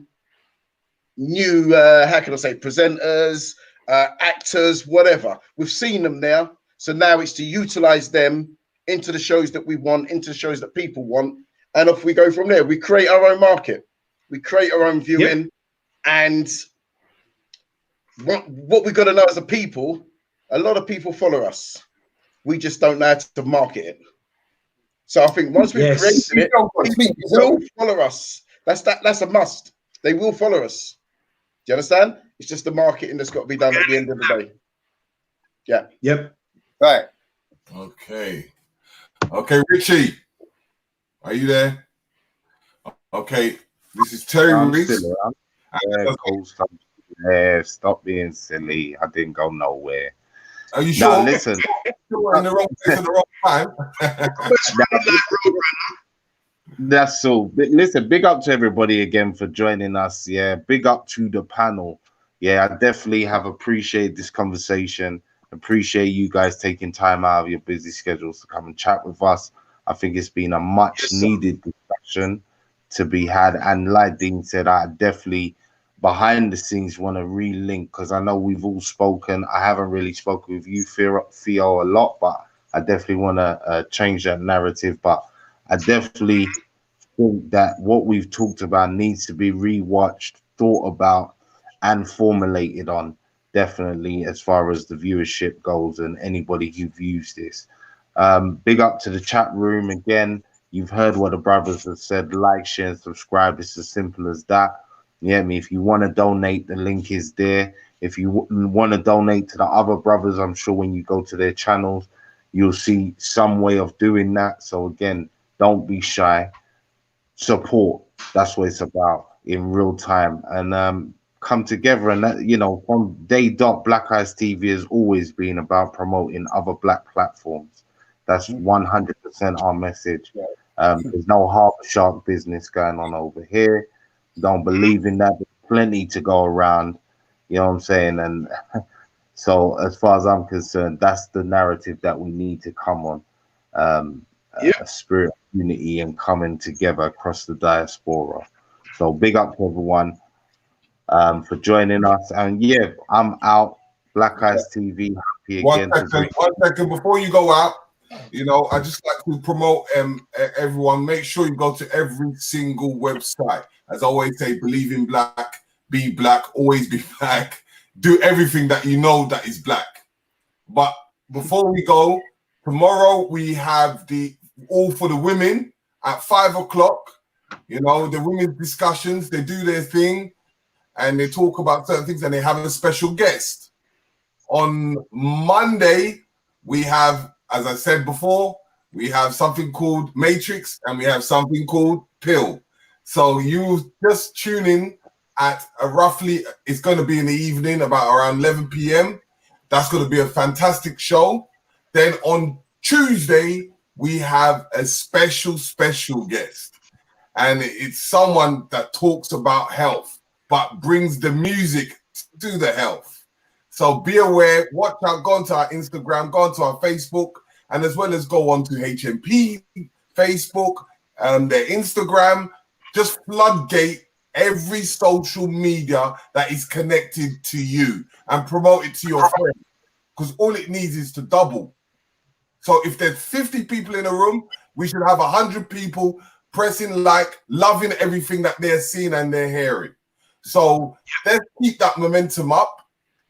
new, presenters, actors, whatever. We've seen them there. So now it's to utilize them into the shows that we want, into the shows that people want. And off we go from there. We create our own market. We create our own viewing. Yep. And what we got to know as a people, a lot of people follow us. We just don't know how to market it. So I think once we've created it, people will follow us. That's a must. They will follow us. Do you understand? It's just the marketing that's got to be done at the end of the day. Yeah. Yep. Right. Okay, Richie, are you there? Okay, this is Terry Reese. Stop being silly. I didn't go nowhere. Are you sure? Now, listen. You're in the wrong place at the wrong time. That's all. Listen, big up to everybody again for joining us. Yeah, big up to the panel. Yeah, I definitely have appreciated this conversation. Appreciate you guys taking time out of your busy schedules to come and chat with us. I think it's been a much needed discussion to be had. And like Dean said, I definitely behind the scenes want to relink because I know we've all spoken. I haven't really spoken with you, Theo, a lot, but I definitely want to change that narrative. But I definitely think that what we've talked about needs to be rewatched, thought about, and formulated on, definitely, as far as the viewership goes and anybody who views this. Big up to the chat room again. You've heard what the brothers have said. Like, share, and subscribe. It's as simple as that. Yeah, if you want to donate, the link is there. If you want to donate to the other brothers, I'm sure when you go to their channels, you'll see some way of doing that. So again, don't be shy. Support. That's what it's about in real time. And come together. And that, you know, from day dot, Black Eyes TV has always been about promoting other black platforms. That's 100% our message. There's no harbor shark business going on over here. Don't believe in that. There's plenty to go around. You know what I'm saying? And so as far as I'm concerned, that's the narrative that we need to come on. A spirit of unity and coming together across the diaspora. So big up to everyone for joining us. And yeah, I'm out. Black Eyes TV. Happy again. 1 second before you go out. You know, I just like to promote everyone. Make sure you go to every single website. As I always say, believe in black, be black, always be black. Do everything that you know that is black. But before we go, tomorrow we have the All for the Women at 5 o'clock. You know, the women's discussions, they do their thing and they talk about certain things and they have a special guest. On Monday, we have, as I said before, we have something called Matrix and we have something called Pill. So you just tune in at roughly, it's going to be in the evening, about around 11 p.m. That's going to be a fantastic show. Then on Tuesday, we have a special guest. And it's someone that talks about health, but brings the music to the health. So be aware, watch out, go onto our Instagram, go onto our Facebook, and as well as go on to HMP, Facebook, their Instagram. Just floodgate every social media that is connected to you and promote it to your friends, because all it needs is to double. So if there's 50 people in a room, we should have 100 people pressing like, loving everything that they're seeing and they're hearing. So let's keep that momentum up,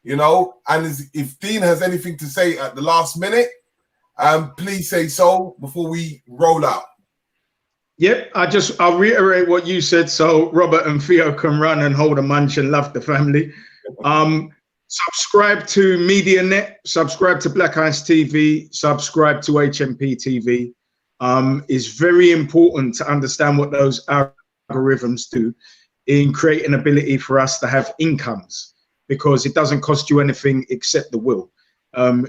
you know, and if Dean has anything to say at the last minute, please say so before we roll out. Yep, I'll reiterate what you said so Robert and Theo can run and hold a munch and love the family. Subscribe to MediaNet, subscribe to Black Eyes TV, subscribe to HMP TV. It's very important to understand what those algorithms do in creating ability for us to have incomes, because it doesn't cost you anything except the will.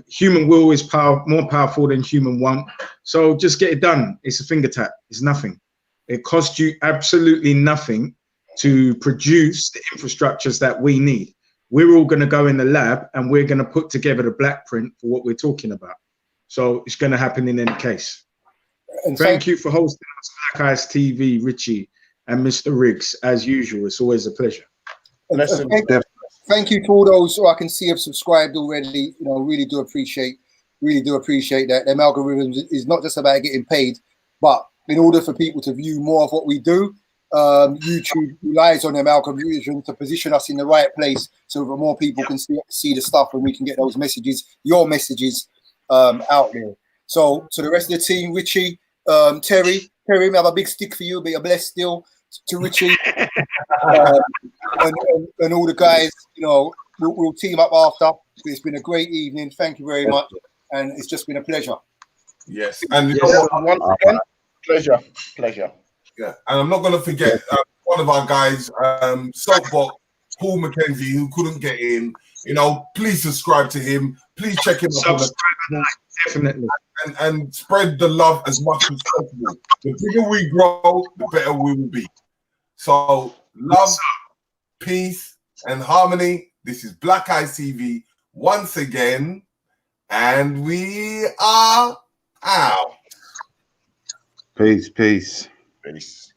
Human will is more powerful than human want. So just get it done. It's a finger tap. It's nothing. It costs you absolutely nothing to produce the infrastructures that we need. We're all going to go in the lab and we're going to put together the black print for what we're talking about. So it's going to happen in any case. And thank you for hosting us, Black Eyes TV, Richie and Mr. Riggs, as usual. It's always a pleasure. Thank you to all those who I can see have subscribed already. You know, really do appreciate that. Them algorithms is not just about getting paid, but in order for people to view more of what we do, YouTube relies on them algorithms to position us in the right place so that more people can see the stuff and we can get those messages, your messages, out there. So to the rest of the team, Richie, Terry, we have a big stick for you, but you're blessed still. To Richie and all the guys, you know, we'll team up after. It's been a great evening. Thank you very much, and it's just been a pleasure. Yes, and once again, pleasure. Yeah, and I'm not going to forget one of our guys, Soapbox, Paul McKenzie, who couldn't get in. You know, please subscribe to him. Please check him out. Definitely. And spread the love as much as possible. The bigger we grow, the better we will be. So, love, peace, and harmony. This is Black Eyes TV once again, and we are out. Peace, peace. Peace.